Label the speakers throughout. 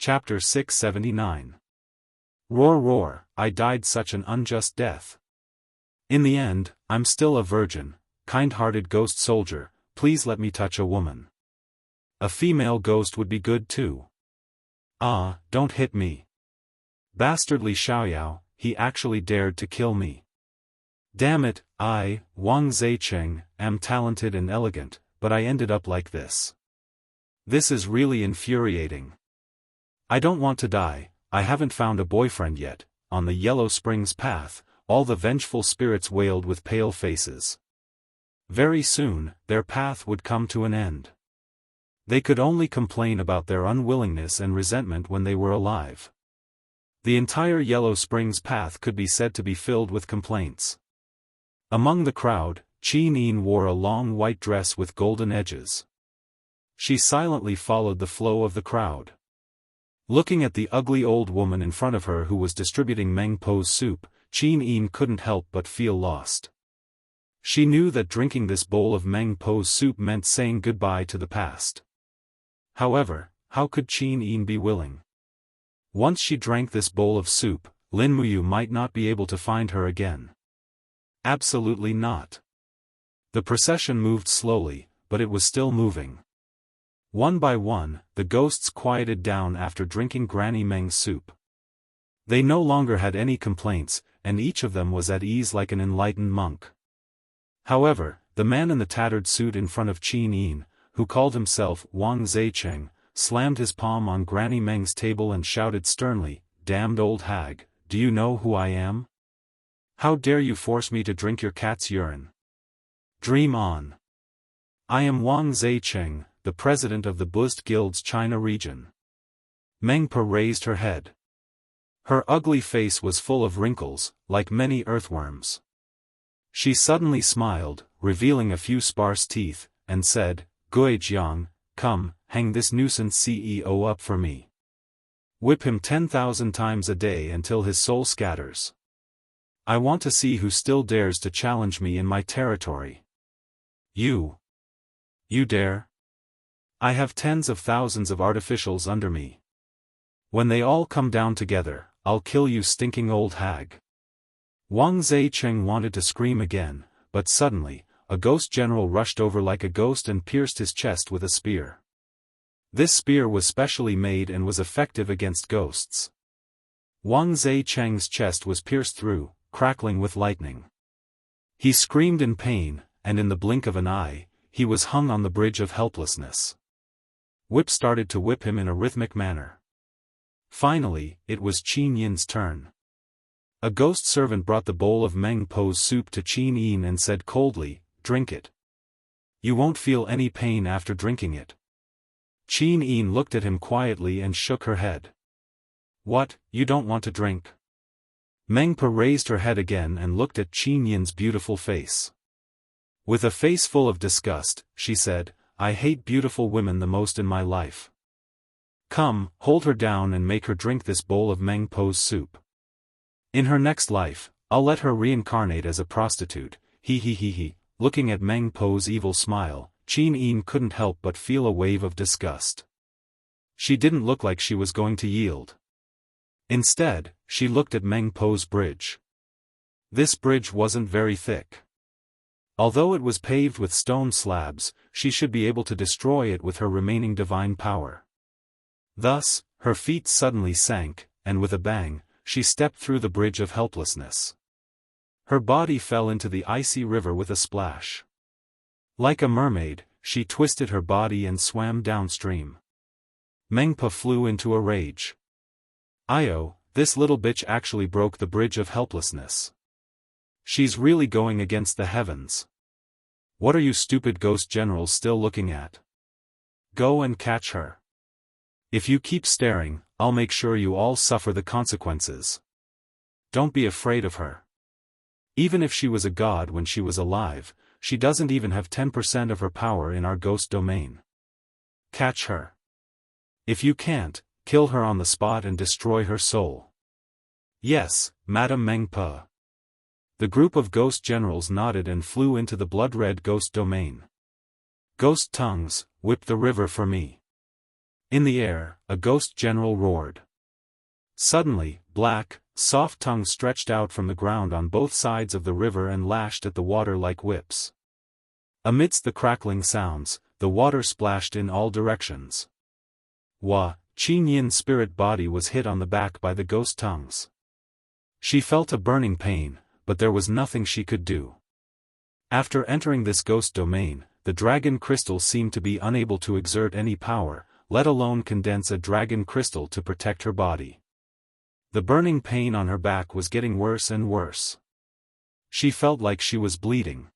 Speaker 1: Chapter 679. Roar roar, I died such an unjust death. In the end, I'm still a virgin, kind-hearted ghost soldier, please let me touch a woman. A female ghost would be good too. Ah, don't hit me. Bastardly Xiaoyao, he actually dared to kill me. Damn it, I, Wang Zaicheng, am talented and elegant, but I ended up like this. This is really infuriating. I don't want to die, I haven't found a boyfriend yet. On the Yellow Springs path, all the vengeful spirits wailed with pale faces. Very soon, their path would come to an end. They could only complain about their unwillingness and resentment when they were alive. The entire Yellow Springs path could be said to be filled with complaints. Among the crowd, Qin Yin wore a long white dress with golden edges. She silently followed the flow of the crowd. Looking at the ugly old woman in front of her who was distributing Meng Po's soup, Qin Yin couldn't help but feel lost. She knew that drinking this bowl of Meng Po's soup meant saying goodbye to the past. However, how could Qin Yin be willing? Once she drank this bowl of soup, Lin Muyu might not be able to find her again. Absolutely not. The procession moved slowly, but it was still moving. One by one, the ghosts quieted down after drinking Granny Meng's soup. They no longer had any complaints, and each of them was at ease like an enlightened monk. However, the man in the tattered suit in front of Qin Yin, who called himself Wang Zaicheng, slammed his palm on Granny Meng's table and shouted sternly, "Damned old hag, do you know who I am? How dare you force me to drink your cat's urine? Dream on. I am Wang Zaicheng, the president of the Buddhist Guild's China region." Meng Po raised her head. Her ugly face was full of wrinkles, like many earthworms. She suddenly smiled, revealing a few sparse teeth, and said, "Gui Jiang, come, hang this nuisance CEO up for me. Whip him 10,000 times a day until his soul scatters. I want to see who still dares to challenge me in my territory." You dare? I have tens of thousands of artificials under me. When they all come down together, I'll kill you, stinking old hag. Wang Zaicheng wanted to scream again, but suddenly, a ghost general rushed over like a ghost and pierced his chest with a spear. This spear was specially made and was effective against ghosts. Wang Zaicheng's chest was pierced through, crackling with lightning. He screamed in pain, and in the blink of an eye, he was hung on the bridge of helplessness. Whip started to whip him in a rhythmic manner. Finally, it was Qin Yin's turn. A ghost servant brought the bowl of Meng Po's soup to Qin Yin and said coldly, "Drink it. You won't feel any pain after drinking it." Qin Yin looked at him quietly and shook her head. "What, you don't want to drink?" Meng Po raised her head again and looked at Qin Yin's beautiful face. With a face full of disgust, she said, "I hate beautiful women the most in my life. Come, hold her down and make her drink this bowl of Meng Po's soup. In her next life, I'll let her reincarnate as a prostitute." He. Looking at Meng Po's evil smile, Qin Yin couldn't help but feel a wave of disgust. She didn't look like she was going to yield. Instead, she looked at Meng Po's bridge. This bridge wasn't very thick. Although it was paved with stone slabs, she should be able to destroy it with her remaining divine power. Thus, her feet suddenly sank, and with a bang, she stepped through the bridge of helplessness. Her body fell into the icy river with a splash. Like a mermaid, she twisted her body and swam downstream. Meng Po flew into a rage. "Io, this little bitch actually broke the bridge of helplessness. She's really going against the heavens. What are you stupid ghost generals still looking at? Go and catch her. If you keep staring, I'll make sure you all suffer the consequences. Don't be afraid of her. Even if she was a god when she was alive, she doesn't even have 10% of her power in our ghost domain. Catch her. If you can't, kill her on the spot and destroy her soul." "Yes, Madame Meng Po." The group of ghost generals nodded and flew into the blood-red ghost domain. "Ghost tongues, whip the river for me." In the air, a ghost general roared. Suddenly, black, soft tongues stretched out from the ground on both sides of the river and lashed at the water like whips. Amidst the crackling sounds, the water splashed in all directions. Qin Yin's spirit body was hit on the back by the ghost tongues. She felt a burning pain, but there was nothing she could do. After entering this ghost domain, the dragon crystal seemed to be unable to exert any power, let alone condense a dragon crystal to protect her body. The burning pain on her back was getting worse and worse. She felt like she was bleeding.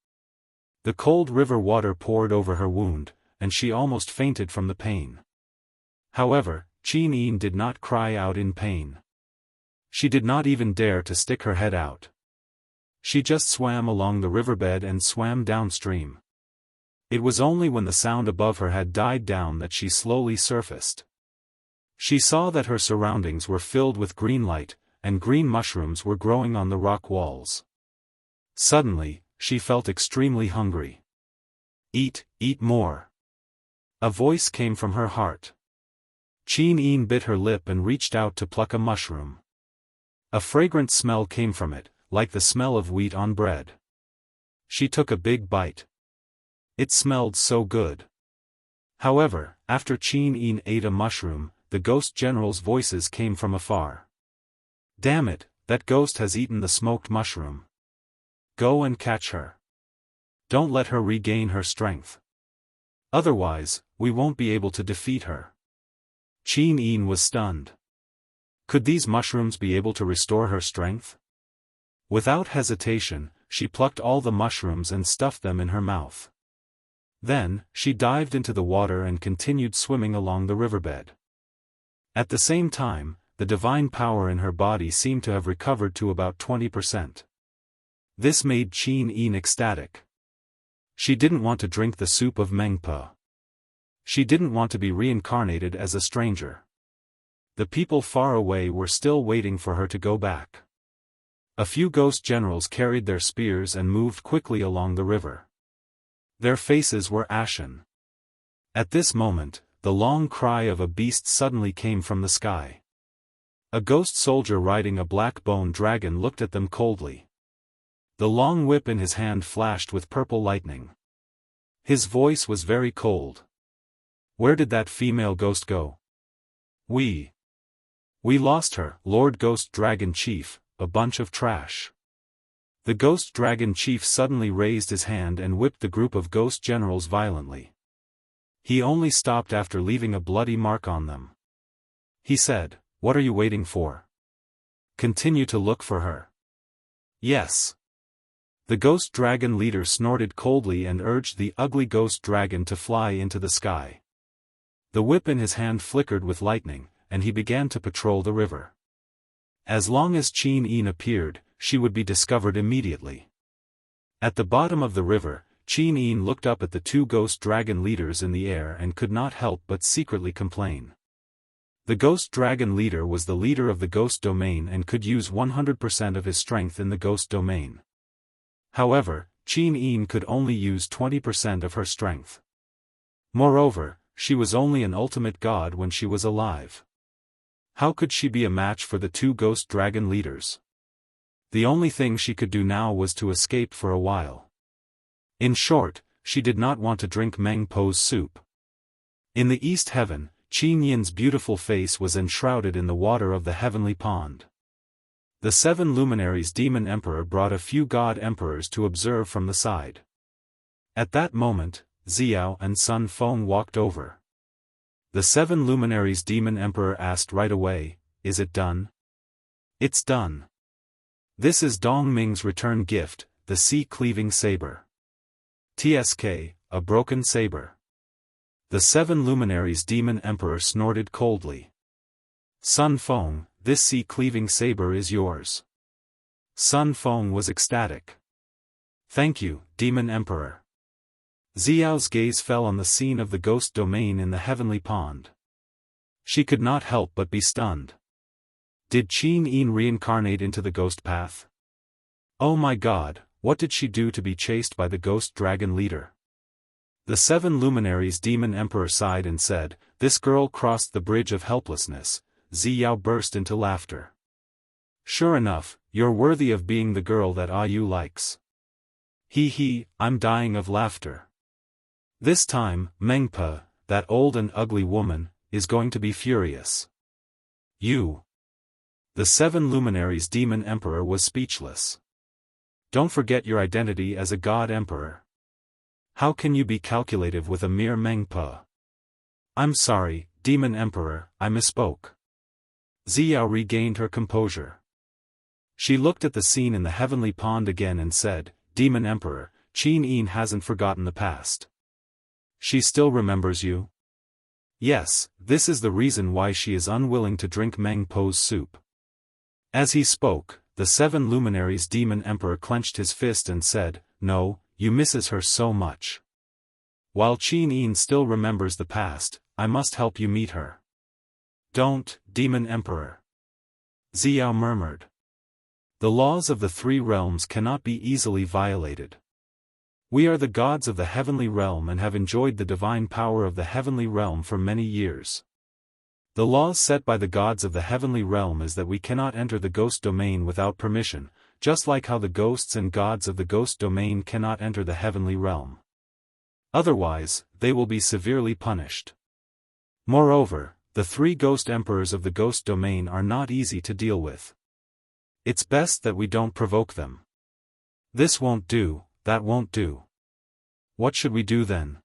Speaker 1: The cold river water poured over her wound, and she almost fainted from the pain. However, Qin Yin did not cry out in pain. She did not even dare to stick her head out. She just swam along the riverbed and swam downstream. It was only when the sound above her had died down that she slowly surfaced. She saw that her surroundings were filled with green light, and green mushrooms were growing on the rock walls. Suddenly, she felt extremely hungry. Eat more. A voice came from her heart. Qin Yin bit her lip and reached out to pluck a mushroom. A fragrant smell came from it, like the smell of wheat on bread. She took a big bite. It smelled so good. However, after Qin Yin ate a mushroom, the ghost general's voices came from afar. Damn it, that ghost has eaten the smoked mushroom. Go and catch her. Don't let her regain her strength. Otherwise, we won't be able to defeat her. Qin Yin was stunned. Could these mushrooms be able to restore her strength? Without hesitation, she plucked all the mushrooms and stuffed them in her mouth. Then, she dived into the water and continued swimming along the riverbed. At the same time, the divine power in her body seemed to have recovered to about 20%. This made Qin Yin ecstatic. She didn't want to drink the soup of Mengpe. She didn't want to be reincarnated as a stranger. The people far away were still waiting for her to go back. A few ghost generals carried their spears and moved quickly along the river. Their faces were ashen. At this moment, the long cry of a beast suddenly came from the sky. A ghost soldier riding a black bone dragon looked at them coldly. The long whip in his hand flashed with purple lightning. His voice was very cold. Where did that female ghost go? We lost her, Lord Ghost Dragon Chief, a bunch of trash. The Ghost Dragon Chief suddenly raised his hand and whipped the group of ghost generals violently. He only stopped after leaving a bloody mark on them. He said, "What are you waiting for? Continue to look for her." Yes. The ghost dragon leader snorted coldly and urged the ugly ghost dragon to fly into the sky. The whip in his hand flickered with lightning, and he began to patrol the river. As long as Qin Yin appeared, she would be discovered immediately. At the bottom of the river, Qin Yin looked up at the two ghost dragon leaders in the air and could not help but secretly complain. The ghost dragon leader was the leader of the ghost domain and could use 100% of his strength in the ghost domain. However, Qin Yin could only use 20% of her strength. Moreover, she was only an ultimate god when she was alive. How could she be a match for the two ghost dragon leaders? The only thing she could do now was to escape for a while. In short, she did not want to drink Meng Po's soup. In the East Heaven, Qin Yin's beautiful face was enshrouded in the water of the heavenly pond. The 7 luminaries Demon Emperor brought a few god emperors to observe from the side. At that moment, Xiao and Sun Feng walked over. The 7 luminaries Demon Emperor asked right away, "Is it done?" "It's done. This is Dong Ming's return gift, the sea-cleaving saber. TSK, a broken saber." The 7 luminaries Demon Emperor snorted coldly. "Sun Feng, this sea-cleaving saber is yours." Sun Feng was ecstatic. "Thank you, Demon Emperor." Xiao's gaze fell on the scene of the ghost domain in the heavenly pond. She could not help but be stunned. Did Qin Yin reincarnate into the ghost path? Oh my god, what did she do to be chased by the ghost dragon leader? The 7 luminaries Demon Emperor sighed and said, this girl crossed the bridge of helplessness. Ziyao burst into laughter. Sure enough, you're worthy of being the girl that Ayu likes. Hee, I'm dying of laughter. This time, Mengpa, that old and ugly woman, is going to be furious. You. The 7 luminaries demon emperor was speechless. Don't forget your identity as a god emperor. How can you be calculative with a mere Mengpa? I'm sorry, demon emperor, I misspoke. Ziyao regained her composure. She looked at the scene in the heavenly pond again and said, Demon Emperor, Qin Yin hasn't forgotten the past. She still remembers you? Yes, this is the reason why she is unwilling to drink Meng Po's soup. As he spoke, the 7 luminaries demon emperor clenched his fist and said, No, you misses her so much. While Qin Yin still remembers the past, I must help you meet her. Don't, demon emperor. Ziyao murmured. The laws of the 3 realms cannot be easily violated. We are the gods of the heavenly realm and have enjoyed the divine power of the heavenly realm for many years. The laws set by the gods of the heavenly realm is that we cannot enter the ghost domain without permission, just like how the ghosts and gods of the ghost domain cannot enter the heavenly realm. Otherwise, they will be severely punished. Moreover, the 3 ghost emperors of the ghost domain are not easy to deal with. It's best that we don't provoke them. This won't do, that won't do. What should we do then?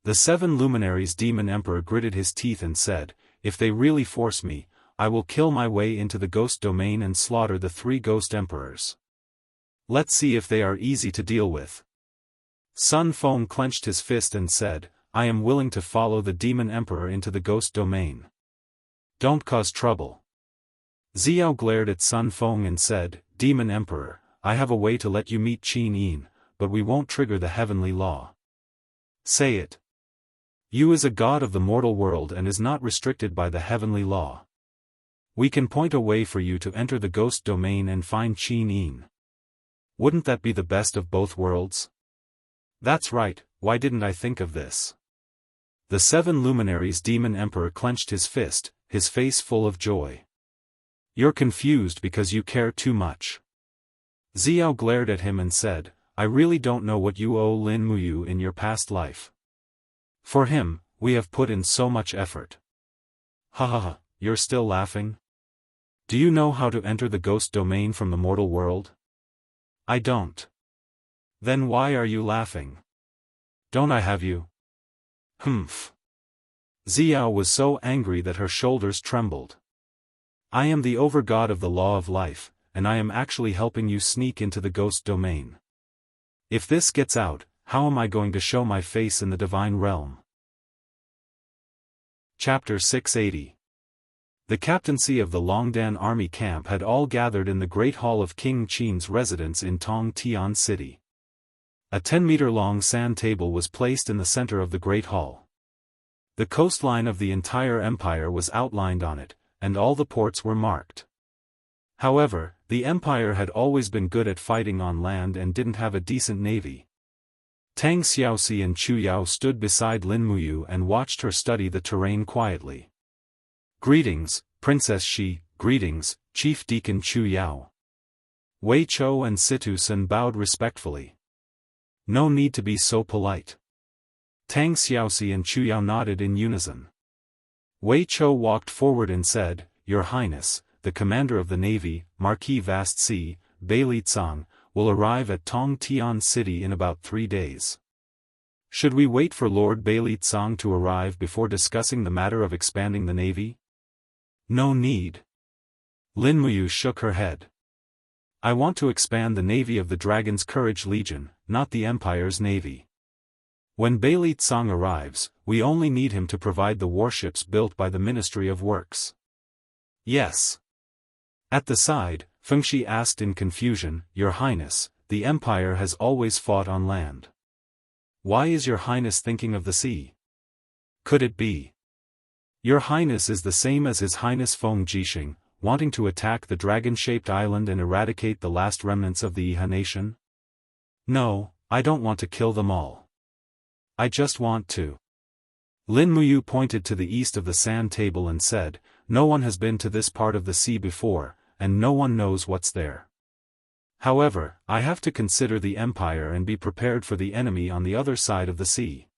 Speaker 1: The 7 luminaries demon emperor gritted his teeth and said, If they really force me, I will kill my way into the ghost domain and slaughter the 3 ghost emperors. Let's see if they are easy to deal with. Sun Feng clenched his fist and said, I am willing to follow the demon emperor into the ghost domain. Don't cause trouble. Ziyao glared at Sun Feng and said, Demon Emperor, I have a way to let you meet Qin Yin, but we won't trigger the heavenly law. Say it. You is a god of the mortal world and is not restricted by the heavenly law. We can point a way for you to enter the ghost domain and find Qin Yin. Wouldn't that be the best of both worlds? That's right, why didn't I think of this? The 7 luminaries demon emperor clenched his fist, his face full of joy. You're confused because you care too much. Ziyao glared at him and said, I really don't know what you owe Lin Muyu in your past life. For him, we have put in so much effort. Ha ha ha, you're still laughing? Do you know how to enter the ghost domain from the mortal world? I don't. Then why are you laughing? Don't I have you? Humph. Ziyao was so angry that her shoulders trembled. I am the overgod of the law of life, and I am actually helping you sneak into the ghost domain. If this gets out, how am I going to show my face in the divine realm? Chapter 680. The captaincy of the Longdan army camp had all gathered in the great hall of King Qin's residence in Tongtian City. A 10-meter-long sand table was placed in the center of the great hall. The coastline of the entire empire was outlined on it, and all the ports were marked. However, the empire had always been good at fighting on land and didn't have a decent navy. Tang Xiaoxi and Chu Yao stood beside Lin Muyu and watched her study the terrain quietly. Greetings, Princess Shi, greetings, Chief Deacon Chu Yao. Wei Chou and Situ Sun bowed respectfully. No need to be so polite. Tang Xiaoxi and Chu Yao nodded in unison. Wei Chou walked forward and said, Your Highness, the commander of the navy, Marquis Vast Sea, Beili Tsang, will arrive at Tongtian City in about 3 days. Should we wait for Lord Beili Tsang to arrive before discussing the matter of expanding the navy? No need. Lin Muyu shook her head. I want to expand the navy of the Dragon's Courage Legion, not the Empire's navy. When Beili Tsang arrives, we only need him to provide the warships built by the Ministry of Works. Yes. At the side, Fengxi asked in confusion, Your Highness, the Empire has always fought on land. Why is Your Highness thinking of the sea? Could it be? Your Highness is the same as His Highness Feng Jixing, wanting to attack the dragon-shaped island and eradicate the last remnants of the Iha nation? No, I don't want to kill them all. I just want to Lin Muyu pointed to the east of the sand table and said, "No one has been to this part of the sea before, and no one knows what's there. However, I have to consider the empire and be prepared for the enemy on the other side of the sea.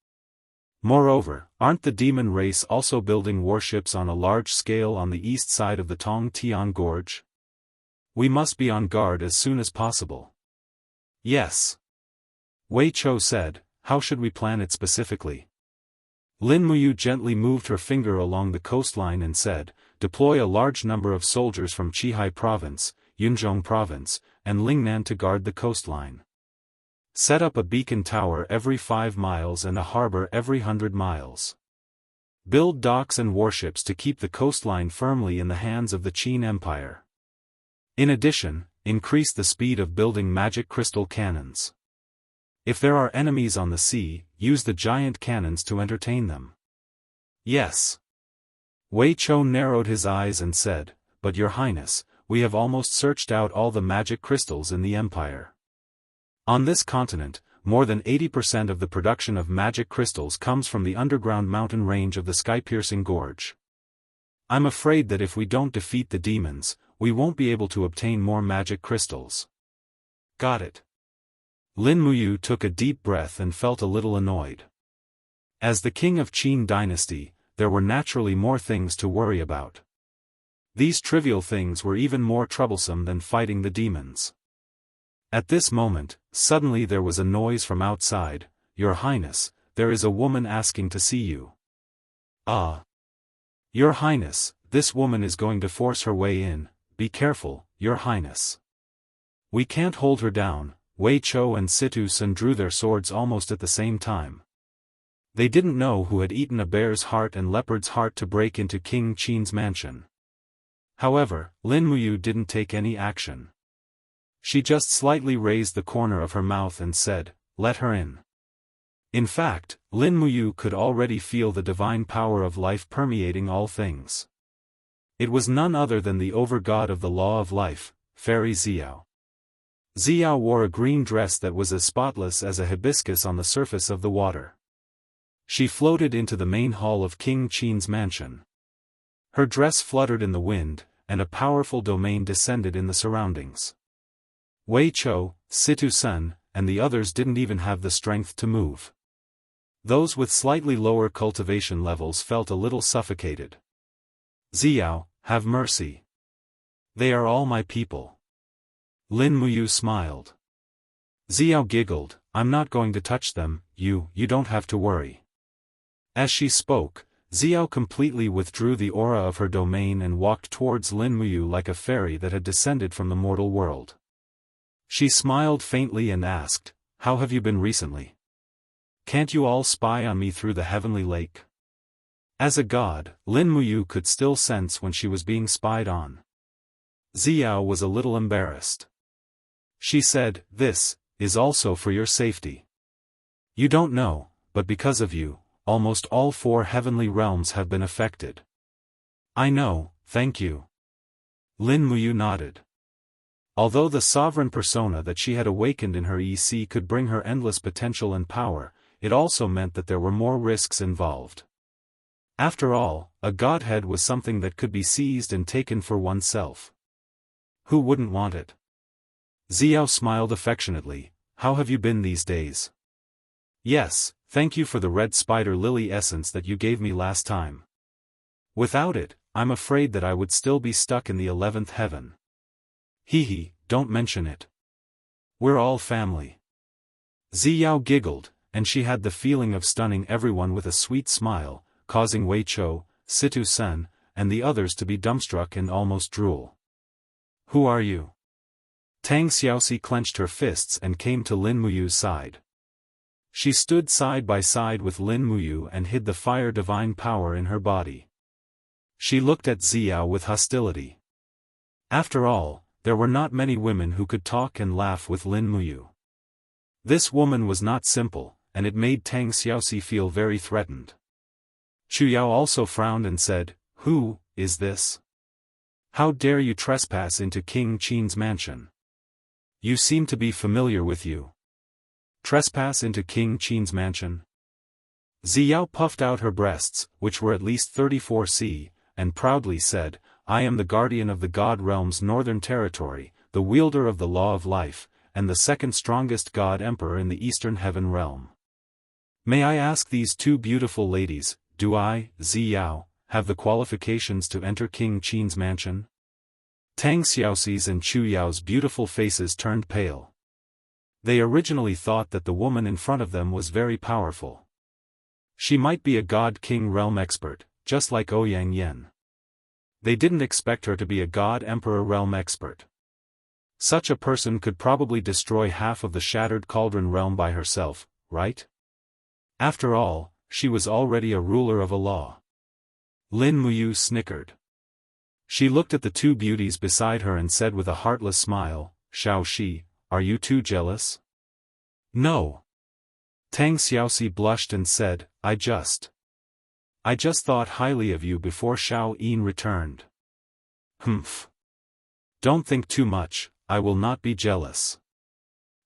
Speaker 1: Moreover, aren't the demon race also building warships on a large scale on the east side of the Tong Tian Gorge? We must be on guard as soon as possible." "Yes," Wei Chou said. "How should we plan it specifically?" Lin Muyu gently moved her finger along the coastline and said, "Deploy a large number of soldiers from Qihai Province, Yunzhong Province, and Lingnan to guard the coastline. Set up a beacon tower every 5 miles and a harbor every 100 miles. Build docks and warships to keep the coastline firmly in the hands of the Qin Empire. In addition, increase the speed of building magic crystal cannons. If there are enemies on the sea, use the giant cannons to entertain them." "Yes." Wei Chou narrowed his eyes and said, "But Your Highness, we have almost searched out all the magic crystals in the empire. On this continent, more than 80% of the production of magic crystals comes from the underground mountain range of the sky-piercing gorge. I'm afraid that if we don't defeat the demons, we won't be able to obtain more magic crystals." "Got it." Lin Muyu took a deep breath and felt a little annoyed. As the king of Qin dynasty, there were naturally more things to worry about. These trivial things were even more troublesome than fighting the demons. At this moment, suddenly there was a noise from outside. "Your Highness, there is a woman asking to see you." "Ah. Your Highness, this woman is going to force her way in. Be careful, Your Highness." "We can't hold her down." Wei Chou and Situ Sun drew their swords almost at the same time. They didn't know who had eaten a bear's heart and leopard's heart to break into King Qin's mansion. However, Lin Muyu didn't take any action. She just slightly raised the corner of her mouth and said, "Let her in." In fact, Lin Muyu could already feel the divine power of life permeating all things. It was none other than the over-god of the law of life, Fairy Xiao. Xiao wore a green dress that was as spotless as a hibiscus on the surface of the water. She floated into the main hall of King Qin's mansion. Her dress fluttered in the wind, and a powerful domain descended in the surroundings. Wei Chou, Situ Sun, and the others didn't even have the strength to move. Those with slightly lower cultivation levels felt a little suffocated. "Xiao, have mercy. They are all my people." Lin Muyu smiled. Xiao giggled, "I'm not going to touch them, you don't have to worry." As she spoke, Xiao completely withdrew the aura of her domain and walked towards Lin Muyu like a fairy that had descended from the mortal world. She smiled faintly and asked, "How have you been recently? Can't you all spy on me through the heavenly lake?" As a god, Lin Muyu could still sense when she was being spied on. Xiao was a little embarrassed. She said, "This is also for your safety. You don't know, but because of you, almost all 4 heavenly realms have been affected." "I know, thank you." Lin Muyu nodded. Although the sovereign persona that she had awakened in her EC could bring her endless potential and power, it also meant that there were more risks involved. After all, a godhead was something that could be seized and taken for oneself. Who wouldn't want it? Xiao smiled affectionately. "How have you been these days?" "Yes, thank you for the red spider lily essence that you gave me last time. Without it, I'm afraid that I would still be stuck in the 11th heaven." "Hee, don't mention it. We're all family." Xiao giggled, and she had the feeling of stunning everyone with a sweet smile, causing Wei Chou, Situ Sun, and the others to be dumbstruck and almost drool. "Who are you?" Tang Xiaoxi clenched her fists and came to Lin Muyu's side. She stood side by side with Lin Muyu and hid the fire divine power in her body. She looked at Xiao with hostility. After all, there were not many women who could talk and laugh with Lin Muyu. This woman was not simple, and it made Tang Xiaoxi feel very threatened. Chu Yao also frowned and said, "Who is this? How dare you trespass into King Qin's mansion? You seem to be familiar with you." "Trespass into King Qin's mansion?" Ziyao puffed out her breasts, which were at least 34 c, and proudly said, I am the guardian of the God Realm's northern territory, the wielder of the law of life, and the second strongest God Emperor in the Eastern Heaven Realm. May I ask these two beautiful ladies, do I, Ziyao, have the qualifications to enter King Qin's mansion? Tang Xiaoxi's and Chu Yao's beautiful faces turned pale. They originally thought that the woman in front of them was very powerful. She might be a God King realm expert, just like Ouyang Yen. They didn't expect her to be a God Emperor realm expert. Such a person could probably destroy half of the Shattered Cauldron realm by herself, right? After all, she was already a ruler of a law. Lin Muyu snickered. She looked at the two beauties beside her and said with a heartless smile, Xiao Shi, are you too jealous? No. Tang Xiaoxi blushed and said, I just thought highly of you before Xiao Yin returned. Humph. Don't think too much, I will not be jealous.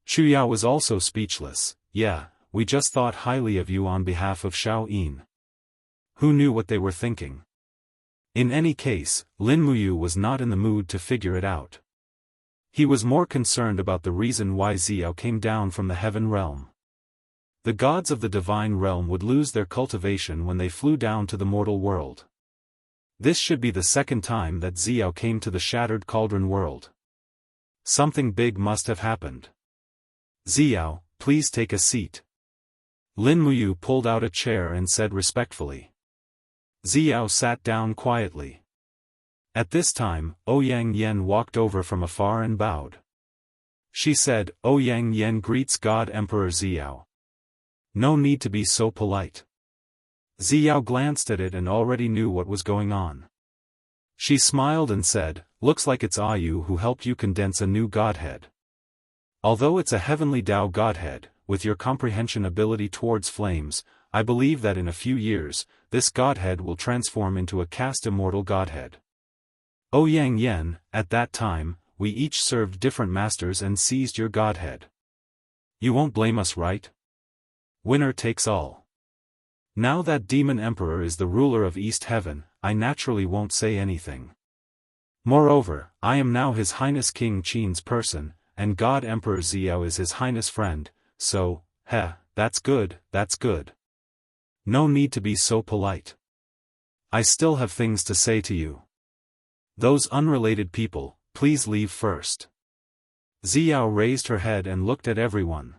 Speaker 1: Chu Yao was also speechless. Yeah, we just thought highly of you on behalf of Xiao Yin. Who knew what they were thinking? In any case, Lin Muyu was not in the mood to figure it out. He was more concerned about the reason why Ziyao came down from the heaven realm. The gods of the divine realm would lose their cultivation when they flew down to the mortal world. This should be the second time that Ziyao came to the Shattered Cauldron world. Something big must have happened. Ziyao, please take a seat. Lin Muyu pulled out a chair and said respectfully. Ziyao sat down quietly. At this time, Ouyang Yen walked over from afar and bowed. She said, Ouyang Yen greets God Emperor Ziyao. No need to be so polite. Ziyao glanced at it and already knew what was going on. She smiled and said, looks like it's Ayu who helped you condense a new godhead. Although it's a heavenly Dao godhead, with your comprehension ability towards flames, I believe that in a few years, this godhead will transform into a caste immortal godhead. Ouyang Yen, at that time, we each served different masters and seized your godhead. You won't blame us, right? Winner takes all. Now that Demon Emperor is the ruler of East Heaven, I naturally won't say anything. Moreover, I am now His Highness King Qin's person, and God Emperor Ziyao is His Highness friend, so, that's good, that's good. No need to be so polite. I still have things to say to you. Those unrelated people, please leave first. Ziyao raised her head and looked at everyone.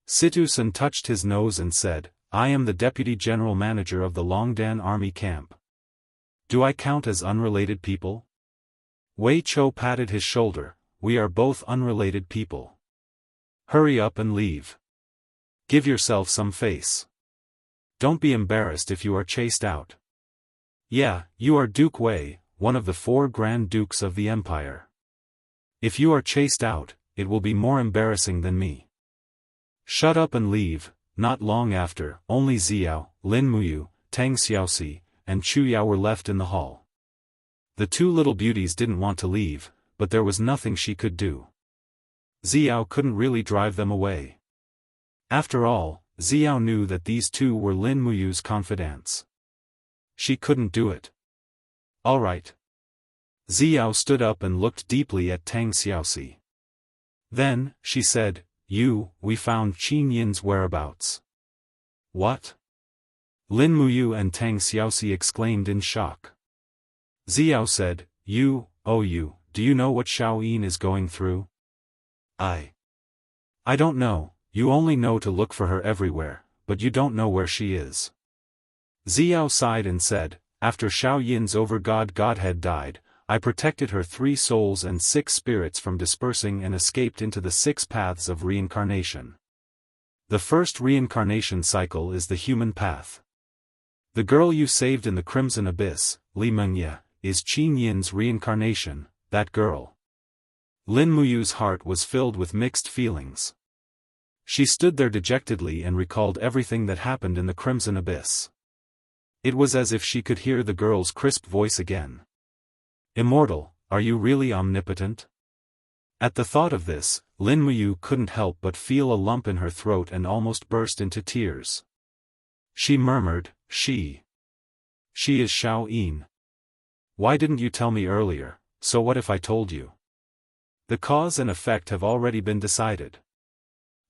Speaker 1: Situsen touched his nose and said, I am the Deputy General Manager of the Longdan Army Camp. Do I count as unrelated people? Wei Chou patted his shoulder, we are both unrelated people. Hurry up and leave. Give yourself some face. Don't be embarrassed if you are chased out. Yeah, you are Duke Wei, one of the 4 Grand Dukes of the Empire. If you are chased out, it will be more embarrassing than me. Shut up and leave. Not long after, only Ziyao, Lin Muyu, Tang Xiaoxi, and Chu Yao were left in the hall. The two little beauties didn't want to leave, but there was nothing she could do. Ziyao couldn't really drive them away. After all, Ziyao knew that these two were Lin Muyu's confidants. She couldn't do it. All right. Ziyao stood up and looked deeply at Tang Xiaoxi. Then, she said, we found Qin Yin's whereabouts. What? Lin Muyu and Tang Xiaoxi exclaimed in shock. Ziyao said, do you know what Xiao Yin is going through? I don't know, you only know to look for her everywhere, but you don't know where she is. Ziyao sighed and said, after Xiao Yin's over-god godhead died, I protected her 3 souls and 6 spirits from dispersing and escaped into the 6 paths of reincarnation. The first reincarnation cycle is the human path. The girl you saved in the Crimson Abyss, Li Mengye, is Qin Yin's reincarnation, that girl. Lin Muyu's heart was filled with mixed feelings. She stood there dejectedly and recalled everything that happened in the Crimson Abyss. It was as if she could hear the girl's crisp voice again. Immortal, are you really omnipotent? At the thought of this, Lin Muyu couldn't help but feel a lump in her throat and almost burst into tears. She murmured, She is Xiao Yin. Why didn't you tell me earlier? So what if I told you? The cause and effect have already been decided.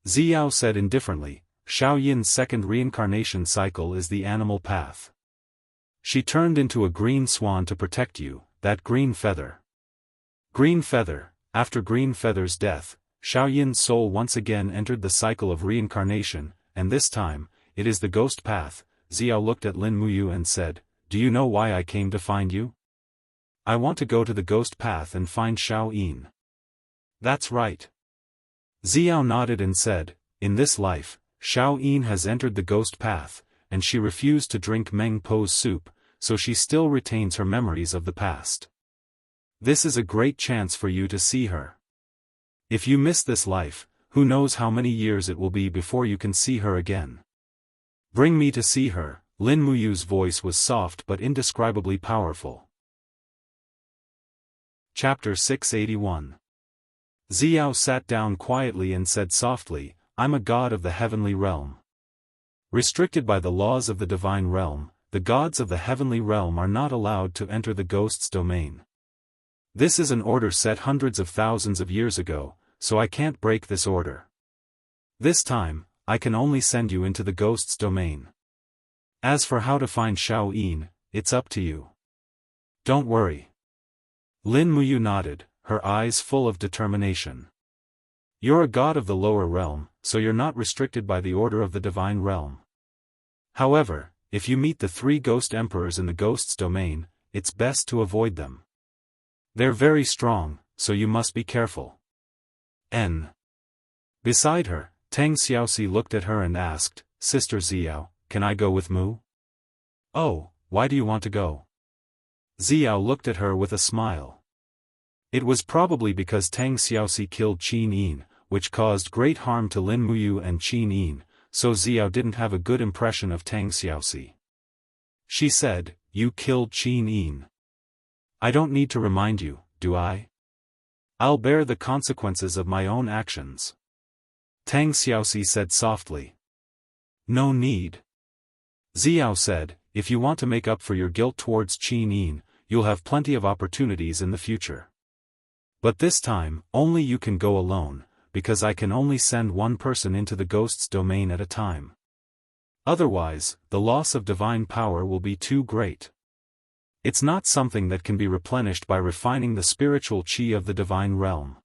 Speaker 1: Ziyao said indifferently, Xiao Yin's second reincarnation cycle is the animal path. She turned into a green swan to protect you, that green feather. Green feather, after green feather's death, Xiao Yin's soul once again entered the cycle of reincarnation, and this time, it is the ghost path. Ziyao looked at Lin Muyu and said, Do you know why I came to find you? I want to go to the ghost path and find Xiao Yin. That's right. Ziyao nodded and said, In this life, Xiao Yin has entered the ghost path, and she refused to drink Meng Po's soup, so she still retains her memories of the past. This is a great chance for you to see her. If you miss this life, who knows how many years it will be before you can see her again. Bring me to see her. Lin Muyu's voice was soft but indescribably powerful. Chapter 681. Ziyao sat down quietly and said softly, I'm a god of the heavenly realm. Restricted by the laws of the divine realm, the gods of the heavenly realm are not allowed to enter the ghost's domain. This is an order set hundreds of thousands of years ago, so I can't break this order. This time, I can only send you into the ghost's domain. As for how to find Xiao Yin, it's up to you. Don't worry. Lin Muyu nodded, her eyes full of determination. You're a god of the lower realm, so you're not restricted by the order of the divine realm. However, if you meet the 3 ghost emperors in the ghost's domain, it's best to avoid them. They're very strong, so you must be careful. N. Beside her, Tang Xiaoxi looked at her and asked, Sister Ziyao, can I go with Mu? Oh, why do you want to go? Ziyao looked at her with a smile. It was probably because Tang Xiaoxi killed Qin Yin, which caused great harm to Lin Muyu and Qin Yin, so Ziyao didn't have a good impression of Tang Xiaoxi. She said, You killed Qin Yin. I don't need to remind you, do I? I'll bear the consequences of my own actions. Tang Xiaoxi said softly. No need. Ziyao said, if you want to make up for your guilt towards Qin Yin, you'll have plenty of opportunities in the future. But this time, only you can go alone, because I can only send one person into the ghost's domain at a time. Otherwise, the loss of divine power will be too great. It's not something that can be replenished by refining the spiritual qi of the divine realm.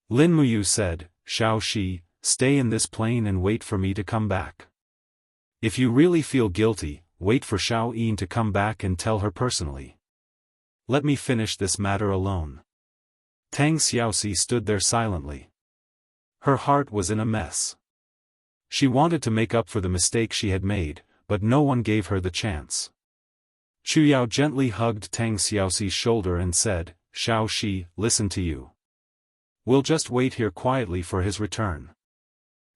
Speaker 1: Lin Muyu said, Xiao Shi, stay in this plane and wait for me to come back. If you really feel guilty, wait for Xiao Yin to come back and tell her personally. Let me finish this matter alone. Tang Xiaoxi stood there silently. Her heart was in a mess. She wanted to make up for the mistake she had made, but no one gave her the chance. Chu Yao gently hugged Tang Xiaoxi's shoulder and said, Xiao Shi, listen to you. We'll just wait here quietly for his return.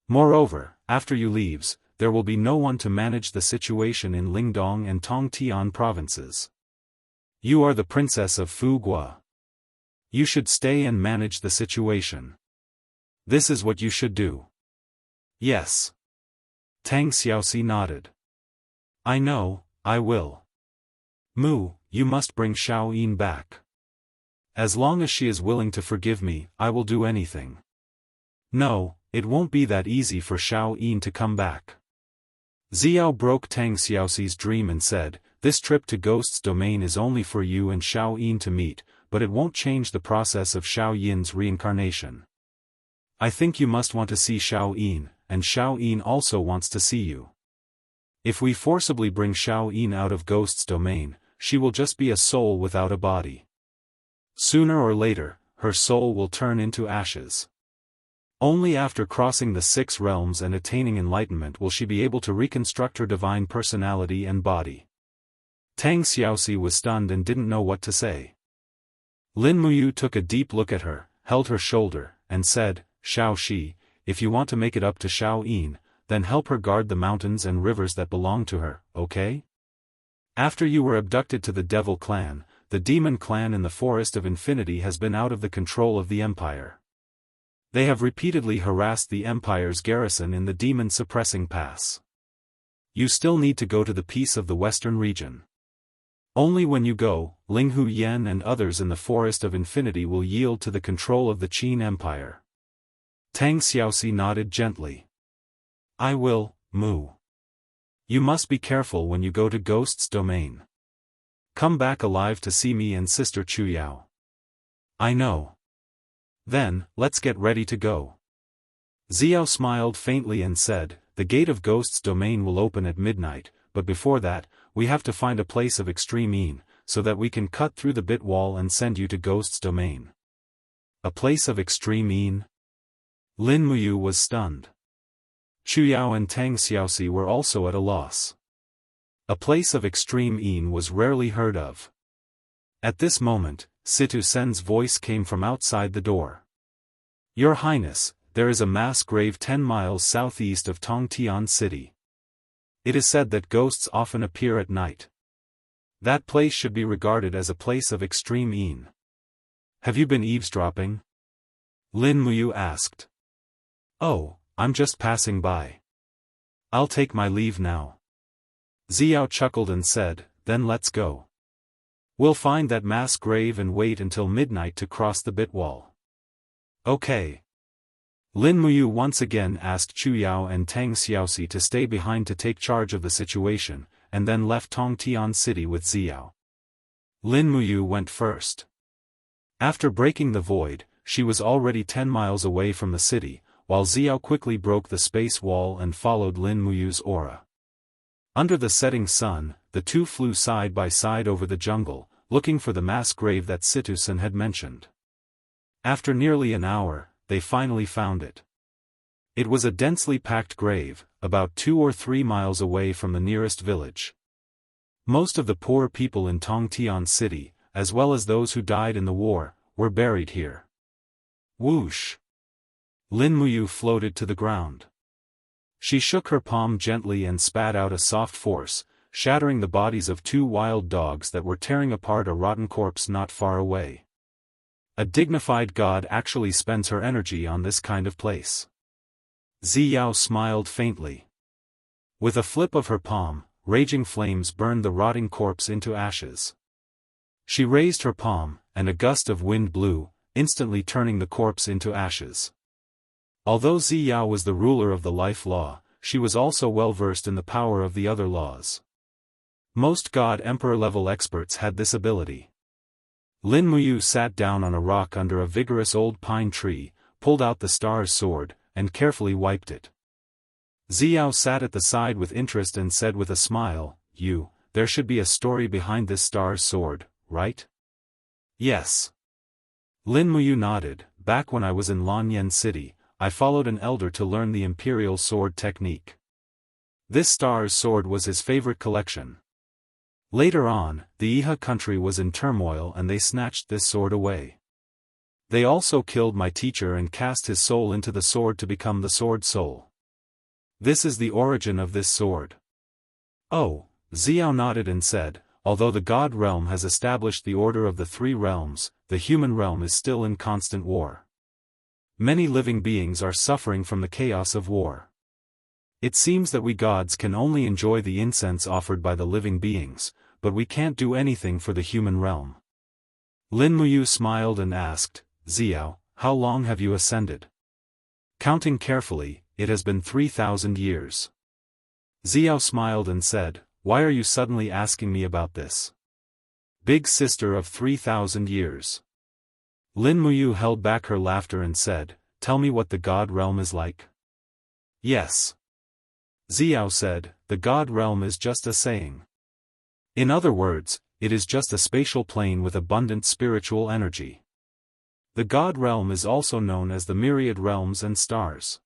Speaker 1: Moreover, after you leaves, there will be no one to manage the situation in Lingdong and Tongtian provinces. You are the princess of Fugua. You should stay and manage the situation. This is what you should do. Yes. Tang Xiaoxi nodded. I know, I will. Mu, you must bring Xiao Yin back. As long as she is willing to forgive me, I will do anything. No, it won't be that easy for Xiao Yin to come back. Ziyao broke Tang Xiaoxi's dream and said, this trip to Ghost's domain is only for you and Xiao Yin to meet, but it won't change the process of Xiao Yin's reincarnation. I think you must want to see Xiao Yin, and Xiao Yin also wants to see you. If we forcibly bring Xiao Yin out of Ghost's domain, she will just be a soul without a body. Sooner or later, her soul will turn into ashes. Only after crossing the 6 realms and attaining enlightenment will she be able to reconstruct her divine personality and body. Tang Xiaoxi was stunned and didn't know what to say. Lin Muyu took a deep look at her, held her shoulder, and said, Xiao Shi, if you want to make it up to Xiao Yin, then help her guard the mountains and rivers that belong to her, okay? After you were abducted to the Devil Clan, the Demon Clan in the Forest of Infinity has been out of the control of the Empire. They have repeatedly harassed the Empire's garrison in the Demon Suppressing Pass. You still need to go to the peace of the western region. Only when you go, Ling Hu Yen and others in the Forest of Infinity will yield to the control of the Qin Empire. Tang Xiaoxi nodded gently. I will, Mu. You must be careful when you go to Ghost's domain. Come back alive to see me and Sister Chu Yao. I know. Then, let's get ready to go. Xiao smiled faintly and said, the gate of Ghost's domain will open at midnight, but before that, we have to find a place of extreme ease, so that we can cut through the bit wall and send you to Ghost's domain. A place of extreme ease? Lin Muyu was stunned. Chu Yao and Tang Xiaoxi were also at a loss. A place of extreme ease was rarely heard of. At this moment, Situ Sen's voice came from outside the door. Your Highness, there is a mass grave 10 miles southeast of Tongtian City. It is said that ghosts often appear at night. That place should be regarded as a place of extreme ease. Have you been eavesdropping? Lin Muyu asked. Oh, I'm just passing by. I'll take my leave now. Xiao chuckled and said, then let's go. We'll find that mass grave and wait until midnight to cross the bit wall. Okay. Lin Muyu once again asked Chu Yao and Tang Xiaoxi to stay behind to take charge of the situation, and then left Tongtian City with Xiao. Lin Muyu went first. After breaking the void, she was already 10 miles away from the city, while Xiao quickly broke the space wall and followed Lin Muyu's aura. Under the setting sun, the two flew side by side over the jungle, looking for the mass grave that Situsen had mentioned. After nearly an hour, they finally found it. It was a densely packed grave, about 2 or 3 miles away from the nearest village. Most of the poor people in Tongtian City, as well as those who died in the war, were buried here. Whoosh! Lin Muyu floated to the ground. She shook her palm gently and spat out a soft force, shattering the bodies of 2 wild dogs that were tearing apart a rotten corpse not far away. A dignified god actually spends her energy on this kind of place. Xiao smiled faintly. With a flip of her palm, raging flames burned the rotting corpse into ashes. She raised her palm, and a gust of wind blew, instantly turning the corpse into ashes. Although Xiao was the ruler of the life law, she was also well versed in the power of the other laws. Most God-Emperor level experts had this ability. Lin Muyu sat down on a rock under a vigorous old pine tree, pulled out the star's sword, and carefully wiped it. Xiao sat at the side with interest and said with a smile, there should be a story behind this star's sword, right? Yes. Lin Muyu nodded. Back when I was in Lanyan City, I followed an elder to learn the imperial sword technique. This star's sword was his favorite collection. Later on, the Iha country was in turmoil and they snatched this sword away. They also killed my teacher and cast his soul into the sword to become the sword soul. This is the origin of this sword. Oh, Xiao nodded and said, although the God realm has established the order of the 3 realms, the human realm is still in constant war. Many living beings are suffering from the chaos of war. It seems that we gods can only enjoy the incense offered by the living beings, but we can't do anything for the human realm. Lin Muyu smiled and asked, Xiao, how long have you ascended? Counting carefully, it has been 3,000 years. Xiao smiled and said, why are you suddenly asking me about this? Big sister of 3,000 years. Lin Muyu held back her laughter and said, tell me what the God realm is like. Yes. Xiao said, the God realm is just a saying. In other words, it is just a spatial plane with abundant spiritual energy. The God realm is also known as the myriad realms and stars.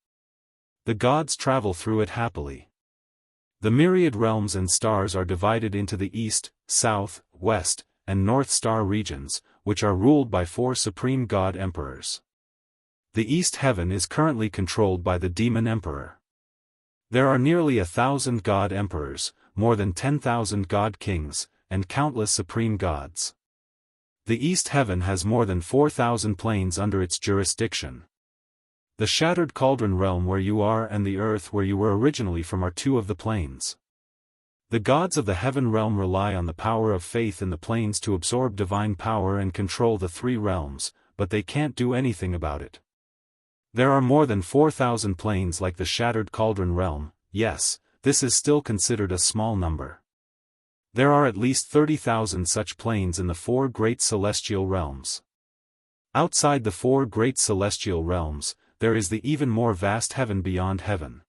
Speaker 1: The gods travel through it happily. The myriad realms and stars are divided into the East, South, West, and North Star regions, which are ruled by 4 supreme God Emperors. The East Heaven is currently controlled by the Demon Emperor. There are nearly 1,000 God Emperors, more than 10,000 God Kings, and countless supreme gods. The East Heaven has more than 4,000 planes under its jurisdiction. The Shattered Cauldron realm where you are and the earth where you were originally from are 2 of the planes. The gods of the heaven realm rely on the power of faith in the planes to absorb divine power and control the three realms, but they can't do anything about it. There are more than 4,000 planes like the Shattered Cauldron realm. Yes, this is still considered a small number. There are at least 30,000 such planes in the four great celestial realms. Outside the four great celestial realms, there is the even more vast heaven beyond heaven.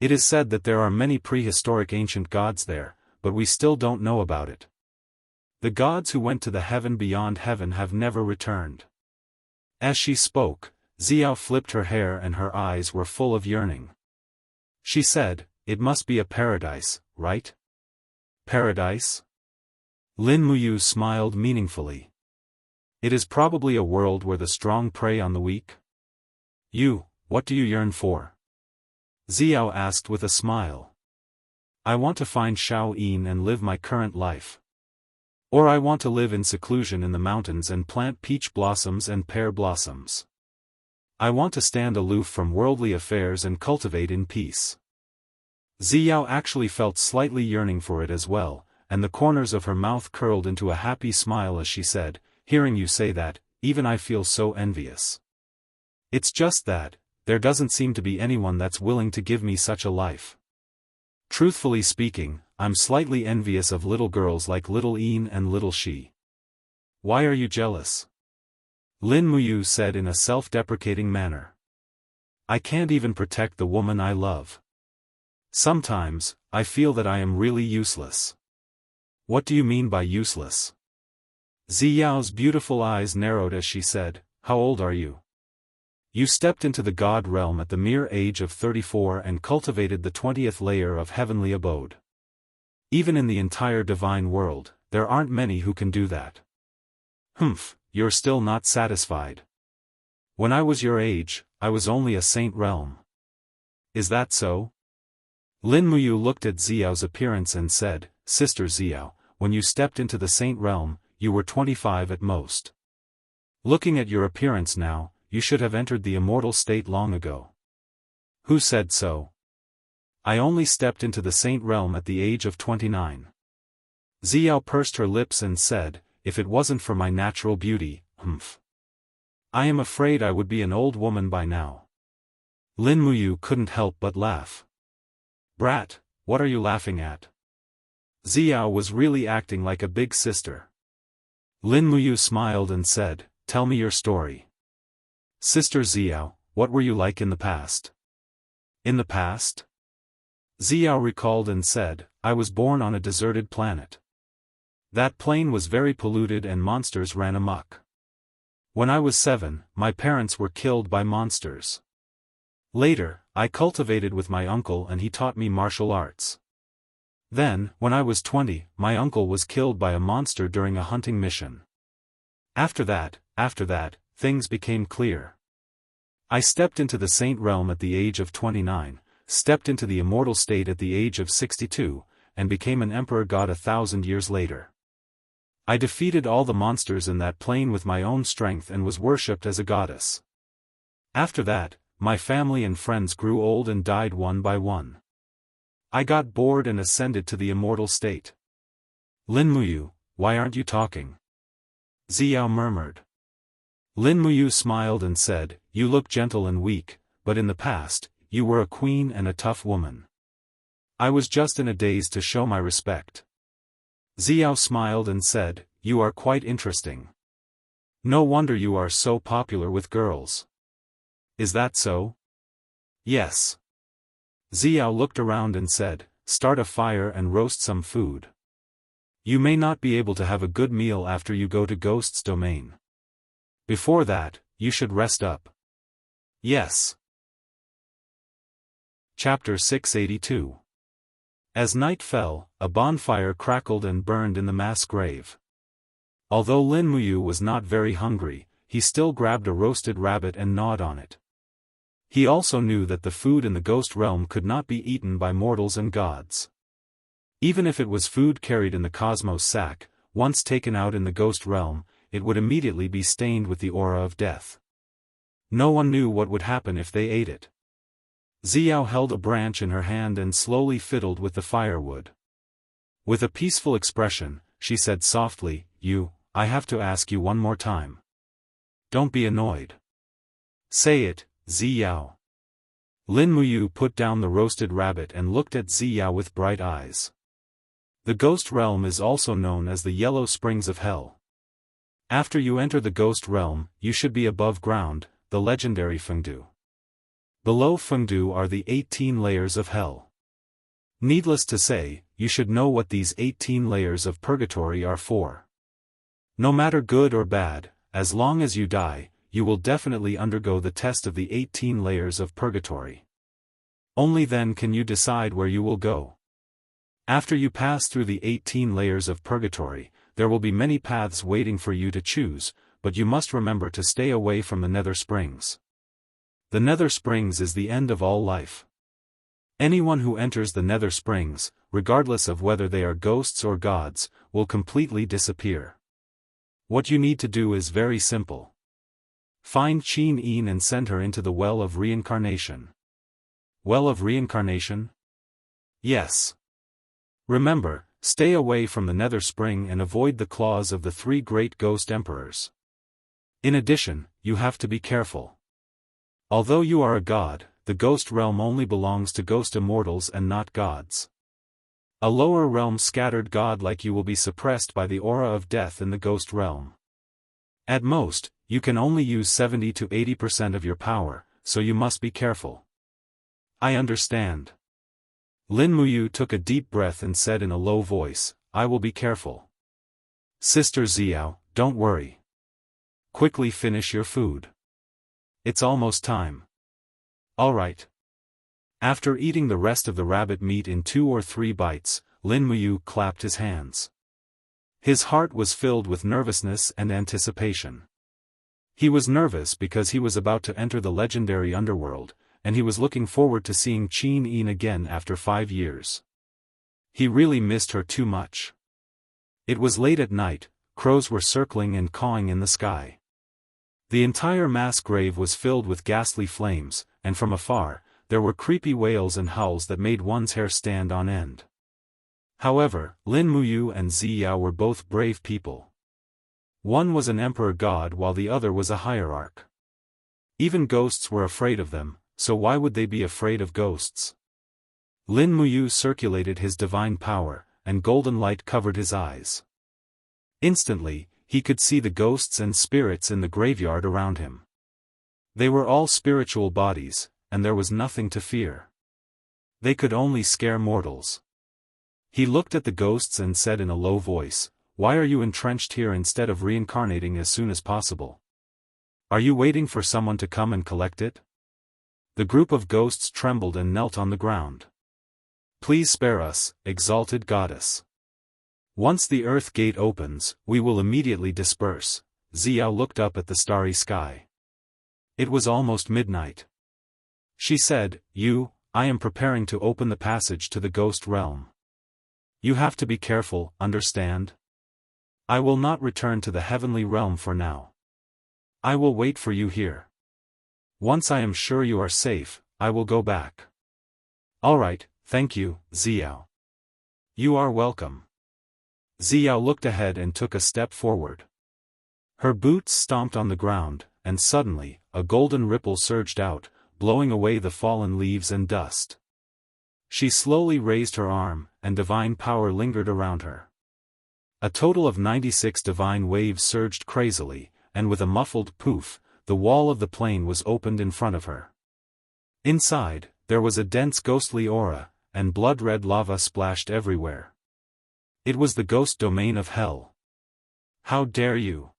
Speaker 1: It is said that there are many prehistoric ancient gods there, but we still don't know about it. The gods who went to the heaven beyond heaven have never returned. As she spoke, Xiao flipped her hair and her eyes were full of yearning. She said, "It must be a paradise, right?" "Paradise?" Lin Muyu smiled meaningfully. "It is probably a world where the strong prey on the weak." What do you yearn for?" Xiao asked with a smile. "I want to find Shao Yin and live my current life. Or I want to live in seclusion in the mountains and plant peach blossoms and pear blossoms. I want to stand aloof from worldly affairs and cultivate in peace." Xiao actually felt slightly yearning for it as well, and the corners of her mouth curled into a happy smile as she said, "Hearing you say that, even I feel so envious. It's just that, there doesn't seem to be anyone that's willing to give me such a life. Truthfully speaking, I'm slightly envious of little girls like little Yin and little Shi." "Why are you jealous?" Lin Muyu said in a self-deprecating manner. "I can't even protect the woman I love. Sometimes, I feel that I am really useless." "What do you mean by useless?" Xiao's beautiful eyes narrowed as she said, "How old are you?" "You stepped into the God realm at the mere age of 34 and cultivated the 20th layer of heavenly abode. Even in the entire divine world, there aren't many who can do that." You're still not satisfied." "When I was your age, I was only a saint realm." "Is that so?" Lin Muyu looked at Xiao's appearance and said, "Sister Xiao, when you stepped into the saint realm, you were 25 at most. Looking at your appearance now, you should have entered the immortal state long ago." "Who said so?" "I only stepped into the saint realm at the age of 29. Xiao pursed her lips and said, "If it wasn't for my natural beauty, I am afraid I would be an old woman by now." Lin Muyu couldn't help but laugh. "Brat, what are you laughing at?" Xiao was really acting like a big sister. Lin Muyu smiled and said, "Tell me your story. Sister Xiao, what were you like in the past?" "In the past?" Xiao recalled and said, "I was born on a deserted planet. That plane was very polluted and monsters ran amok. When I was 7, my parents were killed by monsters. Later, I cultivated with my uncle and he taught me martial arts. Then, when I was 20, my uncle was killed by a monster during a hunting mission. After that, things became clear. I stepped into the saint realm at the age of 29, stepped into the immortal state at the age of 62, and became an emperor god 1,000 years later. I defeated all the monsters in that plane with my own strength and was worshipped as a goddess. After that, my family and friends grew old and died one by one. I got bored and ascended to the immortal state." "Lin Muyu, why aren't you talking?" Xiao murmured. Lin Muyu smiled and said, "You look gentle and weak, but in the past, you were a queen and a tough woman. I was just in a daze to show my respect." Xiao smiled and said, "You are quite interesting. No wonder you are so popular with girls." "Is that so?" "Yes." Xiao looked around and said, "Start a fire and roast some food. You may not be able to have a good meal after you go to Ghost's domain. Before that, you should rest up." "Yes." Chapter 682. As night fell, a bonfire crackled and burned in the mass grave. Although Lin Muyu was not very hungry, he still grabbed a roasted rabbit and gnawed on it. He also knew that the food in the ghost realm could not be eaten by mortals and gods. Even if it was food carried in the cosmos sack, once taken out in the ghost realm, it would immediately be stained with the aura of death. No one knew what would happen if they ate it. Xiao held a branch in her hand and slowly fiddled with the firewood. With a peaceful expression, she said softly, I have to ask you one more time. Don't be annoyed. Say it, Ziyao. Lin Muyu put down the roasted rabbit and looked at Ziyao with bright eyes. The ghost realm is also known as the Yellow Springs of Hell. After you enter the ghost realm, you should be above ground, the legendary Fengdu. Below Fengdu are the 18 layers of hell. Needless to say, you should know what these 18 layers of purgatory are for. No matter good or bad, as long as you die, you will definitely undergo the test of the 18 layers of purgatory. Only then can you decide where you will go. After you pass through the 18 layers of purgatory, there will be many paths waiting for you to choose, but you must remember to stay away from the Nether Springs. The Nether Springs is the end of all life. Anyone who enters the Nether Springs, regardless of whether they are ghosts or gods, will completely disappear. What you need to do is very simple. Find Qin Yin and send her into the Well of Reincarnation. Well of Reincarnation? Yes. Remember, stay away from the Nether Spring and avoid the claws of the 3 great ghost emperors. In addition, you have to be careful. Although you are a god, the ghost realm only belongs to ghost immortals and not gods. A lower realm scattered god like you will be suppressed by the aura of death in the ghost realm. At most, you can only use 70 to 80% of your power, so you must be careful. I understand. Lin Muyu took a deep breath and said in a low voice, I will be careful. Sister Ziyao, don't worry. Quickly finish your food. It's almost time. All right. After eating the rest of the rabbit meat in 2 or 3 bites, Lin Muyu clapped his hands. His heart was filled with nervousness and anticipation. He was nervous because he was about to enter the legendary underworld, and he was looking forward to seeing Qin Yin again after 5 years. He really missed her too much. It was late at night, crows were circling and cawing in the sky. The entire mass grave was filled with ghastly flames, and from afar, there were creepy wails and howls that made one's hair stand on end. However, Lin Muyu and Ziyao were both brave people. One was an emperor god while the other was a hierarch. Even ghosts were afraid of them, so why would they be afraid of ghosts? Lin Muyu circulated his divine power, and golden light covered his eyes. Instantly, he could see the ghosts and spirits in the graveyard around him. They were all spiritual bodies, and there was nothing to fear. They could only scare mortals. He looked at the ghosts and said in a low voice, Why are you entrenched here instead of reincarnating as soon as possible? Are you waiting for someone to come and collect it? The group of ghosts trembled and knelt on the ground. Please spare us, exalted goddess. Once the earth gate opens, we will immediately disperse. Ziyao looked up at the starry sky. It was almost midnight. She said, I am preparing to open the passage to the ghost realm. You have to be careful, understand? I will not return to the heavenly realm for now. I will wait for you here. Once I am sure you are safe, I will go back. Alright, thank you, Ziyao. You are welcome. Ziyao looked ahead and took a step forward. Her boots stomped on the ground, and suddenly, a golden ripple surged out, blowing away the fallen leaves and dust. She slowly raised her arm, and divine power lingered around her. A total of 96 divine waves surged crazily, and with a muffled poof, the wall of the plane was opened in front of her. Inside, there was a dense ghostly aura, and blood-red lava splashed everywhere. It was the ghost domain of hell. How dare you?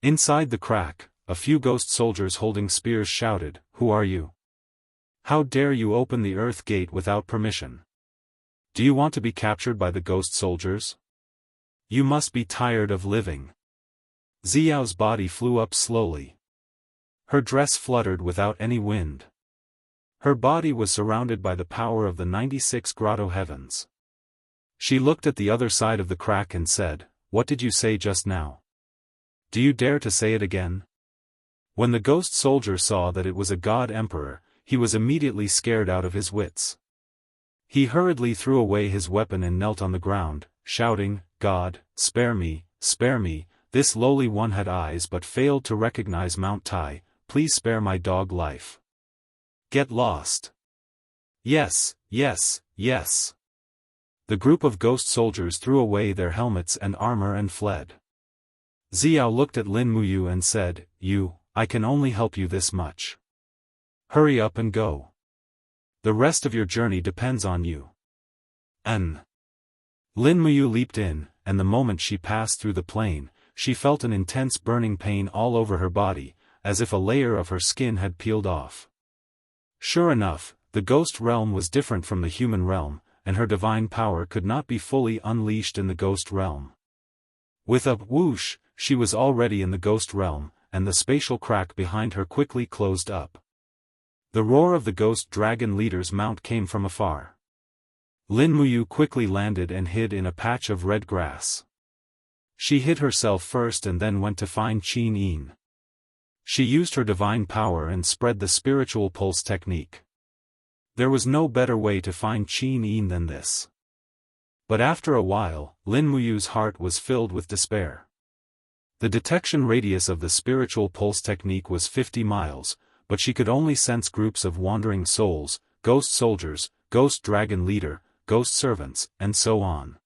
Speaker 1: Inside the crack, a few ghost soldiers holding spears shouted, Who are you? How dare you open the earth gate without permission? Do you want to be captured by the ghost soldiers? You must be tired of living. Ziyao's body flew up slowly. Her dress fluttered without any wind. Her body was surrounded by the power of the 96 grotto heavens. She looked at the other side of the crack and said, What did you say just now? Do you dare to say it again? When the ghost soldier saw that it was a god emperor, he was immediately scared out of his wits. He hurriedly threw away his weapon and knelt on the ground, shouting, "God, spare me, spare me, this lowly one had eyes but failed to recognize Mount Tai, please spare my dog life. Get lost." "Yes, yes, yes." The group of ghost soldiers threw away their helmets and armor and fled. Xiao looked at Lin Muyu and said, I can only help you this much. Hurry up and go. The rest of your journey depends on you. Lin Muyu leaped in, and the moment she passed through the plain, she felt an intense burning pain all over her body, as if a layer of her skin had peeled off. Sure enough, the ghost realm was different from the human realm, and her divine power could not be fully unleashed in the ghost realm. With a whoosh, she was already in the ghost realm, and the spatial crack behind her quickly closed up. The roar of the ghost dragon leader's mount came from afar. Lin Muyu quickly landed and hid in a patch of red grass. She hid herself first and then went to find Qin Yin. She used her divine power and spread the spiritual pulse technique. There was no better way to find Qin Yin than this. But after a while, Lin Muyu's heart was filled with despair. The detection radius of the spiritual pulse technique was 50 miles, but she could only sense groups of wandering souls, ghost soldiers, ghost dragon leader, ghost servants, and so on.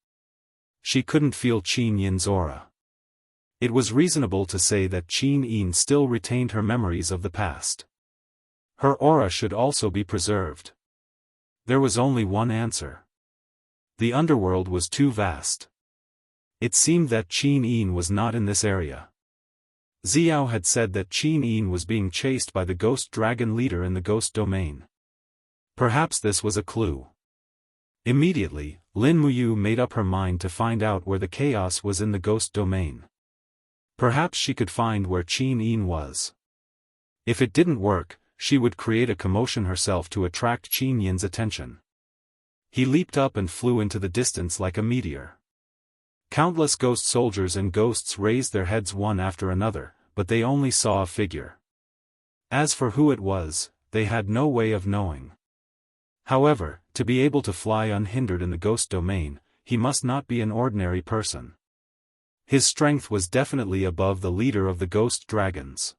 Speaker 1: She couldn't feel Qin Yin's aura. It was reasonable to say that Qin Yin still retained her memories of the past. Her aura should also be preserved. There was only one answer. The underworld was too vast. It seemed that Qin Yin was not in this area. Xiao had said that Qin Yin was being chased by the ghost dragon leader in the ghost domain. Perhaps this was a clue. Immediately, Lin Muyu made up her mind to find out where the chaos was in the ghost domain. Perhaps she could find where Qin Yin was. If it didn't work, she would create a commotion herself to attract Qin Yin's attention. He leaped up and flew into the distance like a meteor. Countless ghost soldiers and ghosts raised their heads one after another, but they only saw a figure. As for who it was, they had no way of knowing. However, to be able to fly unhindered in the ghost domain, he must not be an ordinary person. His strength was definitely above the leader of the ghost dragons.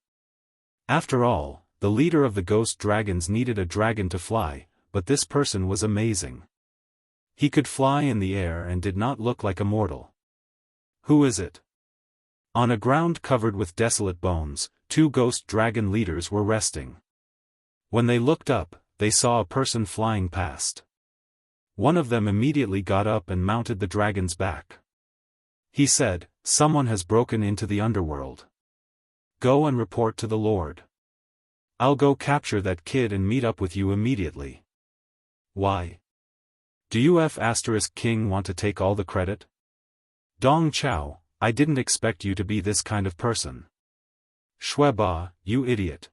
Speaker 1: After all, the leader of the ghost dragons needed a dragon to fly, but this person was amazing. He could fly in the air and did not look like a mortal. Who is it? On a ground covered with desolate bones, two ghost dragon leaders were resting. When they looked up, they saw a person flying past. One of them immediately got up and mounted the dragon's back. He said, "Someone has broken into the underworld. Go and report to the Lord. I'll go capture that kid and meet up with you immediately." "Why? Do you King want to take all the credit?" "Dong Chao, I didn't expect you to be this kind of person." "Shueba, you idiot.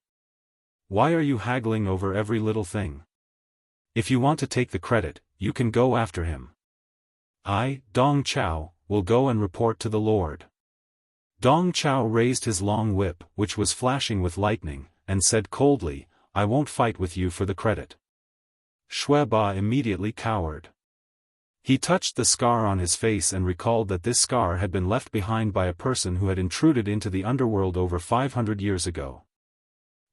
Speaker 1: Why are you haggling over every little thing? If you want to take the credit, you can go after him. I, Dong Chao, will go and report to the Lord." Dong Chao raised his long whip, which was flashing with lightning, and said coldly, "I won't fight with you for the credit." Shueba immediately cowered. He touched the scar on his face and recalled that this scar had been left behind by a person who had intruded into the underworld over 500 years ago.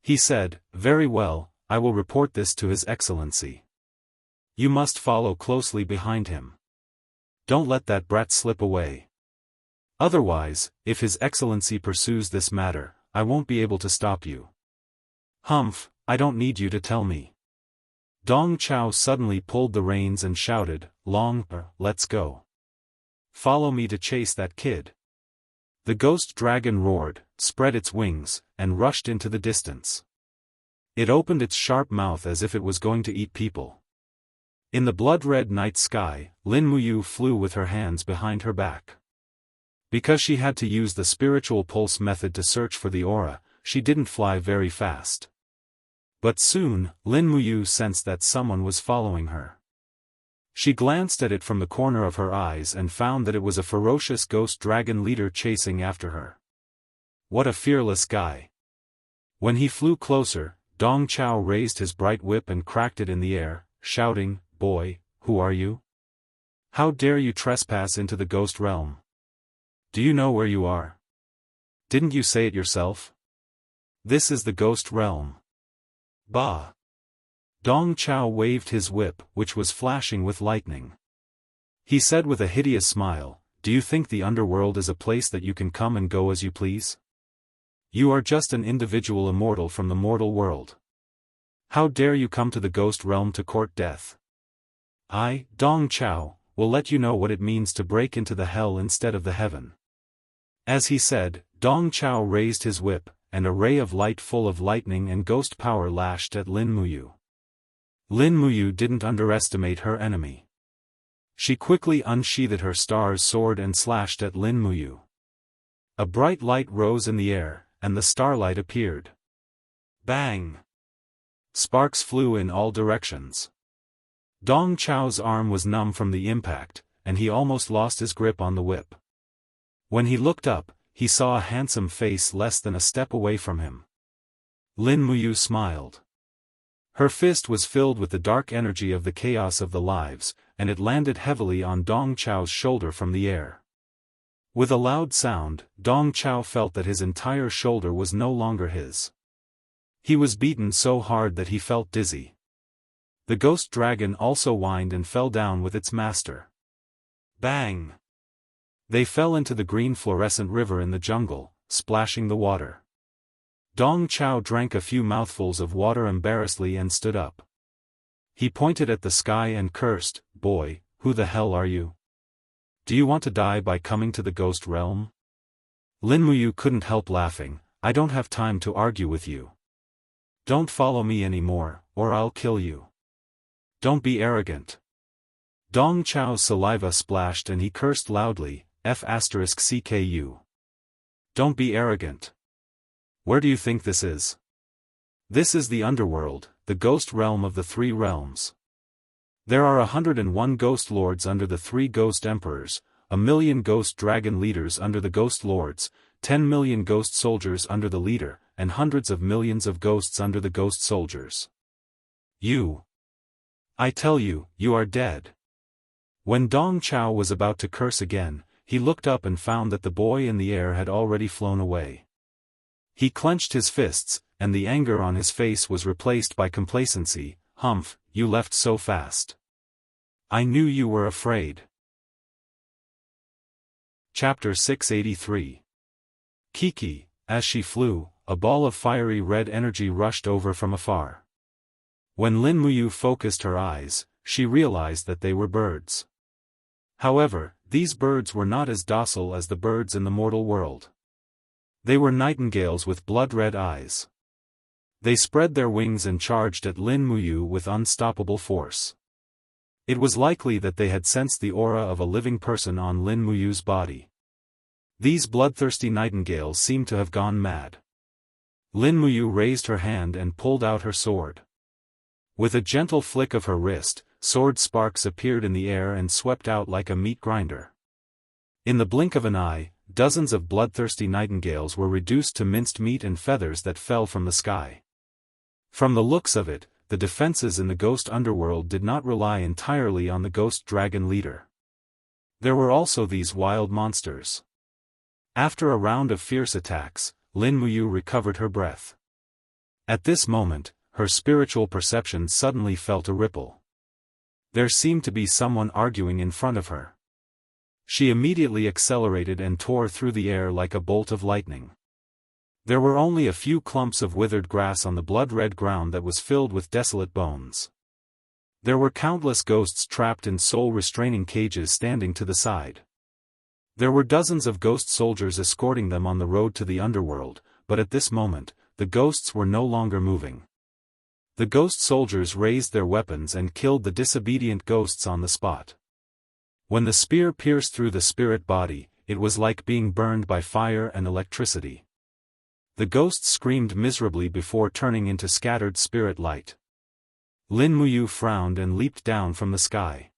Speaker 1: He said, "Very well, I will report this to His Excellency. You must follow closely behind him. Don't let that brat slip away. Otherwise, if His Excellency pursues this matter, I won't be able to stop you." "Humph, I don't need you to tell me." Dong Chao suddenly pulled the reins and shouted, Let's go. Follow me to chase that kid." The ghost dragon roared, spread its wings, and rushed into the distance. It opened its sharp mouth as if it was going to eat people. In the blood-red night sky, Lin Muyu flew with her hands behind her back. Because she had to use the spiritual pulse method to search for the aura, she didn't fly very fast. But soon, Lin Muyu sensed that someone was following her. She glanced at it from the corner of her eyes and found that it was a ferocious ghost dragon leader chasing after her. What a fearless guy. When he flew closer, Dong Chao raised his bright whip and cracked it in the air, shouting, "Boy, who are you? How dare you trespass into the ghost realm? Do you know where you are? Didn't you say it yourself? This is the ghost realm. Bah! Dong Chao waved his whip, which was flashing with lightning. He said with a hideous smile, "Do you think the underworld is a place that you can come and go as you please? You are just an individual immortal from the mortal world. How dare you come to the ghost realm to court death? I, Dong Chao, will let you know what it means to break into the hell instead of the heaven." As he said, Dong Chao raised his whip, and a ray of light full of lightning and ghost power lashed at Lin Muyu. Lin Muyu didn't underestimate her enemy. She quickly unsheathed her star's sword and slashed at Lin Muyu. A bright light rose in the air, and the starlight appeared. Bang! Sparks flew in all directions. Dong Chao's arm was numb from the impact, and he almost lost his grip on the whip. When he looked up, he saw a handsome face less than a step away from him. Lin Muyu smiled. Her fist was filled with the dark energy of the chaos of the lives, and it landed heavily on Dong Chao's shoulder from the air. With a loud sound, Dong Chao felt that his entire shoulder was no longer his. He was beaten so hard that he felt dizzy. The ghost dragon also whined and fell down with its master. Bang! They fell into the green fluorescent river in the jungle, splashing the water. Dong Chao drank a few mouthfuls of water embarrassedly and stood up. He pointed at the sky and cursed, "Boy, who the hell are you? Do you want to die by coming to the ghost realm?" Lin Muyu couldn't help laughing. "I don't have time to argue with you. Don't follow me anymore, or I'll kill you. Don't be arrogant." Dong Chao's saliva splashed and he cursed loudly, F***CKU. Don't be arrogant. Where do you think this is? This is the underworld, the ghost realm of the three realms. There are 101 ghost lords under the three ghost emperors, 1,000,000 ghost dragon leaders under the ghost lords, 10 million ghost soldiers under the leader, and hundreds of millions of ghosts under the ghost soldiers. I tell you, you are dead. When Dong Chao was about to curse again, he looked up and found that the boy in the air had already flown away. He clenched his fists, and the anger on his face was replaced by complacency. "Humph, you left so fast. I knew you were afraid." Chapter 683. Kiki, as she flew, a ball of fiery red energy rushed over from afar. When Lin Muyu focused her eyes, she realized that they were birds. However, these birds were not as docile as the birds in the mortal world. They were nightingales with blood-red eyes. They spread their wings and charged at Lin Muyu with unstoppable force. It was likely that they had sensed the aura of a living person on Lin Muyu's body. These bloodthirsty nightingales seemed to have gone mad. Lin Muyu raised her hand and pulled out her sword. With a gentle flick of her wrist, sword sparks appeared in the air and swept out like a meat grinder. In the blink of an eye, dozens of bloodthirsty nightingales were reduced to minced meat and feathers that fell from the sky. From the looks of it, the defenses in the ghost underworld did not rely entirely on the ghost dragon leader. There were also these wild monsters. After a round of fierce attacks, Lin Muyu recovered her breath. At this moment, her spiritual perception suddenly felt a ripple. There seemed to be someone arguing in front of her. She immediately accelerated and tore through the air like a bolt of lightning. There were only a few clumps of withered grass on the blood-red ground that was filled with desolate bones. There were countless ghosts trapped in soul-restraining cages standing to the side. There were dozens of ghost soldiers escorting them on the road to the underworld, but at this moment, the ghosts were no longer moving. The ghost soldiers raised their weapons and killed the disobedient ghosts on the spot. When the spear pierced through the spirit body, it was like being burned by fire and electricity. The ghosts screamed miserably before turning into scattered spirit light. Lin Muyu frowned and leaped down from the sky.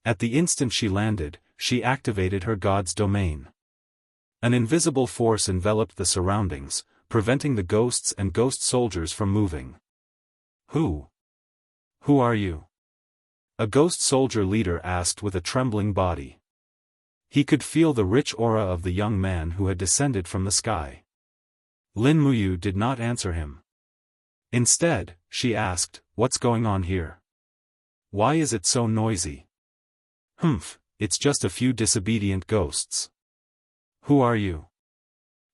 Speaker 1: At the instant she landed, she activated her god's domain. An invisible force enveloped the surroundings, preventing the ghosts and ghost soldiers from moving. Who are you? A ghost soldier leader asked with a trembling body. He could feel the rich aura of the young man who had descended from the sky. Lin Muyu did not answer him. Instead, she asked, "What's going on here? Why is it so noisy?" "Humph, it's just a few disobedient ghosts." "Who are you?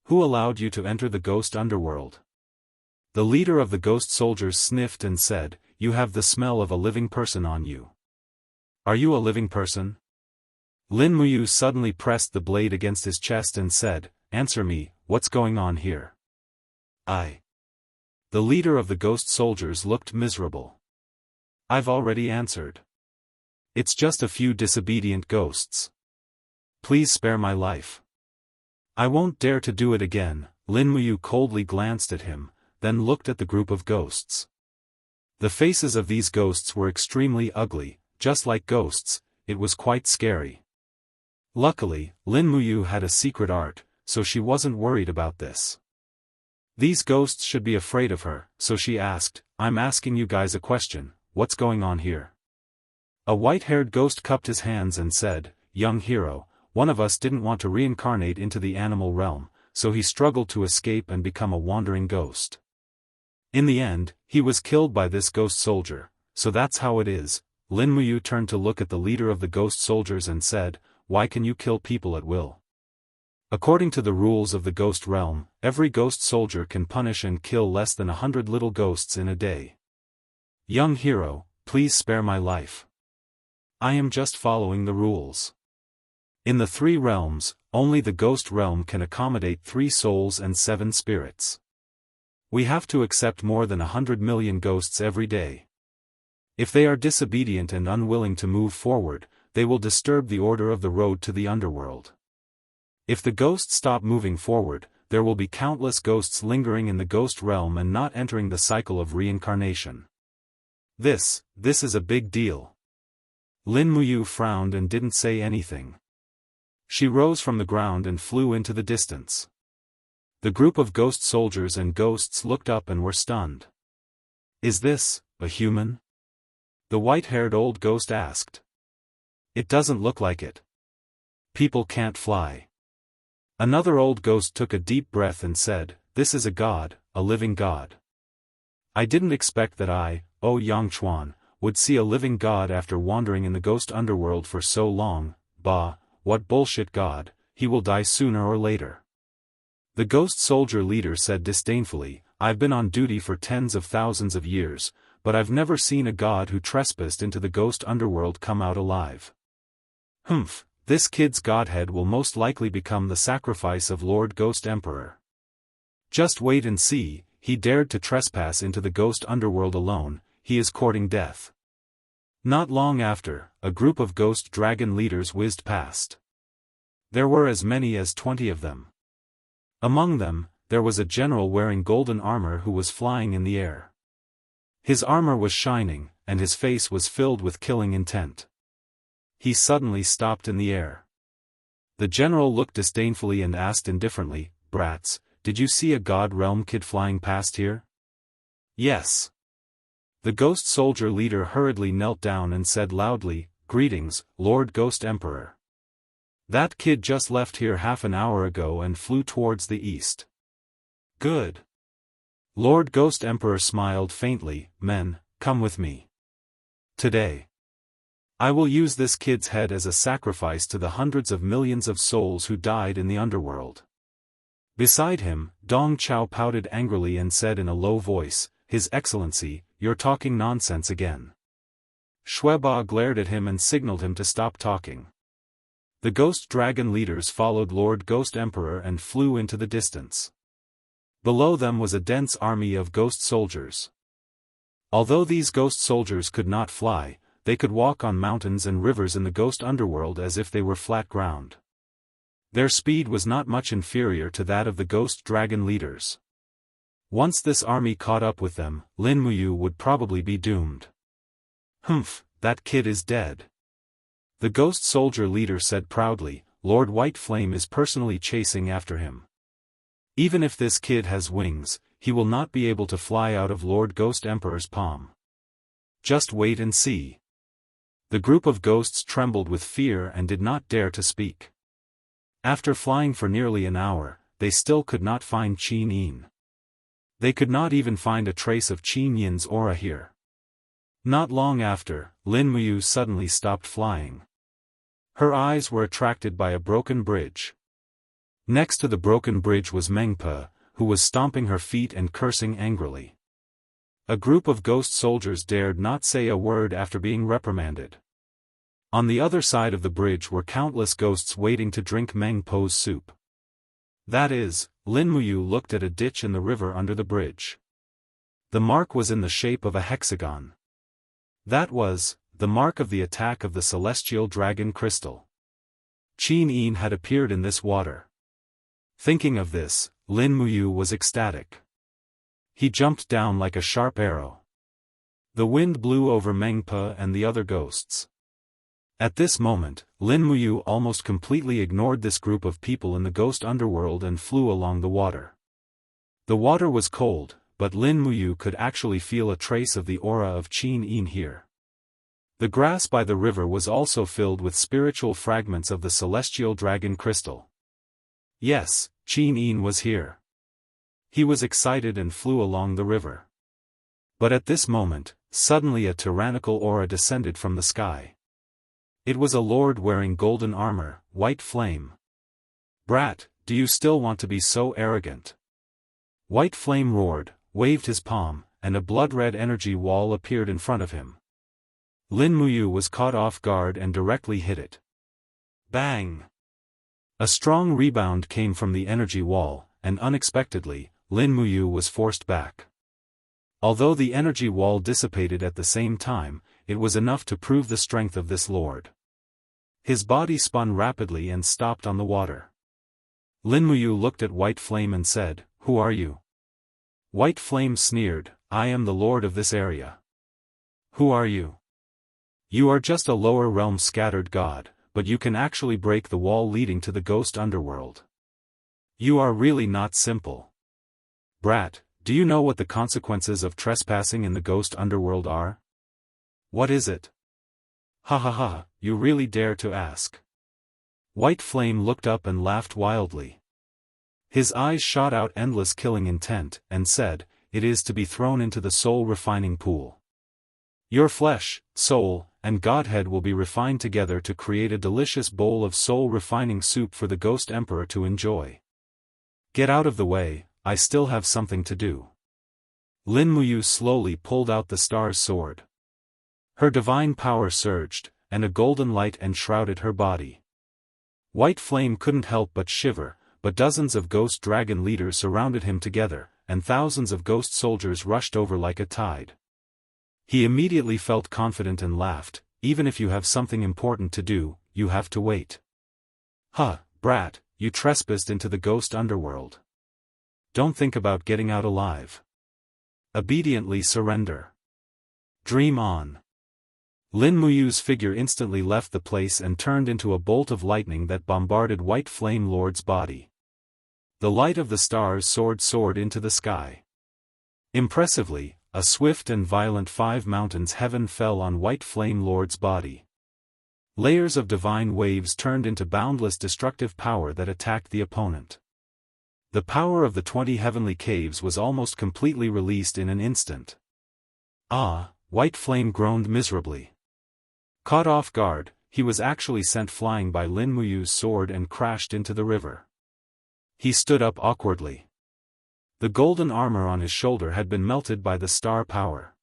Speaker 1: Who allowed you to enter the ghost underworld?" The leader of the ghost soldiers sniffed and said, "You have the smell of a living person on you." "Are you a living person?" Lin Muyu suddenly pressed the blade against his chest and said, "Answer me, what's going on here?" The leader of the ghost soldiers looked miserable. "I've already answered. It's just a few disobedient ghosts. Please spare my life." "I won't dare to do it again." Lin Muyu coldly glanced at him, then looked at the group of ghosts. The faces of these ghosts were extremely ugly, just like ghosts. It was quite scary. Luckily, Lin Muyu had a secret art, so she wasn't worried about this. These ghosts should be afraid of her, so she asked, "I'm asking you guys a question, what's going on here?" A white-haired ghost cupped his hands and said, "Young hero, one of us didn't want to reincarnate into the animal realm, so he struggled to escape and become a wandering ghost. In the end, he was killed by this ghost soldier, so that's how it is." Lin Muyu turned to look at the leader of the ghost soldiers and said, "Why can you kill people at will? According to the rules of the ghost realm, every ghost soldier can punish and kill less than 100 little ghosts in a day. Young hero, please spare my life. I am just following the rules. In the 3 realms, only the ghost realm can accommodate 3 souls and 7 spirits. We have to accept more than 100 million ghosts every day. If they are disobedient and unwilling to move forward, they will disturb the order of the road to the underworld. If the ghosts stop moving forward, there will be countless ghosts lingering in the ghost realm and not entering the cycle of reincarnation. This is a big deal." Lin Muyu frowned and didn't say anything. She rose from the ground and flew into the distance. The group of ghost soldiers and ghosts looked up and were stunned. "Is this a human?" the white-haired old ghost asked. "It doesn't look like it. People can't fly." Another old ghost took a deep breath and said, "This is a god, a living god. I didn't expect that I, Yang Chuan, would see a living god after wandering in the ghost underworld for so long. Bah, what bullshit god, he will die sooner or later." The ghost soldier leader said disdainfully, "I've been on duty for tens of thousands of years, but I've never seen a god who trespassed into the ghost underworld come out alive. Humph, this kid's godhead will most likely become the sacrifice of Lord Ghost Emperor. Just wait and see, he dared to trespass into the ghost underworld alone, he is courting death." Not long after, a group of ghost dragon leaders whizzed past. There were as many as 20 of them. Among them, there was a general wearing golden armor who was flying in the air. His armor was shining, and his face was filled with killing intent. He suddenly stopped in the air. The general looked disdainfully and asked indifferently, "Brats, did you see a god realm kid flying past here?" "Yes." The ghost soldier leader hurriedly knelt down and said loudly, "Greetings, Lord Ghost Emperor. That kid just left here half an hour ago and flew towards the east." "Good." Lord Ghost Emperor smiled faintly, "Men, come with me. Today, I will use this kid's head as a sacrifice to the hundreds of millions of souls who died in the underworld." Beside him, Dong Chao pouted angrily and said in a low voice, "His Excellency, you're talking nonsense again." Shueba glared at him and signaled him to stop talking. The ghost dragon leaders followed Lord Ghost Emperor and flew into the distance. Below them was a dense army of ghost soldiers. Although these ghost soldiers could not fly, they could walk on mountains and rivers in the ghost underworld as if they were flat ground. Their speed was not much inferior to that of the ghost dragon leaders. Once this army caught up with them, Lin Muyu would probably be doomed. "Humph, that kid is dead." The ghost soldier leader said proudly, "Lord White Flame is personally chasing after him. Even if this kid has wings, he will not be able to fly out of Lord Ghost Emperor's palm. Just wait and see." The group of ghosts trembled with fear and did not dare to speak. After flying for nearly an hour, they still could not find Qin Yin. They could not even find a trace of Qin Yin's aura here. Not long after, Lin Muyu suddenly stopped flying. Her eyes were attracted by a broken bridge. Next to the broken bridge was Mengpe, who was stomping her feet and cursing angrily. A group of ghost soldiers dared not say a word after being reprimanded. On the other side of the bridge were countless ghosts waiting to drink Mengpe's soup. That is, Lin Muyu looked at a ditch in the river under the bridge. The mark was in the shape of a hexagon. That was the mark of the attack of the celestial dragon crystal. Qin Yin had appeared in this water. Thinking of this, Lin Muyu was ecstatic. He jumped down like a sharp arrow. The wind blew over Mengpe and the other ghosts. At this moment, Lin Muyu almost completely ignored this group of people in the ghost underworld and flew along the water. The water was cold, but Lin Muyu could actually feel a trace of the aura of Qin Yin here. The grass by the river was also filled with spiritual fragments of the celestial dragon crystal. Yes, Qin Yin was here. He was excited and flew along the river. But at this moment, suddenly a tyrannical aura descended from the sky. It was a lord wearing golden armor, white flame. "Brat, do you still want to be so arrogant?" White Flame roared, waved his palm, and a blood-red energy wall appeared in front of him. Lin Muyu was caught off guard and directly hit it. Bang! A strong rebound came from the energy wall, and unexpectedly, Lin Muyu was forced back. Although the energy wall dissipated at the same time, it was enough to prove the strength of this lord. His body spun rapidly and stopped on the water. Lin Muyu looked at White Flame and said, "Who are you?" White Flame sneered, "I am the lord of this area." "Who are you?" "You are just a lower realm scattered god, but you can actually break the wall leading to the ghost underworld. You are really not simple. Brat, do you know what the consequences of trespassing in the ghost underworld are?" "What is it?" "Ha ha ha, you really dare to ask." White Flame looked up and laughed wildly. His eyes shot out endless killing intent, and said, "It is to be thrown into the soul-refining pool. Your flesh, soul, and godhead will be refined together to create a delicious bowl of soul-refining soup for the Ghost Emperor to enjoy. Get out of the way, I still have something to do." Lin Muyu slowly pulled out the star's sword. Her divine power surged, and a golden light enshrouded her body. White Flame couldn't help but shiver, but dozens of ghost dragon leaders surrounded him together, and thousands of ghost soldiers rushed over like a tide. He immediately felt confident and laughed, "Even if you have something important to do, you have to wait. Huh, brat, you trespassed into the ghost underworld. Don't think about getting out alive. Obediently surrender. Dream on." Lin Muyu's figure instantly left the place and turned into a bolt of lightning that bombarded White Flame Lord's body. The light of the stars soared into the sky. Impressively, a swift and violent 5 mountains heaven fell on White Flame Lord's body. Layers of divine waves turned into boundless destructive power that attacked the opponent. The power of the 20 heavenly caves was almost completely released in an instant. Ah, White Flame groaned miserably. Caught off guard, he was actually sent flying by Lin Muyu's sword and crashed into the river. He stood up awkwardly. The golden armor on his shoulder had been melted by the star power.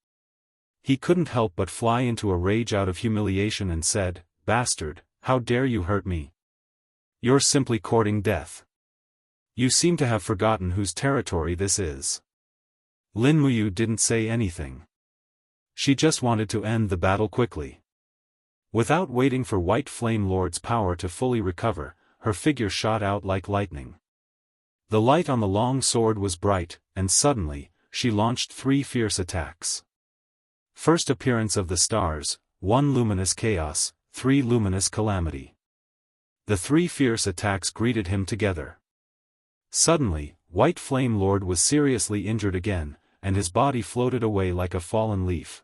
Speaker 1: He couldn't help but fly into a rage out of humiliation and said, "Bastard, how dare you hurt me? You're simply courting death. You seem to have forgotten whose territory this is." Lin Muyu didn't say anything. She just wanted to end the battle quickly. Without waiting for White Flame Lord's power to fully recover, her figure shot out like lightning. The light on the long sword was bright, and suddenly, she launched 3 fierce attacks. First appearance of the stars, 1 luminous chaos, 3 luminous calamity. The 3 fierce attacks greeted him together. Suddenly, White Flame Lord was seriously injured again, and his body floated away like a fallen leaf.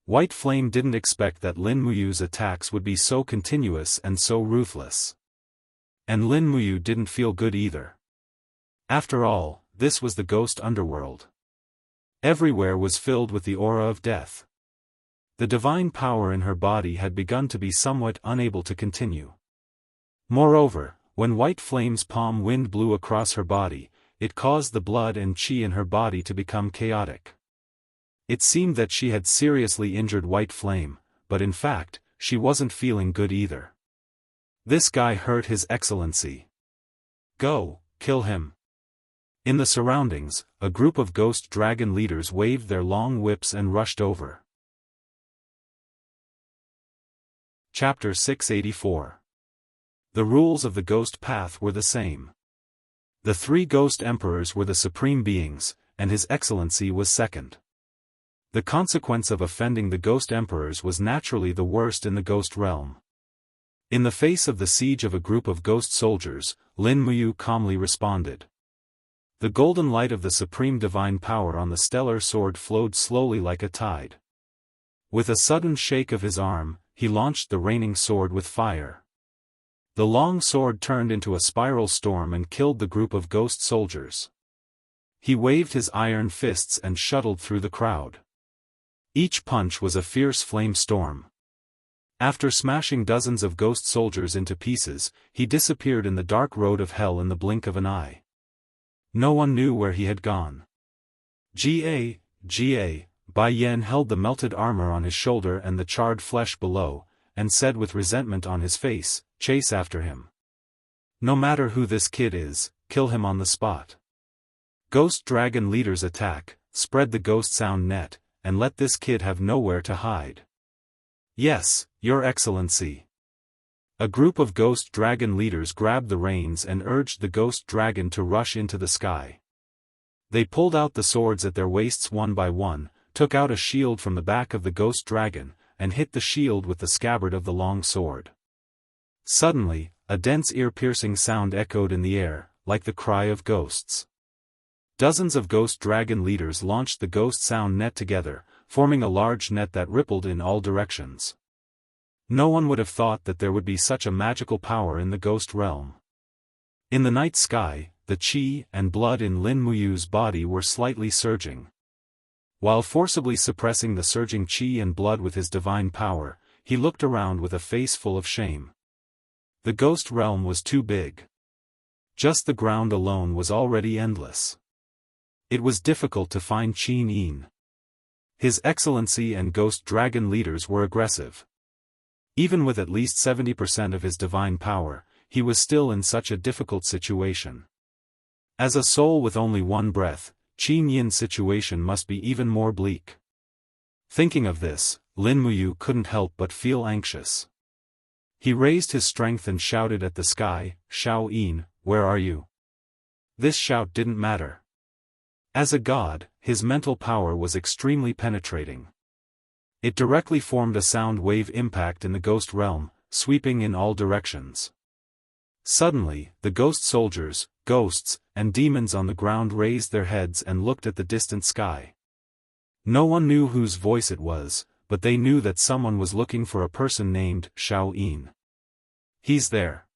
Speaker 1: White Flame didn't expect that Lin Muyu's attacks would be so continuous and so ruthless. And Lin Muyu didn't feel good either. After all, this was the ghost underworld. Everywhere was filled with the aura of death. The divine power in her body had begun to be somewhat unable to continue. Moreover, when White Flame's palm wind blew across her body, it caused the blood and qi in her body to become chaotic. It seemed that she had seriously injured White Flame, but in fact, she wasn't feeling good either. This guy hurt His Excellency. Go, kill him. In the surroundings, a group of ghost dragon leaders waved their long whips and rushed over. Chapter 684. The rules of the ghost path were the same. The three ghost emperors were the supreme beings, and His Excellency was second. The consequence of offending the ghost emperors was naturally the worst in the ghost realm. In the face of the siege of a group of ghost soldiers, Lin Muyu calmly responded. The golden light of the supreme divine power on the stellar sword flowed slowly like a tide. With a sudden shake of his arm, he launched the raining sword with fire. The long sword turned into a spiral storm and killed the group of ghost soldiers. He waved his iron fists and shuttled through the crowd. Each punch was a fierce flame storm. After smashing dozens of ghost soldiers into pieces, he disappeared in the dark road of hell in the blink of an eye. No one knew where he had gone. Ga, Bai Yan held the melted armor on his shoulder and the charred flesh below, and said with resentment on his face, "Chase after him. No matter who this kid is, kill him on the spot. Ghost dragon leaders attack, spread the ghost sound net, and let this kid have nowhere to hide." "Yes, Your Excellency." A group of ghost dragon leaders grabbed the reins and urged the ghost dragon to rush into the sky. They pulled out the swords at their waists one by one, took out a shield from the back of the ghost dragon, and hit the shield with the scabbard of the long sword. Suddenly, a dense ear-piercing sound echoed in the air, like the cry of ghosts. Dozens of ghost dragon leaders launched the ghost sound net together, forming a large net that rippled in all directions. No one would have thought that there would be such a magical power in the ghost realm. In the night sky, the qi and blood in Lin Muyu's body were slightly surging. While forcibly suppressing the surging qi and blood with his divine power, he looked around with a face full of shame. The ghost realm was too big. Just the ground alone was already endless. It was difficult to find Qin Yin. His Excellency and ghost dragon leaders were aggressive. Even with at least 70% of his divine power, he was still in such a difficult situation. As a soul with only one breath, Qin Yin's situation must be even more bleak. Thinking of this, Lin Muyu couldn't help but feel anxious. He raised his strength and shouted at the sky, "Shao Yin, where are you?" This shout didn't matter. As a god, his mental power was extremely penetrating. It directly formed a sound wave impact in the ghost realm, sweeping in all directions. Suddenly, the ghost soldiers, ghosts, and demons on the ground raised their heads and looked at the distant sky. No one knew whose voice it was, but they knew that someone was looking for a person named Shao Yin. "He's there."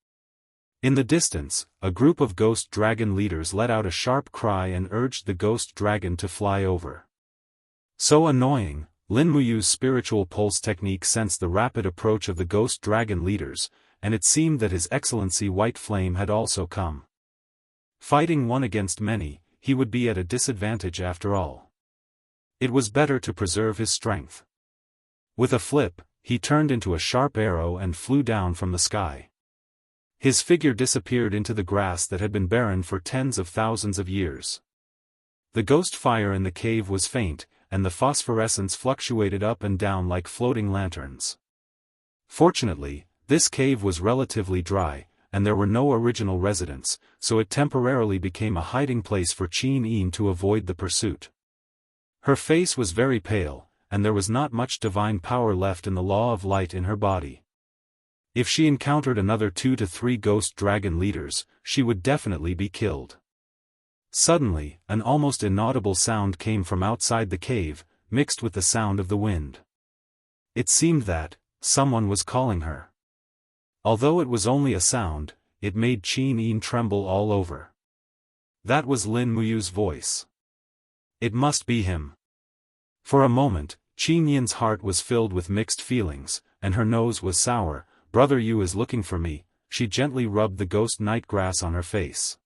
Speaker 1: In the distance, a group of ghost dragon leaders let out a sharp cry and urged the ghost dragon to fly over. So annoying, Lin Muyu's spiritual pulse technique sensed the rapid approach of the ghost dragon leaders, and it seemed that His Excellency White Flame had also come. Fighting one against many, he would be at a disadvantage after all. It was better to preserve his strength. With a flip, he turned into a sharp arrow and flew down from the sky. His figure disappeared into the grass that had been barren for tens of thousands of years. The ghost fire in the cave was faint, and the phosphorescence fluctuated up and down like floating lanterns. Fortunately, this cave was relatively dry, and there were no original residents, so it temporarily became a hiding place for Qin Yin to avoid the pursuit. Her face was very pale, and there was not much divine power left in the law of light in her body. If she encountered another 2 to 3 ghost dragon leaders, she would definitely be killed. Suddenly, an almost inaudible sound came from outside the cave, mixed with the sound of the wind. It seemed that someone was calling her. Although it was only a sound, it made Qin Yin tremble all over. That was Lin Muyu's voice. It must be him. For a moment, Qin Yin's heart was filled with mixed feelings, and her nose was sour. Brother Yu is looking for me. She gently rubbed the ghost night grass on her face.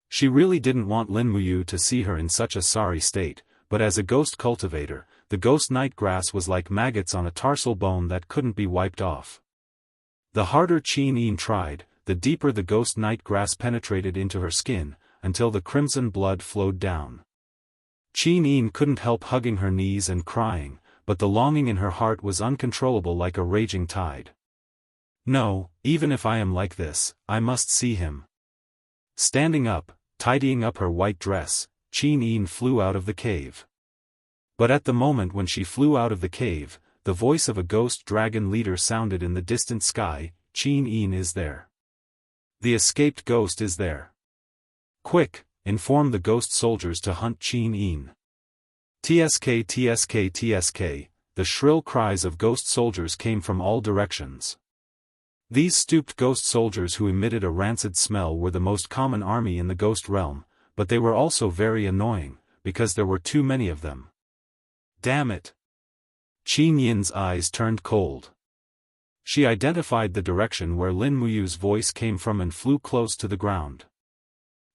Speaker 1: She really didn't want Lin Muyu to see her in such a sorry state, but as a ghost cultivator, the ghost night grass was like maggots on a tarsal bone that couldn't be wiped off. The harder Qin Yin tried, the deeper the ghost night grass penetrated into her skin, until the crimson blood flowed down. Qin Yin couldn't help hugging her knees and crying, but the longing in her heart was uncontrollable like a raging tide. No, even if I am like this, I must see him. Standing up, tidying up her white dress, Qin Yin flew out of the cave. But at the moment when she flew out of the cave, the voice of a ghost dragon leader sounded in the distant sky. Qin Yin is there. The escaped ghost is there. Quick, inform the ghost soldiers to hunt Qin Yin. TSK TSK TSK, the shrill cries of ghost soldiers came from all directions. These stooped ghost soldiers who emitted a rancid smell were the most common army in the ghost realm, but they were also very annoying, because there were too many of them. Damn it! Qin Yin's eyes turned cold. She identified the direction where Lin Muyu's voice came from and flew close to the ground.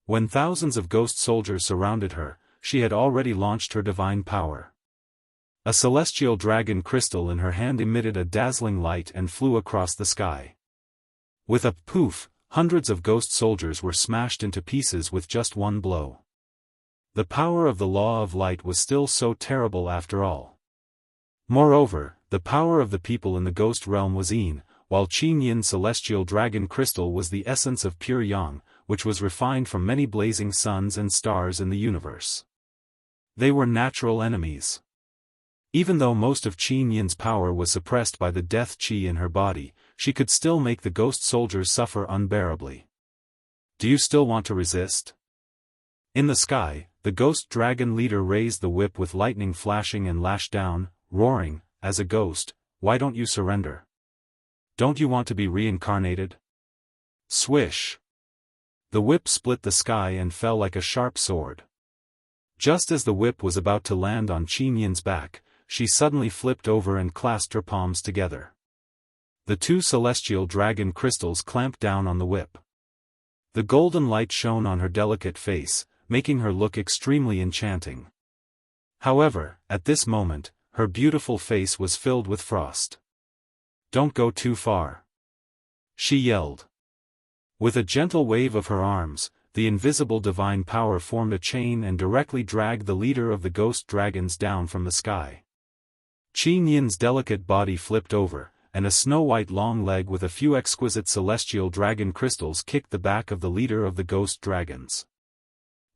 Speaker 1: When thousands of ghost soldiers surrounded her, she had already launched her divine power. A celestial dragon crystal in her hand emitted a dazzling light and flew across the sky. With a poof, hundreds of ghost soldiers were smashed into pieces with just one blow. The power of the law of light was still so terrible after all. Moreover, the power of the people in the ghost realm was Yin, while Qin Yin's celestial dragon crystal was the essence of pure yang, which was refined from many blazing suns and stars in the universe. They were natural enemies. Even though most of Qin Yin's power was suppressed by the death qi in her body, she could still make the ghost soldiers suffer unbearably. Do you still want to resist? In the sky, the ghost dragon leader raised the whip with lightning flashing and lashed down, roaring, as a ghost, why don't you surrender? Don't you want to be reincarnated? Swish! The whip split the sky and fell like a sharp sword. Just as the whip was about to land on Qin Yin's back, she suddenly flipped over and clasped her palms together. The two celestial dragon crystals clamped down on the whip. The golden light shone on her delicate face, making her look extremely enchanting. However, at this moment, her beautiful face was filled with frost. Don't go too far, she yelled. With a gentle wave of her arms, the invisible divine power formed a chain and directly dragged the leader of the ghost dragons down from the sky. Qin Yin's delicate body flipped over, and a snow-white long leg with a few exquisite celestial dragon crystals kicked the back of the leader of the ghost dragons.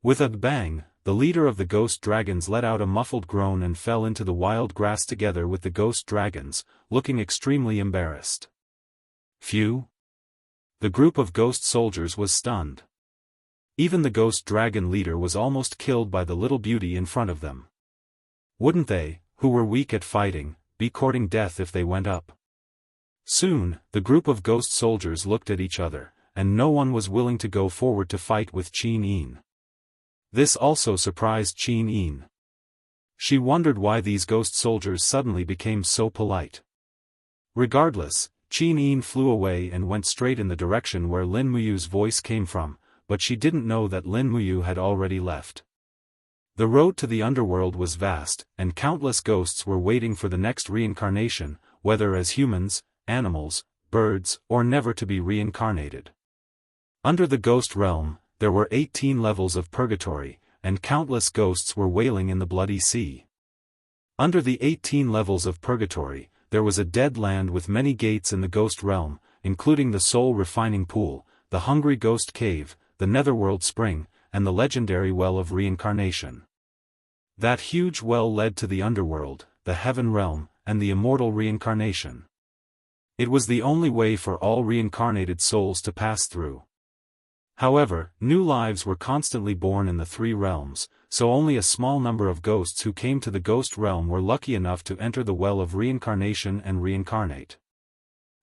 Speaker 1: With a bang, the leader of the ghost dragons let out a muffled groan and fell into the wild grass together with the ghost dragons, looking extremely embarrassed. Phew! The group of ghost soldiers was stunned. Even the ghost dragon leader was almost killed by the little beauty in front of them. Wouldn't they, who were weak at fighting, be courting death if they went up? Soon, the group of ghost soldiers looked at each other, and no one was willing to go forward to fight with Qin Yin. This also surprised Qin Yin. She wondered why these ghost soldiers suddenly became so polite. Regardless, Qin Yin flew away and went straight in the direction where Lin Muyu's voice came from, but she didn't know that Lin Muyu had already left. The road to the underworld was vast, and countless ghosts were waiting for the next reincarnation, whether as humans, animals, birds, or never to be reincarnated. Under the ghost realm, there were 18 levels of purgatory, and countless ghosts were wailing in the bloody sea. Under the 18 levels of purgatory, there was a dead land with many gates in the ghost realm, including the soul refining pool, the hungry ghost cave, the netherworld spring, and the legendary well of reincarnation. That huge well led to the underworld, the heaven realm, and the immortal reincarnation. It was the only way for all reincarnated souls to pass through. However, new lives were constantly born in the three realms, so only a small number of ghosts who came to the ghost realm were lucky enough to enter the well of reincarnation and reincarnate.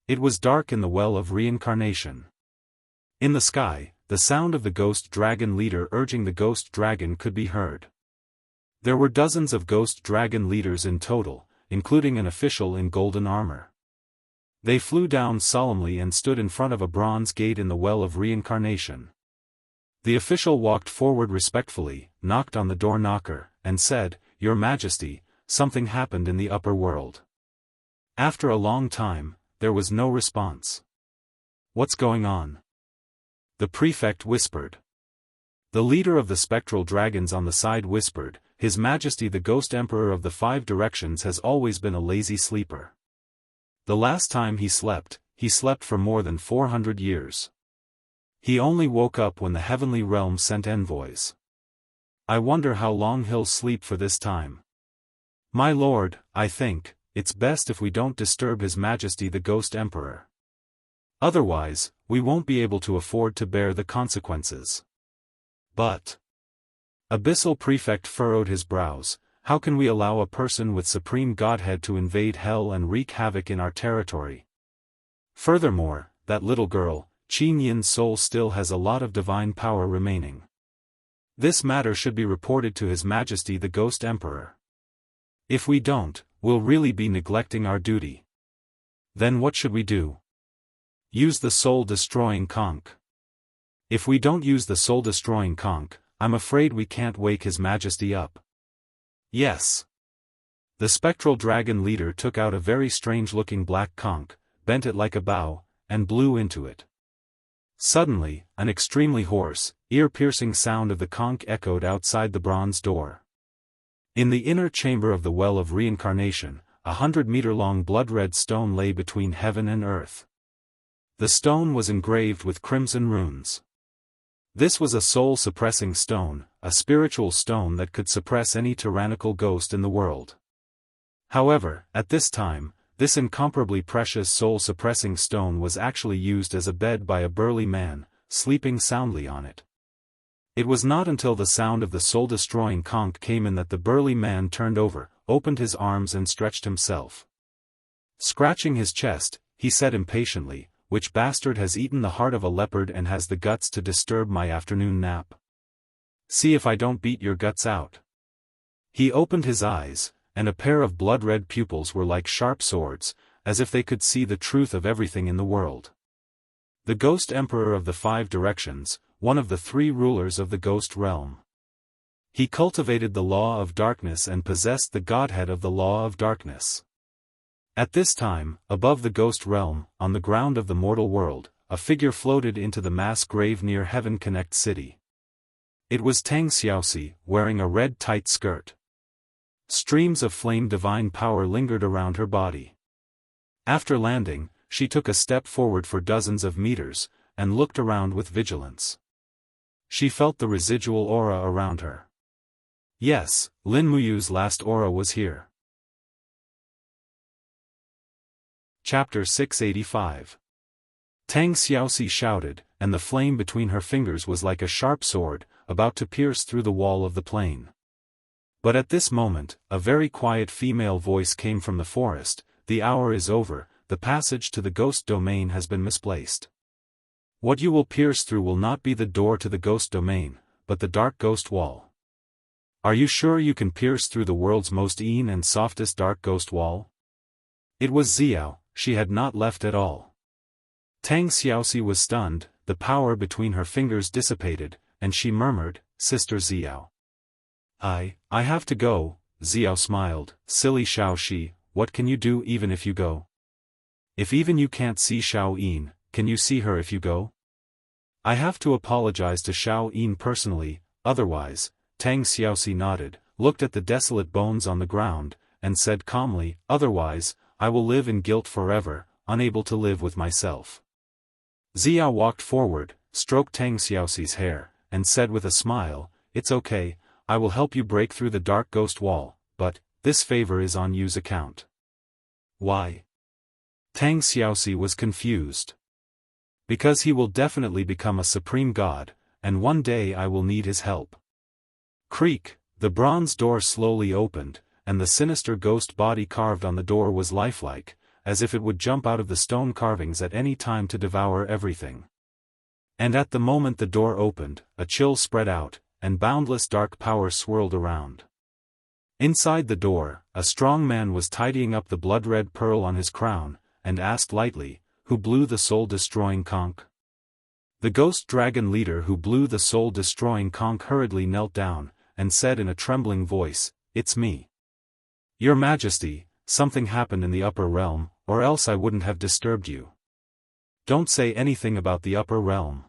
Speaker 1: It was dark in the well of reincarnation. In the sky, the sound of the ghost dragon leader urging the ghost dragon could be heard. There were dozens of ghost dragon leaders in total, including an official in golden armor. They flew down solemnly and stood in front of a bronze gate in the well of reincarnation. The official walked forward respectfully, knocked on the door knocker, and said, "Your Majesty, something happened in the upper world." After a long time, there was no response. "What's going on?" the prefect whispered. The leader of the spectral dragons on the side whispered, "His Majesty the Ghost Emperor of the Five Directions has always been a lazy sleeper. The last time he slept for more than 400 years. He only woke up when the heavenly realm sent envoys. I wonder how long he'll sleep for this time. My lord, I think it's best if we don't disturb His Majesty the Ghost Emperor. Otherwise, we won't be able to afford to bear the consequences." But Abyssal Prefect furrowed his brows. "How can we allow a person with supreme godhead to invade hell and wreak havoc in our territory? Furthermore, that little girl, Qin Yin's soul still has a lot of divine power remaining. This matter should be reported to His Majesty the Ghost Emperor. If we don't, we'll really be neglecting our duty. Then what should we do? Use the soul-destroying conch. If we don't use the soul-destroying conch, I'm afraid we can't wake His Majesty up." "Yes." The spectral dragon leader took out a very strange-looking black conch, bent it like a bow, and blew into it. Suddenly, an extremely hoarse, ear-piercing sound of the conch echoed outside the bronze door. In the inner chamber of the Well of Reincarnation, 100-meter-long blood-red stone lay between heaven and earth. The stone was engraved with crimson runes. This was a soul-suppressing stone, a spiritual stone that could suppress any tyrannical ghost in the world. However, at this time, this incomparably precious soul-suppressing stone was actually used as a bed by a burly man, sleeping soundly on it. It was not until the sound of the soul-destroying conch came in that the burly man turned over, opened his arms and stretched himself. Scratching his chest, he said impatiently, "Which bastard has eaten the heart of a leopard and has the guts to disturb my afternoon nap? See if I don't beat your guts out." He opened his eyes, and a pair of blood-red pupils were like sharp swords, as if they could see the truth of everything in the world. The Ghost Emperor of the Five Directions, one of the three rulers of the ghost realm. He cultivated the law of darkness and possessed the godhead of the law of darkness. At this time, above the ghost realm, on the ground of the mortal world, a figure floated into the mass grave near Heaven Connect City. It was Tang Xiaoxi, wearing a red tight skirt. Streams of flame divine power lingered around her body. After landing, she took a step forward for dozens of meters, and looked around with vigilance. She felt the residual aura around her. Yes, Lin Muyu's last aura was here. Chapter 685. Tang Xiaoxi shouted, and the flame between her fingers was like a sharp sword, about to pierce through the wall of the plane. But at this moment, a very quiet female voice came from the forest. "The hour is over, the passage to the ghost domain has been misplaced. What you will pierce through will not be the door to the ghost domain, but the dark ghost wall. Are you sure you can pierce through the world's most and softest dark ghost wall?" It was Xiao. She had not left at all. Tang Xiaoxi was stunned, the power between her fingers dissipated, and she murmured, "Sister Xiao." I have to go," Xiao smiled. "Silly Xiaoxi, what can you do even if you go? If even you can't see Xiao Yin, can you see her if you go? I have to apologize to Xiao Yin personally, otherwise." Tang Xiaoxi nodded, looked at the desolate bones on the ground, and said calmly, "Otherwise, I will live in guilt forever, unable to live with myself." Xiao walked forward, stroked Tang Xiaoxi's hair, and said with a smile, "It's okay, I will help you break through the dark ghost wall, but this favor is on you's account." "Why?" Tang Xiaoxi was confused. "Because he will definitely become a supreme god, and one day I will need his help." Creak, The bronze door slowly opened, and the sinister ghost body carved on the door was lifelike, as if it would jump out of the stone carvings at any time to devour everything. And at the moment the door opened, a chill spread out, and boundless dark power swirled around. Inside the door, a strong man was tidying up the blood-red pearl on his crown, and asked lightly, "Who blew the soul-destroying conch?" The ghost dragon leader who blew the soul-destroying conch hurriedly knelt down, and said in a trembling voice, "It's me. Your Majesty, something happened in the upper realm, or else I wouldn't have disturbed you. Don't say anything about the upper realm.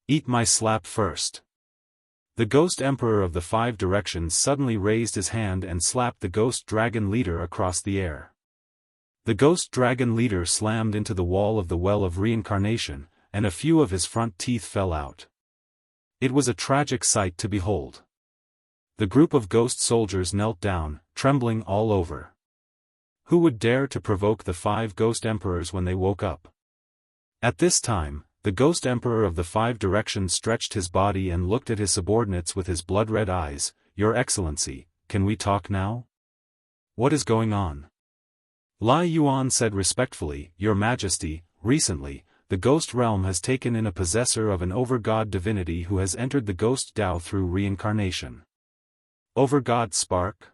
Speaker 1: Eat my slap first." The Ghost Emperor of the Five Directions suddenly raised his hand and slapped the Ghost Dragon Leader across the air. The Ghost Dragon Leader slammed into the wall of the Well of Reincarnation, and a few of his front teeth fell out. It was a tragic sight to behold. The group of ghost soldiers knelt down, trembling all over. Who would dare to provoke the 5 Ghost Emperors when they woke up? At this time, the Ghost Emperor of the Five Directions stretched his body and looked at his subordinates with his blood-red eyes. "Your Excellency, can we talk now? What is going on?" Lai Yuan said respectfully, "Your Majesty, recently, the Ghost Realm has taken in a possessor of an over-god divinity who has entered the Ghost Dao through reincarnation." Over-god spark?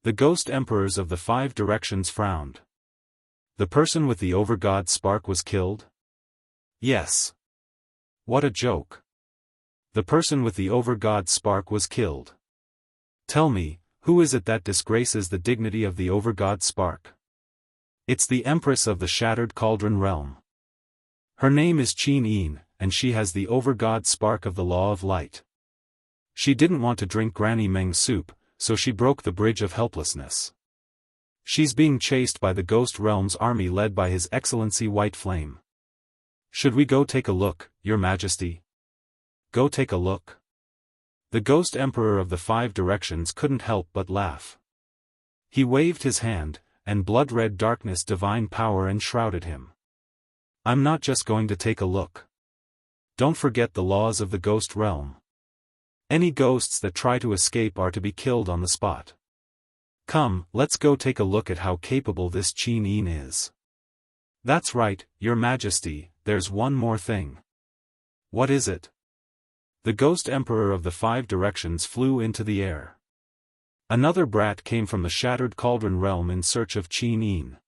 Speaker 1: The Ghost Emperors of the Five Directions frowned. The person with the over-god spark was killed? Yes. What a joke. The person with the over-god spark was killed. Tell me, who is it that disgraces the dignity of the over-god spark? It's the Empress of the Shattered Cauldron Realm. Her name is Qin Yin, and she has the over-god spark of the Law of Light. She didn't want to drink Granny Meng's soup, so she broke the bridge of helplessness. She's being chased by the Ghost Realm's army led by His Excellency White Flame. Should we go take a look, Your Majesty? Go take a look? The Ghost Emperor of the Five Directions couldn't help but laugh. He waved his hand, and blood-red darkness divine power enshrouded him. I'm not just going to take a look. Don't forget the laws of the Ghost Realm. Any ghosts that try to escape are to be killed on the spot. Come, let's go take a look at how capable this Qin Yin is. That's right, Your Majesty, there's one more thing. What is it? The Ghost Emperor of the Five Directions flew into the air. Another brat came from the Shattered Cauldron Realm in search of Qin Yin.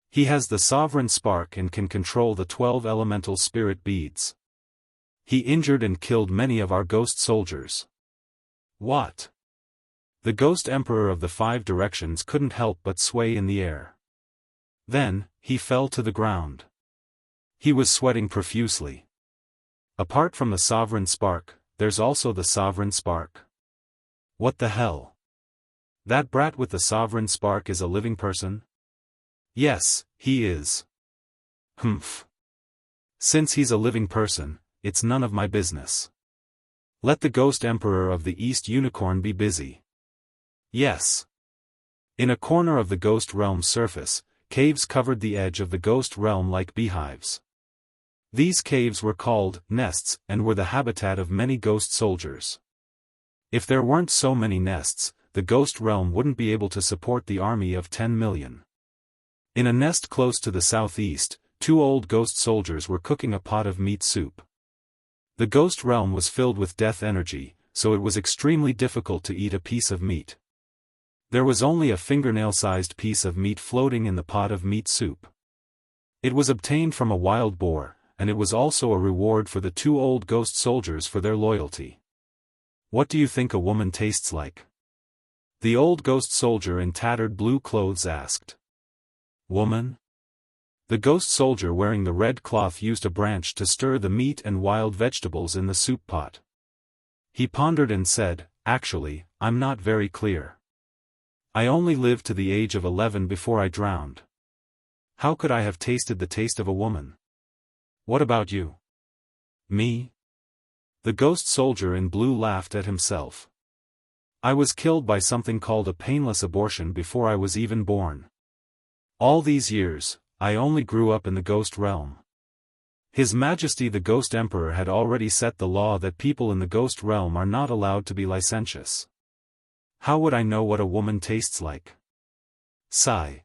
Speaker 1: He has the Sovereign Spark and can control the 12 elemental spirit beads. He injured and killed many of our ghost soldiers. What? The Ghost Emperor of the Five Directions couldn't help but sway in the air. Then, he fell to the ground. He was sweating profusely. Apart from the Sovereign Spark, there's also the Sovereign Spark. What the hell? That brat with the Sovereign Spark is a living person? Yes, he is. Humph. Since he's a living person, it's none of my business. Let the Ghost Emperor of the East Unicorn be busy. Yes. In a corner of the Ghost Realm surface, caves covered the edge of the Ghost Realm like beehives. These caves were called nests and were the habitat of many ghost soldiers. If there weren't so many nests, the Ghost Realm wouldn't be able to support the army of 10 million. In a nest close to the southeast, 2 old ghost soldiers were cooking a pot of meat soup. The Ghost Realm was filled with death energy, so it was extremely difficult to eat a piece of meat. There was only a fingernail-sized piece of meat floating in the pot of meat soup. It was obtained from a wild boar, and it was also a reward for the 2 old ghost soldiers for their loyalty. What do you think a woman tastes like? The old ghost soldier in tattered blue clothes asked. Woman? The ghost soldier wearing the red cloth used a branch to stir the meat and wild vegetables in the soup pot. He pondered and said, "Actually, I'm not very clear. I only lived to the age of 11 before I drowned. How could I have tasted the taste of a woman? What about you?" Me? The ghost soldier in blue laughed at himself. I was killed by something called a painless abortion before I was even born. All these years, I only grew up in the Ghost Realm. His Majesty the Ghost Emperor had already set the law that people in the Ghost Realm are not allowed to be licentious. How would I know what a woman tastes like? Sigh.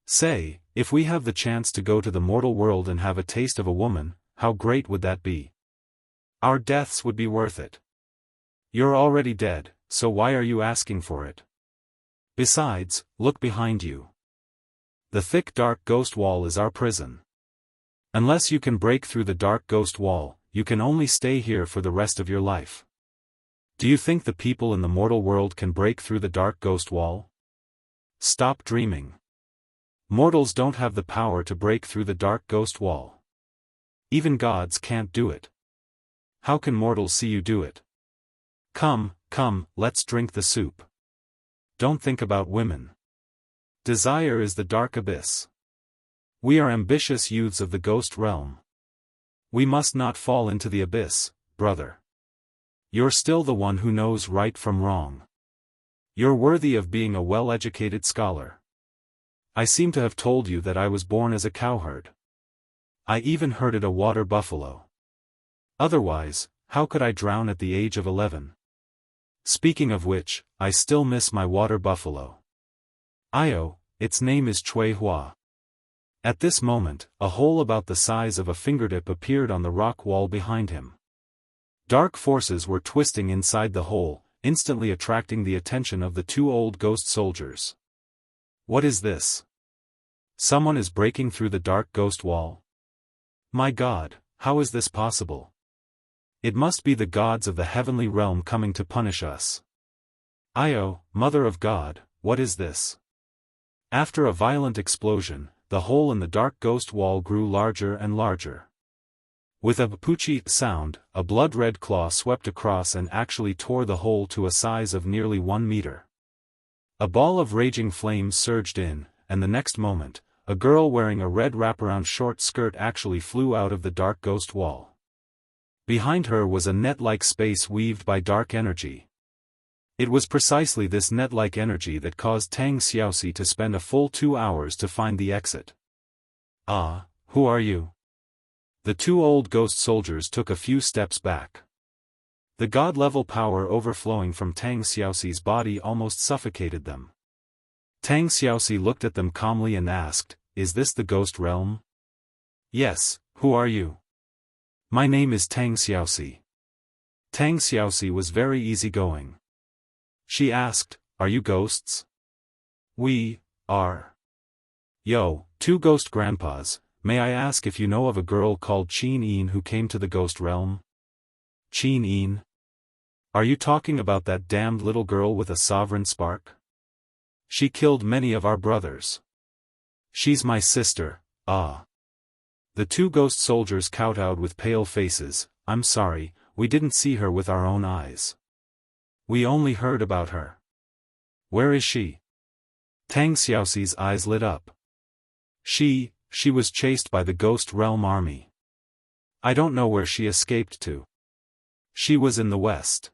Speaker 1: Say, if we have the chance to go to the mortal world and have a taste of a woman, how great would that be? Our deaths would be worth it. You're already dead, so why are you asking for it? Besides, look behind you. The thick dark ghost wall is our prison. Unless you can break through the dark ghost wall, you can only stay here for the rest of your life. Do you think the people in the mortal world can break through the dark ghost wall? Stop dreaming. Mortals don't have the power to break through the dark ghost wall. Even gods can't do it. How can mortals see you do it? Come, let's drink the soup. Don't think about women. Desire is the dark abyss. We are ambitious youths of the ghost realm. We must not fall into the abyss, brother. You're still the one who knows right from wrong. You're worthy of being a well-educated scholar. I seem to have told you that I was born as a cowherd. I even herded a water buffalo. Otherwise, how could I drown at the age of 11? Speaking of which, I still miss my water buffalo. Its name is Chui Hua. At this moment, a hole about the size of a fingertip appeared on the rock wall behind him. Dark forces were twisting inside the hole, instantly attracting the attention of the two old ghost soldiers. What is this? Someone is breaking through the dark ghost wall? My God, how is this possible? It must be the gods of the heavenly realm coming to punish us. Mother of God, what is this? After a violent explosion, the hole in the dark ghost wall grew larger and larger. With a poochie sound, a blood-red claw swept across and actually tore the hole to a size of nearly 1 meter. A ball of raging flames surged in, and the next moment, a girl wearing a red wraparound short skirt actually flew out of the dark ghost wall. Behind her was a net-like space weaved by dark energy. It was precisely this net-like energy that caused Tang Xiaoxi to spend a full 2 hours to find the exit. Who are you? The two old ghost soldiers took a few steps back. The god-level power overflowing from Tang Xiaoxi's body almost suffocated them. Tang Xiaoxi looked at them calmly and asked, "Is this the ghost realm?" "Yes, who are you?" "My name is Tang Xiaoxi." Tang Xiaoxi was very easygoing. She asked, "Are you ghosts?" "We are." "Yo, two ghost grandpas, may I ask if you know of a girl called Qin Yin who came to the ghost realm?" "Qin Yin? Are you talking about that damned little girl with a sovereign spark? She killed many of our brothers." "She's my sister." The two ghost soldiers kowtowed with pale faces. "I'm sorry, we didn't see her with our own eyes. We only heard about her." "Where is she?" Tang Xiaoxi's eyes lit up. She was chased by the ghost realm army. I don't know where she escaped to. She was in the west."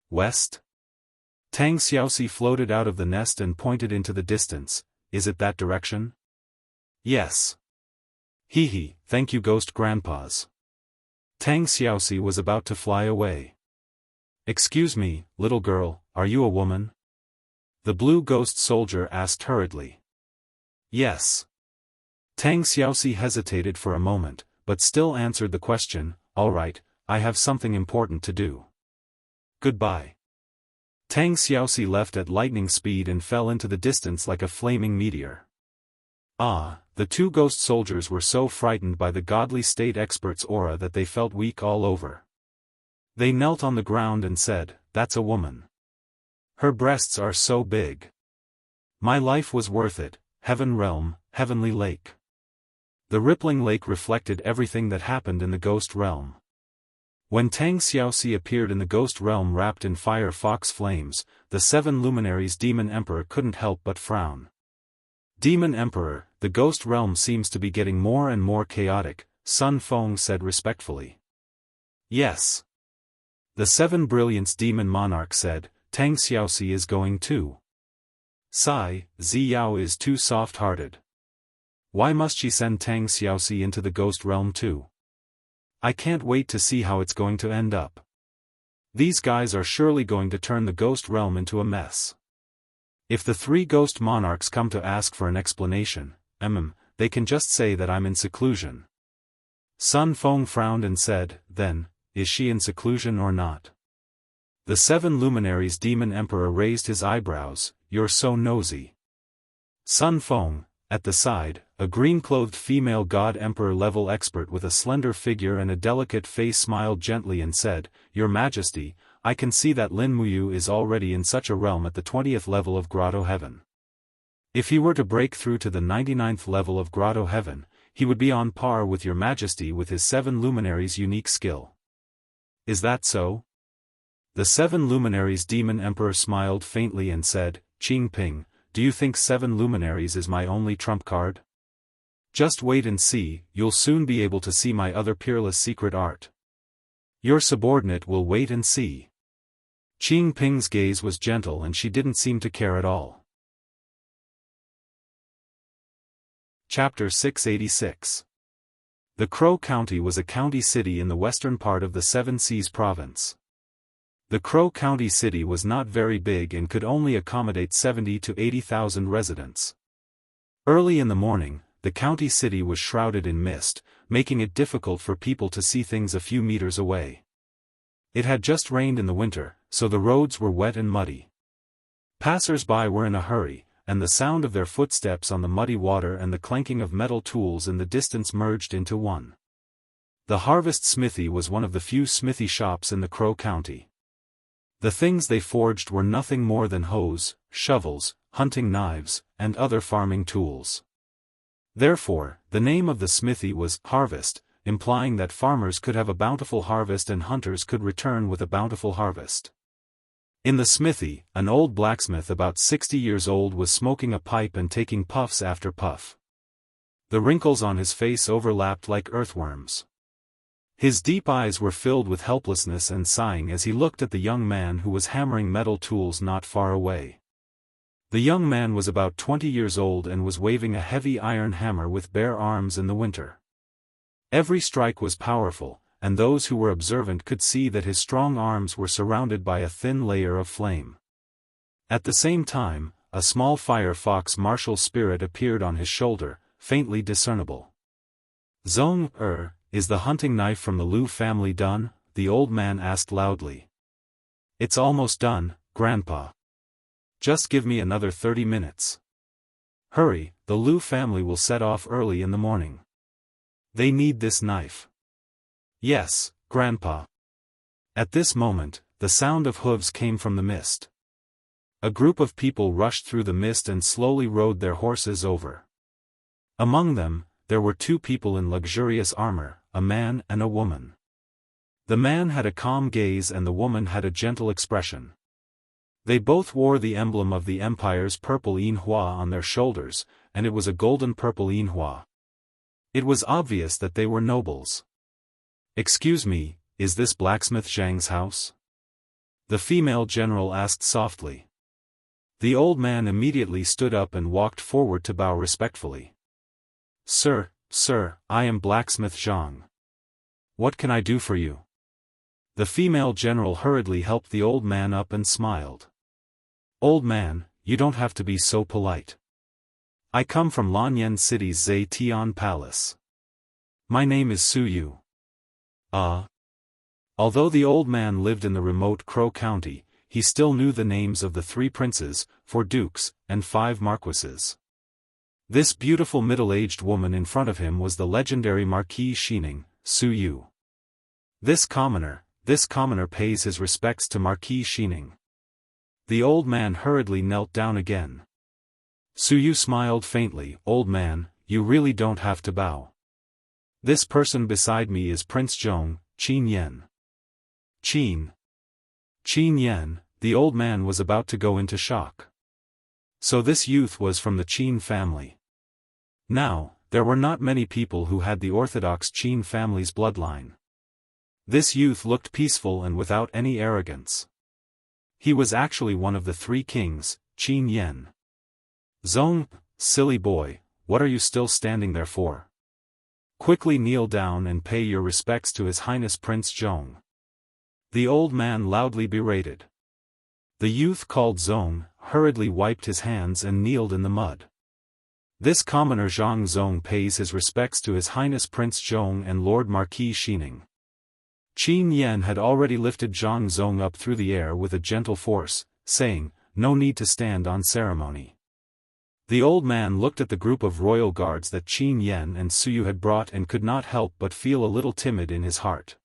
Speaker 1: "West?" Tang Xiaoxi floated out of the nest and pointed into the distance. "Is it that direction?" "Yes." "Hee, thank you ghost grandpas." Tang Xiaoxi was about to fly away. "Excuse me, little girl, are you a woman?" The blue ghost soldier asked hurriedly. "Yes." Tang Xiaoxi hesitated for a moment, but still answered the question, "All right, I have something important to do. Goodbye." Tang Xiaoxi left at lightning speed and fell into the distance like a flaming meteor. The two ghost soldiers were so frightened by the godly state expert's aura that they felt weak all over. They knelt on the ground and said, "That's a woman. Her breasts are so big. My life was worth it, heaven realm, heavenly lake." The rippling lake reflected everything that happened in the ghost realm. When Tang Xiaoxi appeared in the ghost realm wrapped in fire fox flames, the 7 luminaries Demon Emperor couldn't help but frown. "Demon Emperor, the ghost realm seems to be getting more and more chaotic," Sun Feng said respectfully. "Yes." The 7 Brilliance Demon Monarch said, "Tang Xiaoxi is going too. Sai, Ziyao is too soft-hearted. Why must she send Tang Xiaoxi into the ghost realm too? I can't wait to see how it's going to end up." These guys are surely going to turn the ghost realm into a mess. If the three ghost monarchs come to ask for an explanation, they can just say that I'm in seclusion. Sun Feng frowned and said, then, is she in seclusion or not? The seven luminaries demon emperor raised his eyebrows, you're so nosy. Sun Feng, at the side, a green-clothed female god emperor level expert with a slender figure and a delicate face smiled gently and said, Your Majesty, I can see that Lin Muyu is already in such a realm at the 20th level of Grotto Heaven. If he were to break through to the 99th level of Grotto Heaven, he would be on par with Your Majesty with his seven luminaries' unique skill. Is that so? The seven luminaries demon emperor smiled faintly and said, Qing Ping, do you think seven luminaries is my only trump card? Just wait and see, you'll soon be able to see my other peerless secret art. Your subordinate will wait and see. Qing Ping's gaze was gentle and she didn't seem to care at all. Chapter 686. The Crow County was a county city in the western part of the Seven Seas province. The Crow County city was not very big and could only accommodate 70 to 80,000 residents. Early in the morning, the county city was shrouded in mist, making it difficult for people to see things a few meters away. It had just rained in the winter, so the roads were wet and muddy. Passers-by were in a hurry, and the sound of their footsteps on the muddy water and the clanking of metal tools in the distance merged into one. The Harvest Smithy was one of the few smithy shops in the Crow County. The things they forged were nothing more than hoes, shovels, hunting knives, and other farming tools. Therefore, the name of the smithy was Harvest, implying that farmers could have a bountiful harvest and hunters could return with a bountiful harvest. In the smithy, an old blacksmith about 60 years old was smoking a pipe and taking puffs after puff. The wrinkles on his face overlapped like earthworms. His deep eyes were filled with helplessness and sighing as he looked at the young man who was hammering metal tools not far away. The young man was about 20 years old and was waving a heavy iron hammer with bare arms in the winter. Every strike was powerful, and those who were observant could see that his strong arms were surrounded by a thin layer of flame. At the same time, a small fire-fox martial spirit appeared on his shoulder, faintly discernible. Zong, is the hunting knife from the Liu family done? The old man asked loudly. It's almost done, Grandpa. Just give me another 30 minutes. Hurry, the Liu family will set off early in the morning. They need this knife. Yes, Grandpa. At this moment, the sound of hooves came from the mist. A group of people rushed through the mist and slowly rode their horses over. Among them, there were two people in luxurious armor, a man and a woman. The man had a calm gaze and the woman had a gentle expression. They both wore the emblem of the Empire's purple yinhua on their shoulders, and it was a golden purple yinhua. It was obvious that they were nobles. Excuse me, is this blacksmith Zhang's house? The female general asked softly. The old man immediately stood up and walked forward to bow respectfully. Sir, I am blacksmith Zhang. What can I do for you? The female general hurriedly helped the old man up and smiled. Old man, you don't have to be so polite. I come from Lanyan City's Zetian Palace. My name is Su Yu. Although the old man lived in the remote Crow County, he still knew the names of the 3 princes, 4 dukes, and 5 marquises. This beautiful middle-aged woman in front of him was the legendary Marquis Xining, Su Yu. This commoner pays his respects to Marquis Xining. The old man hurriedly knelt down again. Su Yu smiled faintly. Old man, you really don't have to bow. This person beside me is Prince Zhong, Qin Yan. Qin Yan, the old man was about to go into shock. So this youth was from the Qin family. Now, there were not many people who had the orthodox Qin family's bloodline. This youth looked peaceful and without any arrogance. He was actually one of the 3 kings, Qin Yan. Zong, silly boy, what are you still standing there for? Quickly kneel down and pay your respects to His Highness Prince Zhong. the old man loudly berated. The youth called Zong hurriedly wiped his hands and kneeled in the mud. This commoner Zhang Zong pays his respects to His Highness Prince Zhong and Lord Marquis Xining. Qin Yan had already lifted Zhang Zong up through the air with a gentle force, saying, "No need to stand on ceremony." The old man looked at the group of royal guards that Qin Yan and Suyu had brought and could not help but feel a little timid in his heart.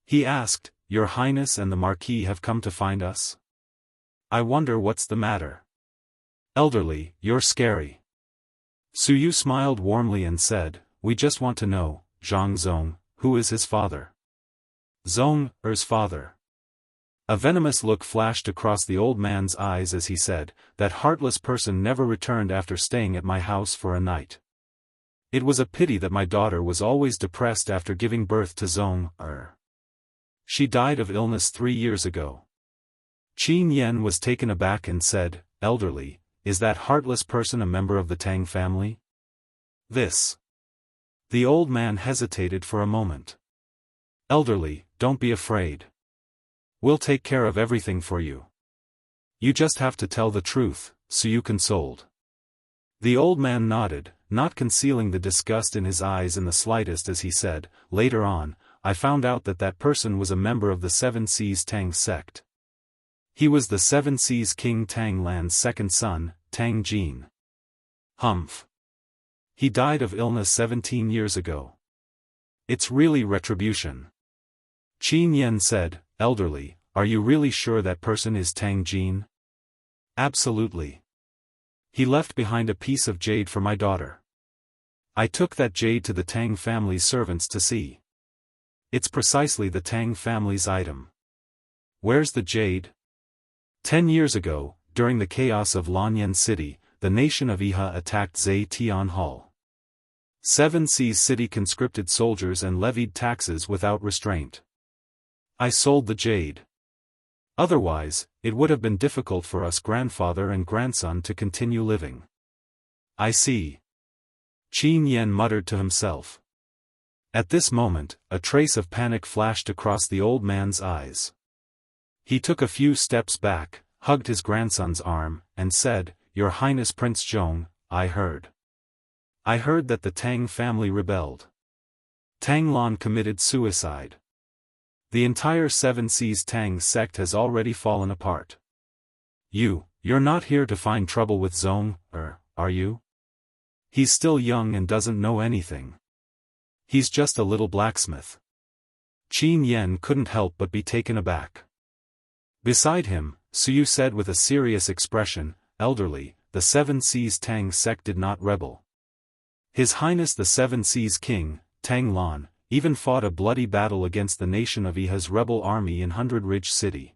Speaker 1: He asked, "Your Highness and the Marquis have come to find us? I wonder what's the matter." "Elderly, you're scary." Suyu smiled warmly and said, "We just want to know, Zhang Zong, who is his father?" "Zong-er's father." A venomous look flashed across the old man's eyes as he said, "That heartless person never returned after staying at my house for a night. It was a pity that my daughter was always depressed after giving birth to Zong-er. She died of illness 3 years ago." Qin Yan was taken aback and said, "Elderly, is that heartless person a member of the Tang family?" "This." The old man hesitated for a moment. "Elderly, don't be afraid. We'll take care of everything for you. You just have to tell the truth," Suyu consoled. The old man nodded, not concealing the disgust in his eyes in the slightest as he said, "Later on, I found out that that person was a member of the Seven Seas Tang sect. He was the Seven Seas King Tang Lan's second son, Tang Jin. Humph. He died of illness 17 years ago. It's really retribution." Qin Yan said, "Elderly, are you really sure that person is Tang Jin?" "Absolutely. He left behind a piece of jade for my daughter. I took that jade to the Tang family's servants to see. It's precisely the Tang family's item." "Where's the jade?" 10 years ago, during the chaos of Lanyan City, the nation of Iha attacked Zetian Hall. Seven Seas City conscripted soldiers and levied taxes without restraint. I sold the jade. Otherwise, it would have been difficult for us grandfather and grandson to continue living." "I see." Qin Yan muttered to himself. At this moment, a trace of panic flashed across the old man's eyes. He took a few steps back, hugged his grandson's arm, and said, "Your Highness Prince Zhong, I heard that the Tang family rebelled. Tang Lan committed suicide. The entire Seven Seas Tang sect has already fallen apart. You're not here to find trouble with Zong-er, are you? He's still young and doesn't know anything. He's just a little blacksmith." Qin Yan couldn't help but be taken aback. Beside him, Suyu said with a serious expression, "Elderly, the Seven Seas Tang sect did not rebel. His Highness the Seven Seas King, Tang Lan, even fought a bloody battle against the nation of Iha's rebel army in Hundred Ridge City.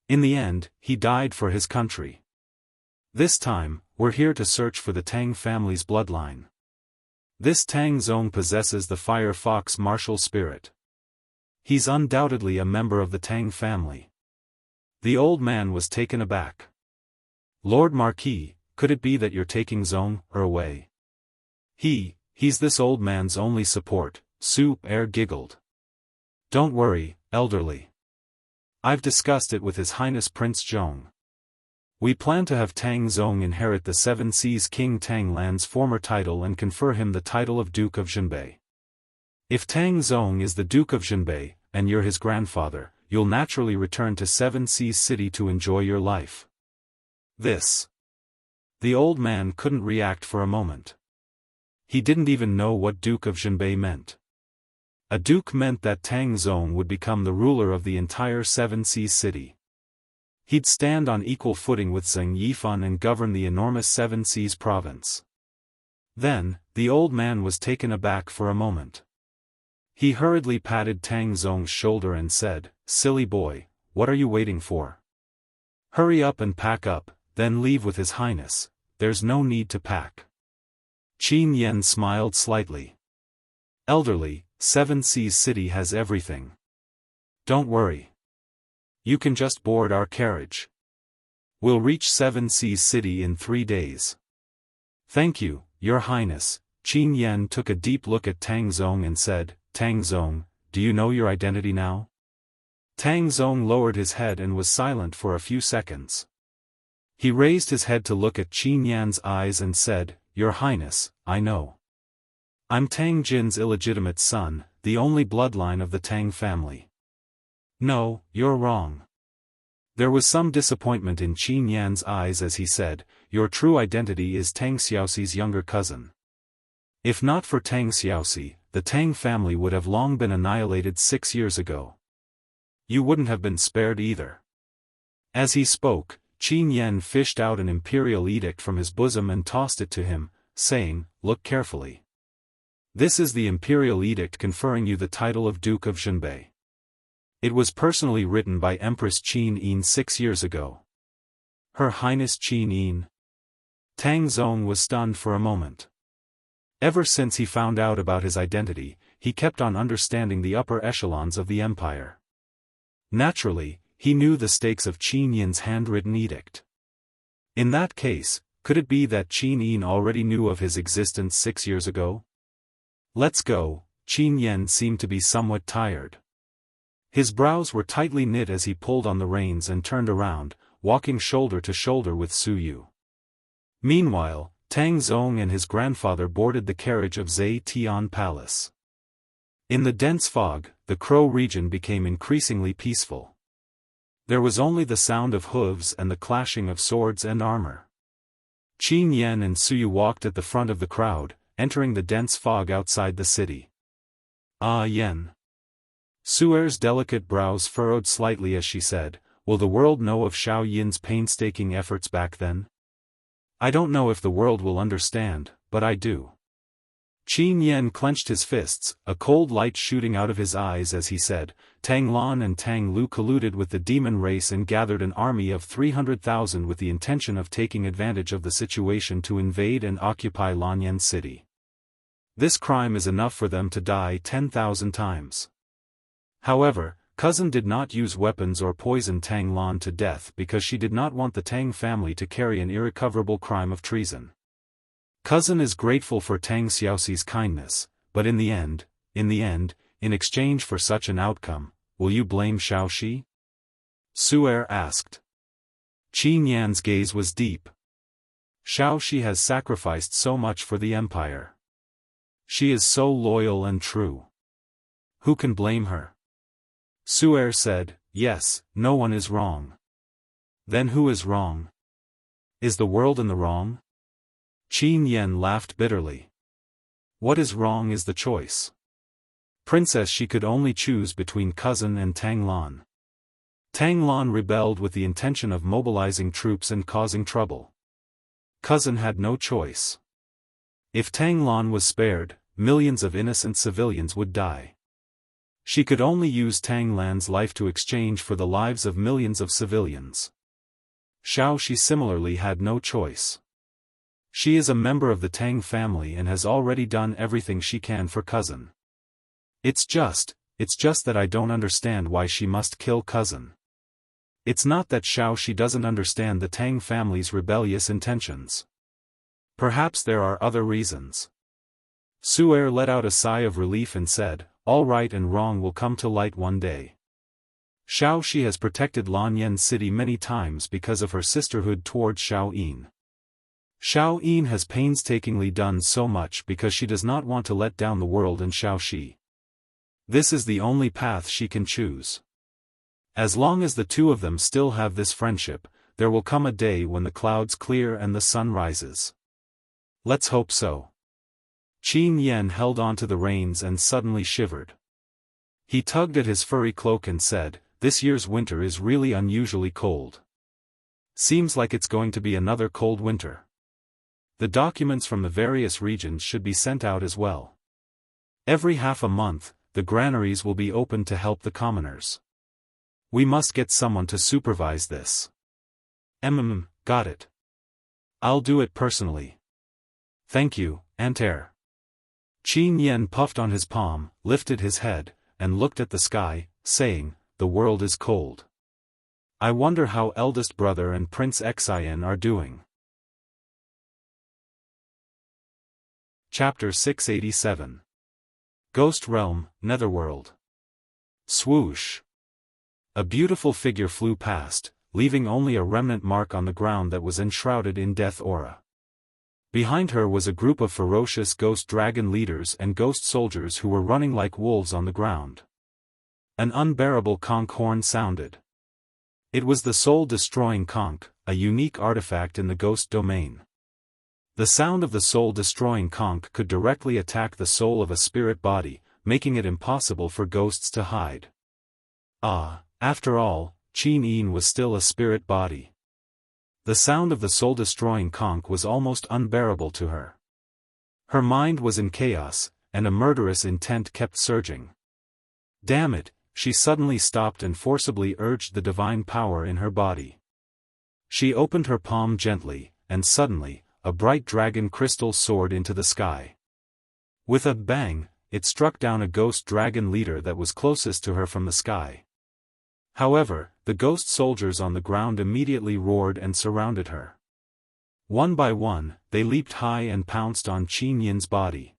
Speaker 1: In the end, he died for his country. This time, we're here to search for the Tang family's bloodline. This Tang Zong possesses the Fire Fox martial spirit. He's undoubtedly a member of the Tang family." The old man was taken aback. "Lord Marquis, could it be that you're taking Zong-er away?" He's this old man's only support," Su-er giggled. "Don't worry, elderly. I've discussed it with His Highness Prince Zhong. We plan to have Tang Zong inherit the Seven Seas King Tang Lan's former title and confer him the title of Duke of Zhenbei. If Tang Zong is the Duke of Zhenbei, and you're his grandfather, you'll naturally return to Seven Seas City to enjoy your life." This. The old man couldn't react for a moment. He didn't even know what Duke of Zhenbei meant. A duke meant that Tang Zong would become the ruler of the entire Seven Seas City. He'd stand on equal footing with Zheng Yifan and govern the enormous Seven Seas province. Then, the old man was taken aback for a moment. He hurriedly patted Tang Zong's shoulder and said, "Silly boy, what are you waiting for? Hurry up and pack up, then leave with His Highness. There's no need to pack." Qin Yan smiled slightly. "Elderly, Seven Seas City has everything. Don't worry. You can just board our carriage. We'll reach Seven Seas City in 3 days." "Thank you, Your Highness." Qin Yan took a deep look at Tang Zong and said, "Tang Zong, do you know your identity now?" Tang Zong lowered his head and was silent for a few seconds. He raised his head to look at Qin Yan's eyes and said, "Your Highness, I know. I'm Tang Jin's illegitimate son, the only bloodline of the Tang family." "No, you're wrong." There was some disappointment in Qin Yan's eyes as he said, "Your true identity is Tang Xiaoxi's younger cousin. If not for Tang Xiaoxi, the Tang family would have long been annihilated 6 years ago. You wouldn't have been spared either." As he spoke, Qin Yan fished out an imperial edict from his bosom and tossed it to him, saying, "Look carefully. This is the imperial edict conferring you the title of Duke of Zhenbei. It was personally written by Empress Qin Yin 6 years ago." "Her Highness Qin Yin?" Tang Zong was stunned for a moment. Ever since he found out about his identity, he kept on understanding the upper echelons of the empire. Naturally, he knew the stakes of Qin Yin's handwritten edict. In that case, could it be that Qin Yin already knew of his existence 6 years ago? "Let's go." Qin Yan seemed to be somewhat tired. His brows were tightly knit as he pulled on the reins and turned around, walking shoulder to shoulder with Su Yu. Meanwhile, Tang Zong and his grandfather boarded the carriage of Zhe Tian Palace. In the dense fog, the Crow region became increasingly peaceful. There was only the sound of hooves and the clashing of swords and armor. Qin Yan and Su Yu walked at the front of the crowd, entering the dense fog outside the city. "Ah Yan." Suer's delicate brows furrowed slightly as she said, "Will the world know of Xiao Yin's painstaking efforts back then?" "I don't know if the world will understand, but I do." Qin Yan clenched his fists, a cold light shooting out of his eyes as he said, "Tang Lan and Tang Lu colluded with the demon race and gathered an army of 300,000 with the intention of taking advantage of the situation to invade and occupy Lanyan City. This crime is enough for them to die 10,000 times. However, cousin did not use weapons or poison Tang Lan to death because she did not want the Tang family to carry an irrecoverable crime of treason. Cousin is grateful for Tang Xiaoxi's kindness, but in the end, in exchange for such an outcome, will you blame Xiaoxi?" Suer asked. Qin Yan's gaze was deep. "Xiaoxi has sacrificed so much for the empire. She is so loyal and true. Who can blame her?" Suer said, "Yes, no one is wrong." "Then who is wrong? Is the world in the wrong?" Qin Yan laughed bitterly. "What is wrong is the choice. Princess, she could only choose between cousin and Tang Lan. Tang Lan rebelled with the intention of mobilizing troops and causing trouble. Cousin had no choice. If Tang Lan was spared, millions of innocent civilians would die. She could only use Tang Lan's life to exchange for the lives of millions of civilians. Xiaoxi similarly had no choice. She is a member of the Tang family and has already done everything she can for cousin. It's just that I don't understand why she must kill cousin. It's not that Xiaoxi doesn't understand the Tang family's rebellious intentions. Perhaps there are other reasons." Suer let out a sigh of relief and said, "All right and wrong will come to light one day. Xiaoxi has protected Lanyan City many times because of her sisterhood towards Xiao Yin. Xiao Yin has painstakingly done so much because she does not want to let down the world and Xiaoxi. This is the only path she can choose. As long as the two of them still have this friendship, there will come a day when the clouds clear and the sun rises. Let's hope so." Qin Yan held on to the reins and suddenly shivered. He tugged at his furry cloak and said, "This year's winter is really unusually cold. Seems like it's going to be another cold winter. The documents from the various regions should be sent out as well. Every half a month, the granaries will be opened to help the commoners. We must get someone to supervise this." Got it. I'll do it personally. Thank you, Antair." Qin Yan puffed on his palm, lifted his head, and looked at the sky, saying, "The world is cold. I wonder how eldest brother and Prince Xian are doing." Chapter 687. Ghost Realm, Netherworld. Swoosh. A beautiful figure flew past, leaving only a remnant mark on the ground that was enshrouded in death aura. Behind her was a group of ferocious ghost dragon leaders and ghost soldiers who were running like wolves on the ground. An unbearable conch horn sounded. It was the soul-destroying conch, a unique artifact in the ghost domain. The sound of the soul-destroying conch could directly attack the soul of a spirit body, making it impossible for ghosts to hide. After all, Qin Yin was still a spirit body. The sound of the soul-destroying conch was almost unbearable to her. Her mind was in chaos, and a murderous intent kept surging. Damn it, she suddenly stopped and forcibly urged the divine power in her body. She opened her palm gently, and suddenly, a bright dragon crystal soared into the sky. With a bang, it struck down a ghost dragon leader that was closest to her from the sky. However, the ghost soldiers on the ground immediately roared and surrounded her. One by one, they leaped high and pounced on Qin Yin's body.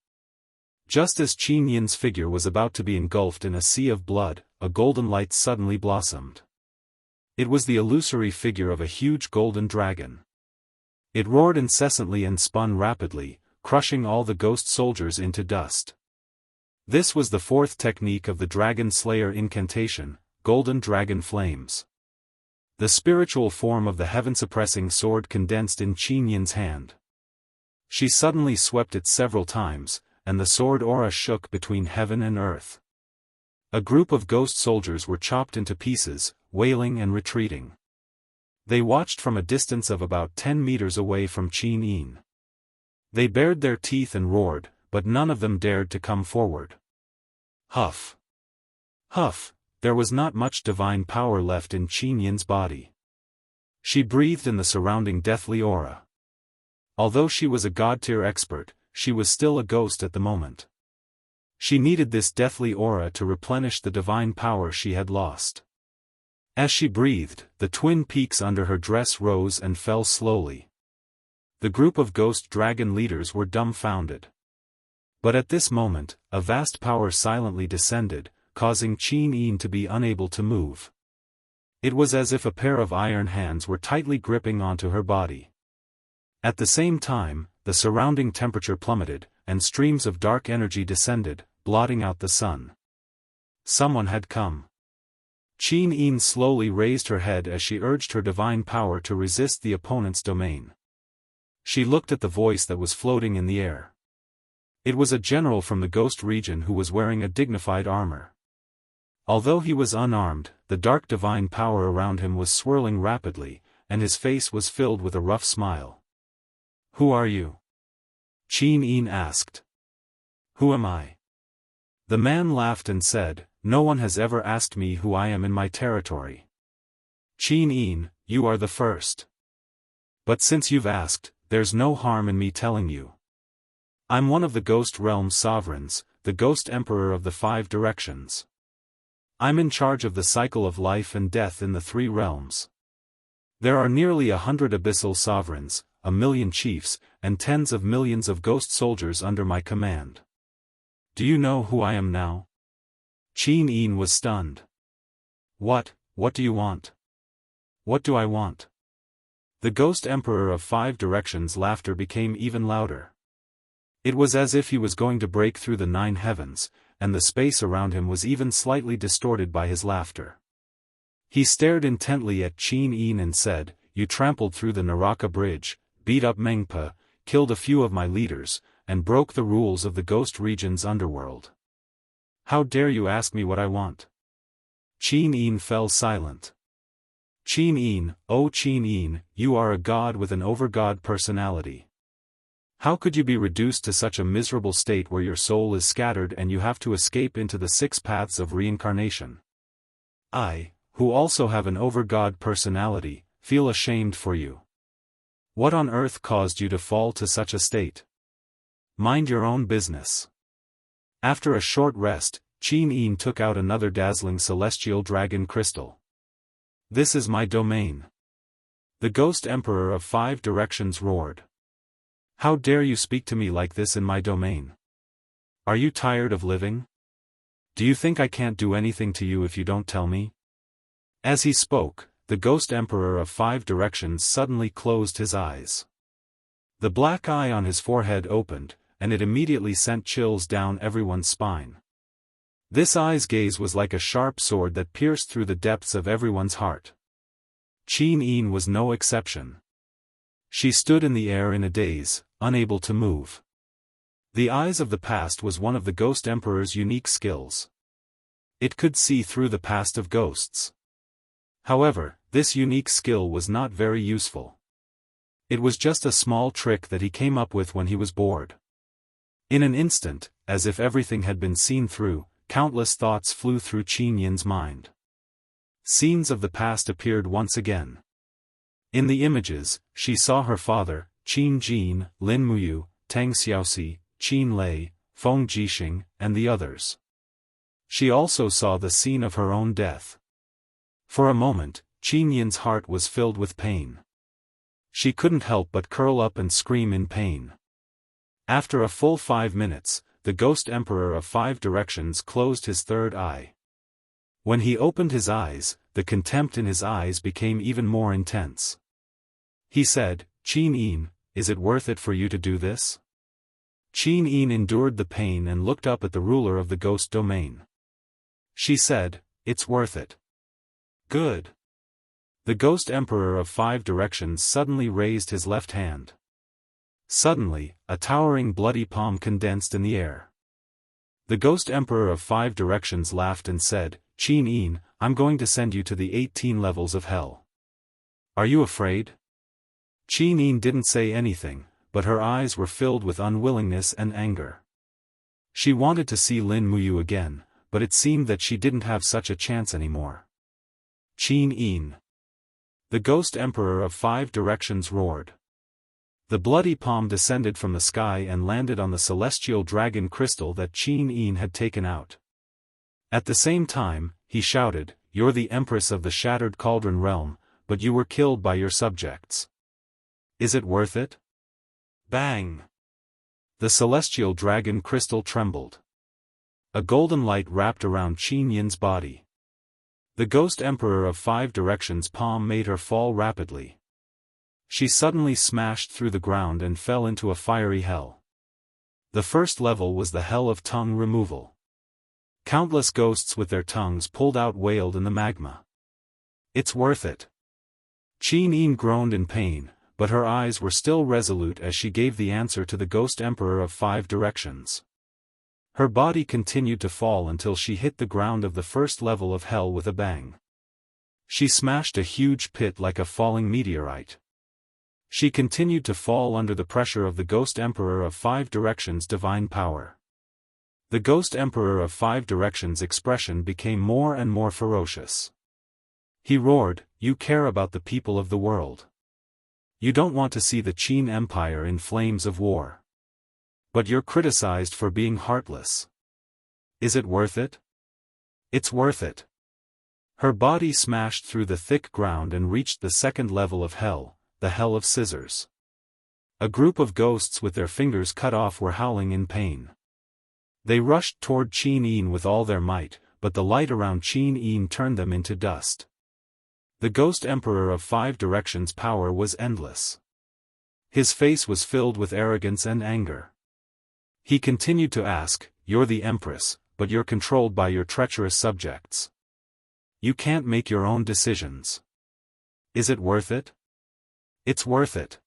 Speaker 1: Just as Qin Yin's figure was about to be engulfed in a sea of blood, a golden light suddenly blossomed. It was the illusory figure of a huge golden dragon. It roared incessantly and spun rapidly, crushing all the ghost soldiers into dust. This was the fourth technique of the Dragon Slayer incantation, Golden Dragon Flames. The spiritual form of the heaven-suppressing sword condensed in Qin Yin's hand. She suddenly swept it several times, and the sword aura shook between heaven and earth. A group of ghost soldiers were chopped into pieces, wailing and retreating. They watched from a distance of about 10 meters away from Qin Yin. They bared their teeth and roared, but none of them dared to come forward. Huff! Huff! There was not much divine power left in Qin Yin's body. She breathed in the surrounding deathly aura. Although she was a god-tier expert, she was still a ghost at the moment. She needed this deathly aura to replenish the divine power she had lost. As she breathed, the twin peaks under her dress rose and fell slowly. The group of ghost dragon leaders were dumbfounded. But at this moment, a vast power silently descended, causing Qin Yin to be unable to move. It was as if a pair of iron hands were tightly gripping onto her body. At the same time, the surrounding temperature plummeted, and streams of dark energy descended, blotting out the sun. Someone had come. Qin Yin slowly raised her head as she urged her divine power to resist the opponent's domain. She looked at the voice that was floating in the air. It was a general from the ghost region who was wearing a dignified armor. Although he was unarmed, the dark divine power around him was swirling rapidly, and his face was filled with a rough smile. "Who are you?" Qin Yin asked. "Who am I?" The man laughed and said, "No one has ever asked me who I am in my territory. Qin Yin, you are the first. But since you've asked, there's no harm in me telling you. I'm one of the Ghost Realm's sovereigns, the Ghost Emperor of the 5 directions. I'm in charge of the cycle of life and death in the 3 realms. There are nearly 100 abyssal sovereigns, 1,000,000 chiefs, and tens of millions of ghost soldiers under my command. Do you know who I am now?" Qin Yin was stunned. What do you want?" "What do I want?" The Ghost Emperor of 5 directions' laughter became even louder. It was as if he was going to break through the 9 heavens, and the space around him was even slightly distorted by his laughter. He stared intently at Qin Yin and said, "You trampled through the Naraka bridge, beat up Mengpa, killed a few of my leaders, and broke the rules of the ghost region's underworld. How dare you ask me what I want?" Qin Yin fell silent. "Qin Yin, oh Qin Yin, you are a god with an over-god personality. How could you be reduced to such a miserable state where your soul is scattered and you have to escape into the 6 paths of reincarnation? I, who also have an over-god personality, feel ashamed for you. What on earth caused you to fall to such a state? Mind your own business." After a short rest, Qin Yin took out another dazzling celestial dragon crystal. "This is my domain." The Ghost Emperor of 5 directions roared. "How dare you speak to me like this in my domain? Are you tired of living? Do you think I can't do anything to you if you don't tell me?" As he spoke, the Ghost Emperor of Five Directions suddenly closed his eyes. The black eye on his forehead opened, and it immediately sent chills down everyone's spine. This eye's gaze was like a sharp sword that pierced through the depths of everyone's heart. Qin Yin was no exception. She stood in the air in a daze, unable to move. The Eyes of the Past was one of the Ghost Emperor's unique skills. It could see through the past of ghosts. However, this unique skill was not very useful. It was just a small trick that he came up with when he was bored. In an instant, as if everything had been seen through, countless thoughts flew through Qin Yin's mind. Scenes of the past appeared once again. In the images, she saw her father, Qin Jin, Lin Muyu, Tang Xiaoxi, Qin Lei, Feng Jixing, and the others. She also saw the scene of her own death. For a moment, Qin Yin's heart was filled with pain. She couldn't help but curl up and scream in pain. After a full 5 minutes, the Ghost Emperor of Five Directions closed his third eye. When he opened his eyes, the contempt in his eyes became even more intense. He said, "Qin Yin, is it worth it for you to do this?" Qin Yin endured the pain and looked up at the ruler of the ghost domain. She said, "It's worth it." Good. The Ghost Emperor of Five Directions suddenly raised his left hand. Suddenly, a towering bloody palm condensed in the air. The Ghost Emperor of Five Directions laughed and said, "Qin Yin, I'm going to send you to the 18 levels of hell. Are you afraid?" Qin Yin didn't say anything, but her eyes were filled with unwillingness and anger. She wanted to see Lin Muyu again, but it seemed that she didn't have such a chance anymore. Qin Yin. The Ghost Emperor of Five Directions roared. The bloody palm descended from the sky and landed on the celestial dragon crystal that Qin Yin had taken out. At the same time, he shouted, "You're the Empress of the Shattered Cauldron Realm, but you were killed by your subjects. Is it worth it?" Bang! The celestial dragon crystal trembled. A golden light wrapped around Qin Yin's body. The Ghost Emperor of Five Directions' palm made her fall rapidly. She suddenly smashed through the ground and fell into a fiery hell. The first level was the hell of tongue removal. Countless ghosts with their tongues pulled out wailed in the magma. "It's worth it." Qin Yin groaned in pain, but her eyes were still resolute as she gave the answer to the Ghost Emperor of Five Directions. Her body continued to fall until she hit the ground of the first level of hell with a bang. She smashed a huge pit like a falling meteorite. She continued to fall under the pressure of the Ghost Emperor of Five Directions' divine power. The Ghost Emperor of Five Directions' expression became more and more ferocious. He roared, "You care about the people of the world. You don't want to see the Qin Empire in flames of war. But you're criticized for being heartless. Is it worth it?" "It's worth it." Her body smashed through the thick ground and reached the second level of hell, the Hell of Scissors. A group of ghosts with their fingers cut off were howling in pain. They rushed toward Qin Yin with all their might, but the light around Qin Yin turned them into dust. The Ghost Emperor of Five Directions' power was endless. His face was filled with arrogance and anger. He continued to ask, "You're the Empress, but you're controlled by your treacherous subjects. You can't make your own decisions. Is it worth it?" "It's worth it."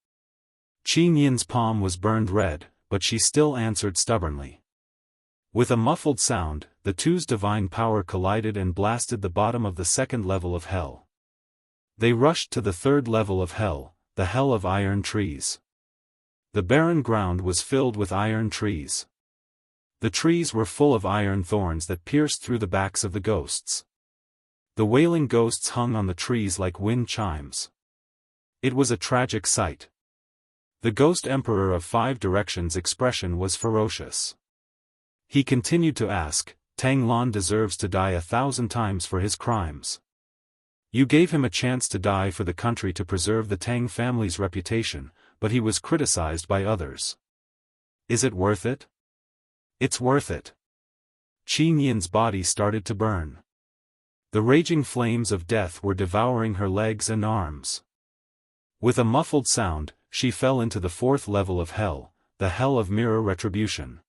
Speaker 1: Qin Yin's palm was burned red, but she still answered stubbornly. With a muffled sound, the two's divine power collided and blasted the bottom of the second level of hell. They rushed to the third level of hell, the Hell of Iron Trees. The barren ground was filled with iron trees. The trees were full of iron thorns that pierced through the backs of the ghosts. The wailing ghosts hung on the trees like wind chimes. It was a tragic sight. The Ghost Emperor of Five Directions' expression was ferocious. He continued to ask, "Tang Lan deserves to die 1,000 times for his crimes. You gave him a chance to die for the country to preserve the Tang family's reputation, but he was criticized by others. Is it worth it?" "It's worth it." Qin Yin's body started to burn. The raging flames of death were devouring her legs and arms. With a muffled sound, she fell into the fourth level of hell, the hell of mirror retribution.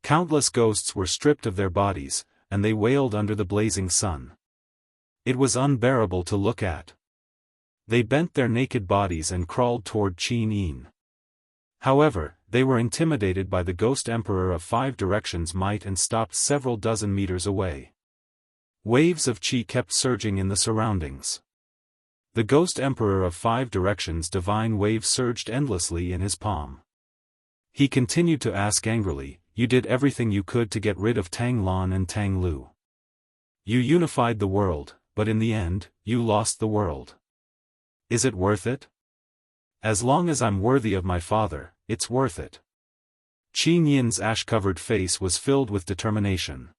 Speaker 1: Countless ghosts were stripped of their bodies, and they wailed under the blazing sun. It was unbearable to look at. They bent their naked bodies and crawled toward Qin Yin. However, they were intimidated by the Ghost Emperor of Five Directions' might and stopped several dozen meters away. Waves of qi kept surging in the surroundings. The Ghost Emperor of Five Directions' divine wave surged endlessly in his palm. He continued to ask angrily, "You did everything you could to get rid of Tang Lan and Tang Lu. You unified the world, but in the end, you lost the world. Is it worth it? As long as I'm worthy of my father, it's worth it." Qin Yin's ash-covered face was filled with determination.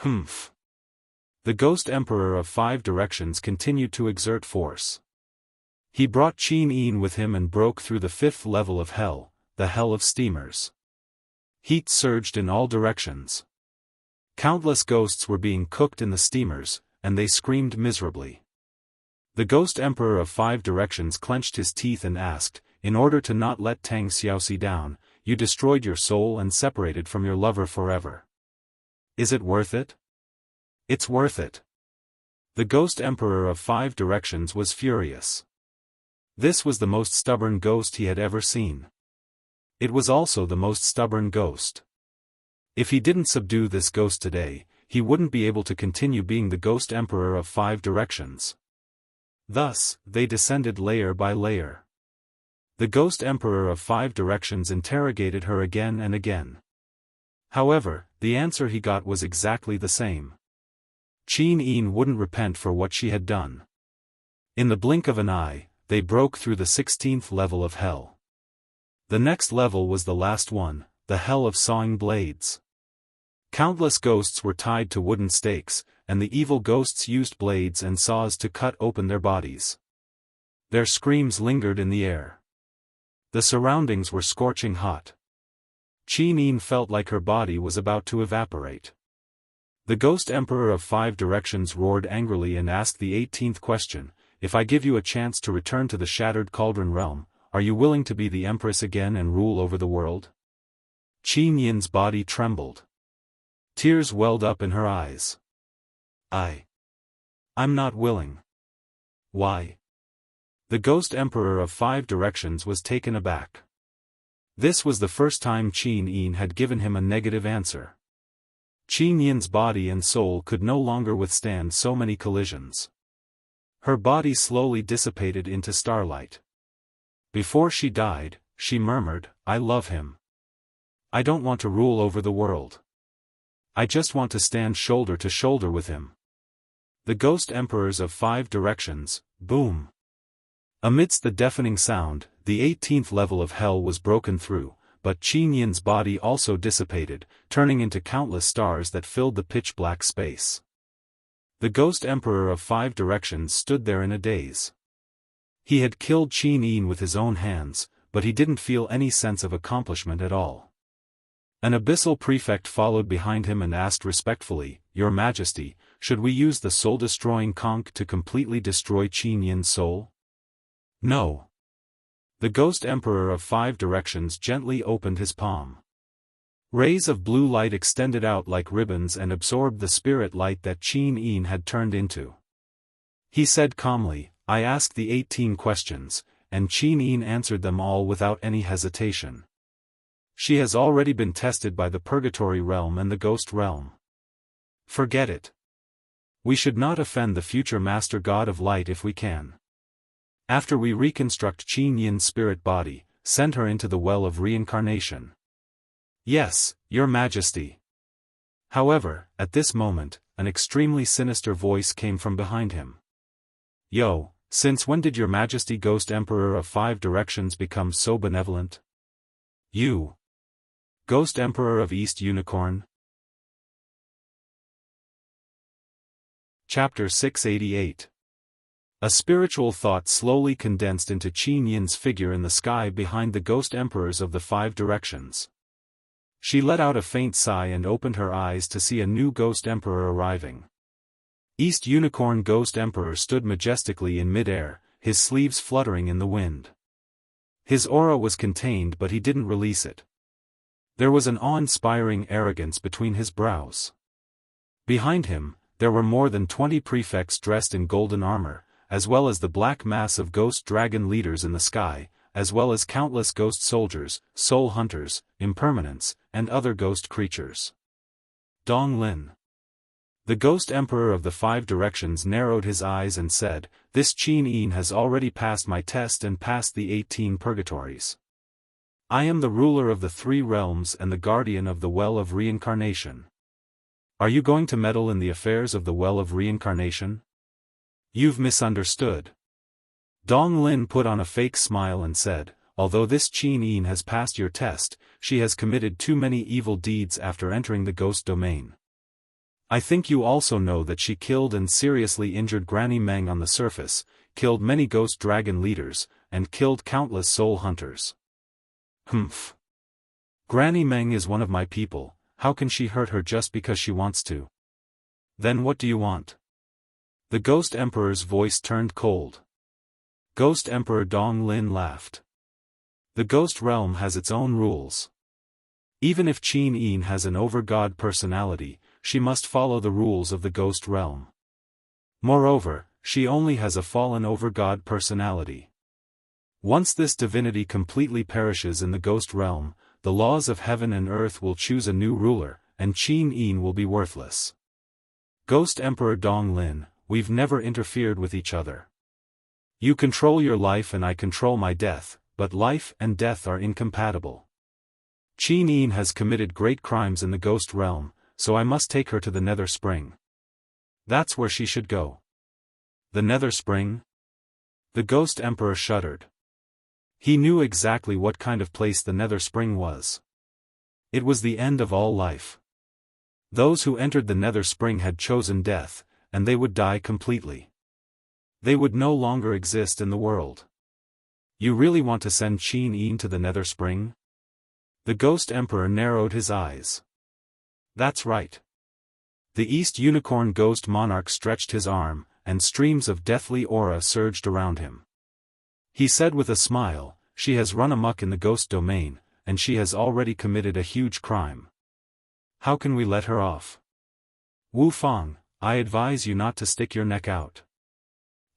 Speaker 1: Humph. The Ghost Emperor of Five Directions continued to exert force. He brought Qin Yin with him and broke through the fifth level of hell, the hell of steamers. Heat surged in all directions. Countless ghosts were being cooked in the steamers, and they screamed miserably. The Ghost Emperor of Five Directions clenched his teeth and asked, "In order to not let Tang Xiaoxi down, you destroyed your soul and separated from your lover forever. Is it worth it?" "It's worth it." The Ghost Emperor of Five Directions was furious. This was the most stubborn ghost he had ever seen. It was also the most stubborn ghost. If he didn't subdue this ghost today, he wouldn't be able to continue being the Ghost Emperor of Five Directions. Thus, they descended layer by layer. The Ghost Emperor of Five Directions interrogated her again and again. However, the answer he got was exactly the same. Qin Yin wouldn't repent for what she had done. In the blink of an eye, they broke through the 16th level of hell. The next level was the last one, the hell of sawing blades. Countless ghosts were tied to wooden stakes, and the evil ghosts used blades and saws to cut open their bodies. Their screams lingered in the air. The surroundings were scorching hot. Qin Yin felt like her body was about to evaporate. The Ghost Emperor of Five Directions roared angrily and asked the 18th question, "If I give you a chance to return to the Shattered Cauldron realm, are you willing to be the Empress again and rule over the world?" Qin Yin's body trembled. Tears welled up in her eyes. I'm not willing." "Why?" The Ghost Emperor of Five Directions was taken aback. This was the first time Qin Yin had given him a negative answer. Qin Yin's body and soul could no longer withstand so many collisions. Her body slowly dissipated into starlight. Before she died, she murmured, "I love him. I don't want to rule over the world. I just want to stand shoulder to shoulder with him." The Ghost Emperors of Five Directions, boom. Amidst the deafening sound, the 18th level of hell was broken through, but Qin Yin's body also dissipated, turning into countless stars that filled the pitch-black space. The Ghost Emperor of Five Directions stood there in a daze. He had killed Qin Yin with his own hands, but he didn't feel any sense of accomplishment at all. An abyssal prefect followed behind him and asked respectfully, "Your Majesty, should we use the soul-destroying conch to completely destroy Qin Yin's soul?" "No." The Ghost Emperor of Five Directions gently opened his palm. Rays of blue light extended out like ribbons and absorbed the spirit light that Qin Yin had turned into. He said calmly, "I asked the 18 questions, and Qin Yin answered them all without any hesitation. She has already been tested by the Purgatory realm and the Ghost realm. Forget it. We should not offend the future Master God of Light if we can. After we reconstruct Qin Yin's spirit body, send her into the well of reincarnation." "Yes, Your Majesty." However, at this moment, an extremely sinister voice came from behind him. "Yo, since when did Your Majesty Ghost Emperor of Five Directions become so benevolent? You, Ghost Emperor of East Unicorn?" Chapter 688. A spiritual thought slowly condensed into Qin Yin's figure in the sky behind the Ghost Emperors of the Five Directions. She let out a faint sigh and opened her eyes to see a new Ghost Emperor arriving. East Unicorn Ghost Emperor stood majestically in mid-air, his sleeves fluttering in the wind. His aura was contained but he didn't release it. There was an awe-inspiring arrogance between his brows. Behind him, there were more than 20 prefects dressed in golden armor, as well as the black mass of ghost dragon leaders in the sky, as well as countless ghost soldiers, soul hunters, impermanents, and other ghost creatures. Dong Lin. The Ghost Emperor of the Five Directions narrowed his eyes and said, "This Qin Yin has already passed my test and passed the 18 purgatories. I am the ruler of the 3 realms and the guardian of the Well of Reincarnation. Are you going to meddle in the affairs of the Well of Reincarnation? You've misunderstood." Dong Lin put on a fake smile and said, "Although this Qin Yin has passed your test, she has committed too many evil deeds after entering the ghost domain. I think you also know that she killed and seriously injured Granny Meng on the surface, killed many ghost dragon leaders, and killed countless soul hunters." "Humph. Granny Meng is one of my people, how can she hurt her just because she wants to? Then what do you want?" The Ghost Emperor's voice turned cold. Ghost Emperor Dong Lin laughed. "The Ghost Realm has its own rules. Even if Qin Yin has an over-god personality, she must follow the rules of the Ghost Realm. Moreover, she only has a fallen over-god personality. Once this divinity completely perishes in the Ghost Realm, the laws of heaven and earth will choose a new ruler, and Qin Yin will be worthless. Ghost Emperor Dong Lin, we've never interfered with each other. You control your life and I control my death, but life and death are incompatible. Qin Yin has committed great crimes in the Ghost Realm, so I must take her to the Nether Spring. That's where she should go." "The Nether Spring?" The Ghost Emperor shuddered. He knew exactly what kind of place the Nether Spring was. It was the end of all life. Those who entered the Nether Spring had chosen death, and they would die completely. They would no longer exist in the world. "You really want to send Qin Yin to the Nether Spring?" The Ghost Emperor narrowed his eyes. "That's right." The East Unicorn Ghost Monarch stretched his arm, and streams of deathly aura surged around him. He said with a smile, "She has run amok in the ghost domain, and she has already committed a huge crime. How can we let her off? Wu Fang, I advise you not to stick your neck out.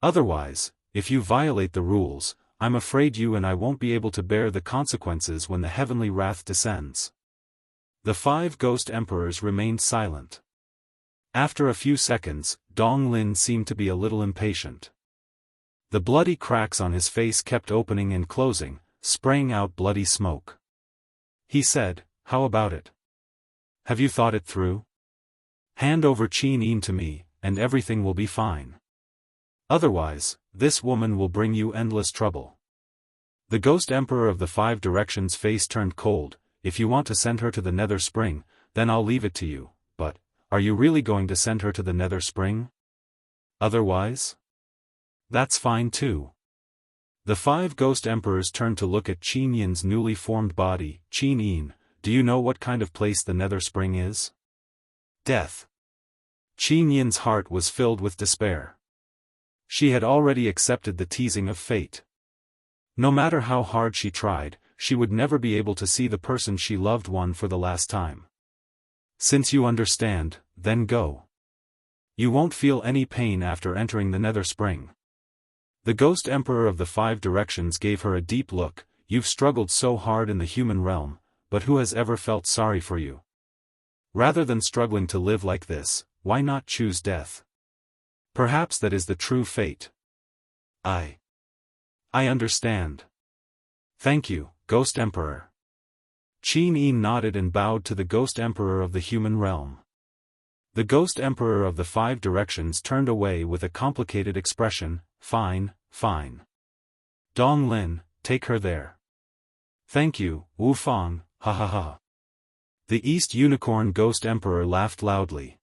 Speaker 1: Otherwise, if you violate the rules, I'm afraid you and I won't be able to bear the consequences when the heavenly wrath descends." The 5 Ghost Emperors remained silent. After a few seconds, Dong Lin seemed to be a little impatient. The bloody cracks on his face kept opening and closing, spraying out bloody smoke. He said, "How about it? Have you thought it through? Hand over Qin Yin to me, and everything will be fine. Otherwise, this woman will bring you endless trouble." The Ghost Emperor of the 5 Directions' face turned cold. "If you want to send her to the Nether Spring, then I'll leave it to you, but, are you really going to send her to the Nether Spring? Otherwise? That's fine too." The 5 Ghost Emperors turned to look at Qin Yin's newly formed body. "Qin Yin, do you know what kind of place the Nether Spring is?" "Death." Qin Yin's heart was filled with despair. She had already accepted the teasing of fate. No matter how hard she tried, she would never be able to see the person she loved for the last time. "Since you understand, then go. You won't feel any pain after entering the Nether Spring." The Ghost Emperor of the 5 Directions gave her a deep look. "You've struggled so hard in the human realm, but who has ever felt sorry for you? Rather than struggling to live like this, why not choose death? Perhaps that is the true fate." I understand. Thank you, Ghost Emperor." Qin Yin nodded and bowed to the Ghost Emperor of the human realm. The Ghost Emperor of the 5 Directions turned away with a complicated expression. "Fine, fine. Dong Lin, take her there." "Thank you, Wu Fang, ha ha ha." The East Unicorn Ghost Emperor laughed loudly.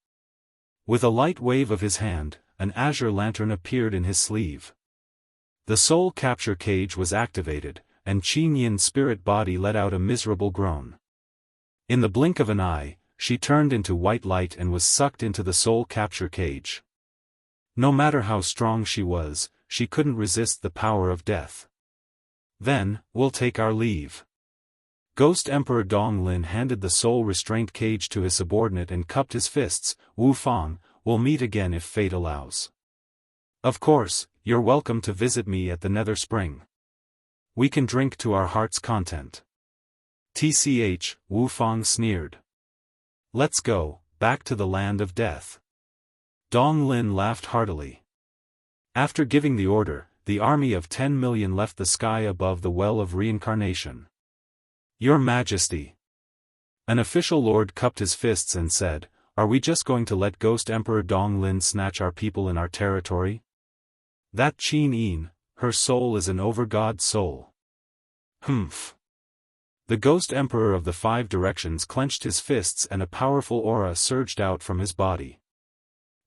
Speaker 1: With a light wave of his hand, an azure lantern appeared in his sleeve. The soul capture cage was activated, and Qin Yin's spirit body let out a miserable groan. In the blink of an eye, she turned into white light and was sucked into the soul capture cage. No matter how strong she was, she couldn't resist the power of death. Then, we'll take our leave. Ghost Emperor Donglin handed the soul restraint cage to his subordinate and cupped his fists. Wu Fang, we'll meet again if fate allows. Of course, you're welcome to visit me at the Nether Spring. We can drink to our heart's content. TCH, Wu Fang sneered. Let's go, back to the land of death. Donglin laughed heartily. After giving the order, the army of 10 million left the sky above the well of reincarnation. Your Majesty. An official lord cupped his fists and said, are we just going to let Ghost Emperor Donglin snatch our people in our territory? That Qin Yin, her soul is an over-god soul. Humph. The Ghost Emperor of the Five Directions clenched his fists and a powerful aura surged out from his body.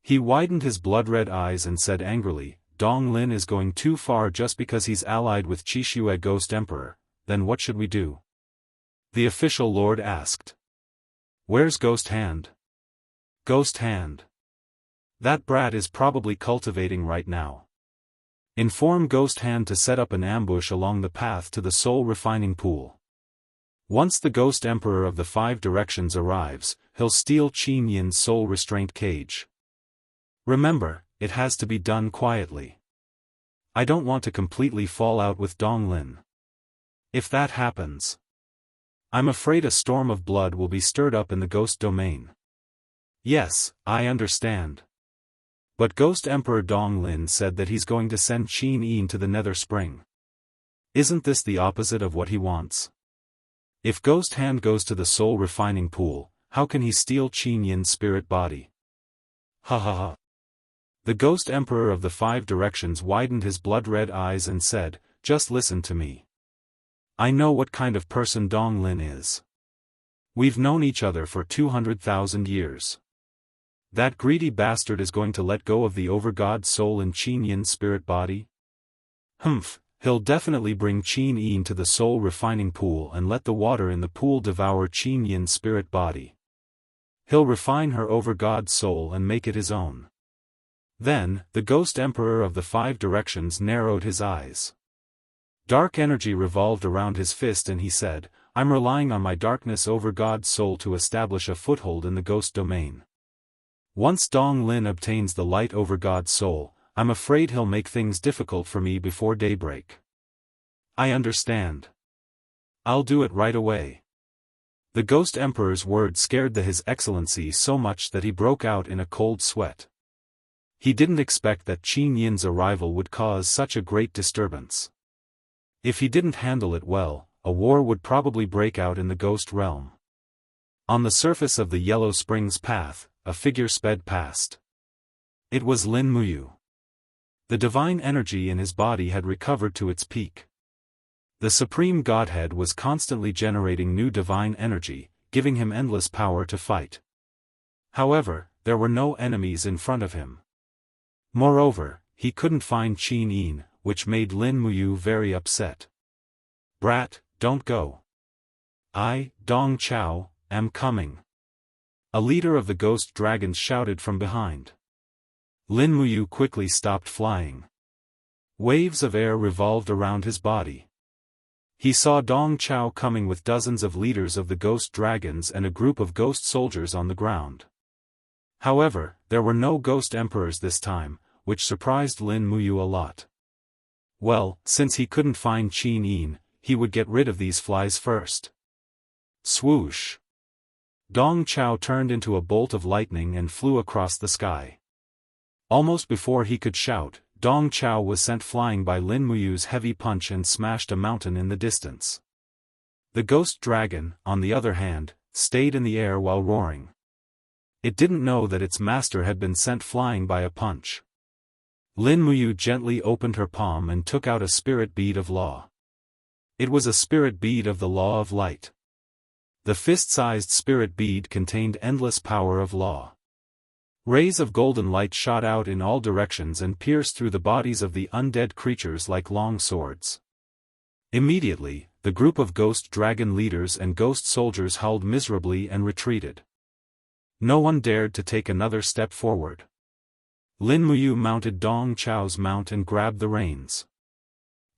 Speaker 1: He widened his blood-red eyes and said angrily, Donglin is going too far just because he's allied with Qixue Ghost Emperor, then what should we do? The official lord asked. Where's Ghost Hand? Ghost Hand. That brat is probably cultivating right now. Inform Ghost Hand to set up an ambush along the path to the soul refining pool. Once the Ghost Emperor of the Five Directions arrives, he'll steal Qin Yin's soul restraint cage. Remember, it has to be done quietly. I don't want to completely fall out with Donglin. If that happens, I'm afraid a storm of blood will be stirred up in the ghost domain. Yes, I understand. But Ghost Emperor Donglin said that he's going to send Qin Yin to the Nether Spring. Isn't this the opposite of what he wants? If Ghost Hand goes to the soul refining pool, how can he steal Qin Yin's spirit body? Ha ha ha. The Ghost Emperor of the Five Directions widened his blood-red eyes and said, just listen to me. I know what kind of person Donglin is. We've known each other for 200,000 years. That greedy bastard is going to let go of the over-god soul in Qin Yin's spirit body? Humph, he'll definitely bring Qin Yin to the soul refining pool and let the water in the pool devour Qin Yin's spirit body. He'll refine her over-god soul and make it his own. Then, the Ghost Emperor of the Five Directions narrowed his eyes. Dark energy revolved around his fist and he said, I'm relying on my darkness over God's soul to establish a foothold in the ghost domain. Once Donglin obtains the light over God's soul, I'm afraid he'll make things difficult for me before daybreak. I understand. I'll do it right away. The Ghost Emperor's words scared His Excellency so much that he broke out in a cold sweat. He didn't expect that Qin Yin's arrival would cause such a great disturbance. If he didn't handle it well, a war would probably break out in the ghost realm. On the surface of the Yellow Springs path, a figure sped past. It was Lin Muyu. The divine energy in his body had recovered to its peak. The Supreme Godhead was constantly generating new divine energy, giving him endless power to fight. However, there were no enemies in front of him. Moreover, he couldn't find Qin Yin, which made Lin Muyu very upset. Brat, don't go. I, Dong Chao, am coming. A leader of the ghost dragons shouted from behind. Lin Muyu quickly stopped flying. Waves of air revolved around his body. He saw Dong Chao coming with dozens of leaders of the ghost dragons and a group of ghost soldiers on the ground. However, there were no ghost emperors this time, which surprised Lin Muyu a lot. Well, since he couldn't find Qin Yin, he would get rid of these flies first. Swoosh! Dong Chao turned into a bolt of lightning and flew across the sky. Almost before he could shout, Dong Chao was sent flying by Lin Muyu's heavy punch and smashed a mountain in the distance. The ghost dragon, on the other hand, stayed in the air while roaring. It didn't know that its master had been sent flying by a punch. Lin Muyu gently opened her palm and took out a spirit bead of law. It was a spirit bead of the law of light. The fist-sized spirit bead contained endless power of law. Rays of golden light shot out in all directions and pierced through the bodies of the undead creatures like long swords. Immediately, the group of ghost dragon leaders and ghost soldiers howled miserably and retreated. No one dared to take another step forward. Lin Muyu mounted Dong Chao's mount and grabbed the reins.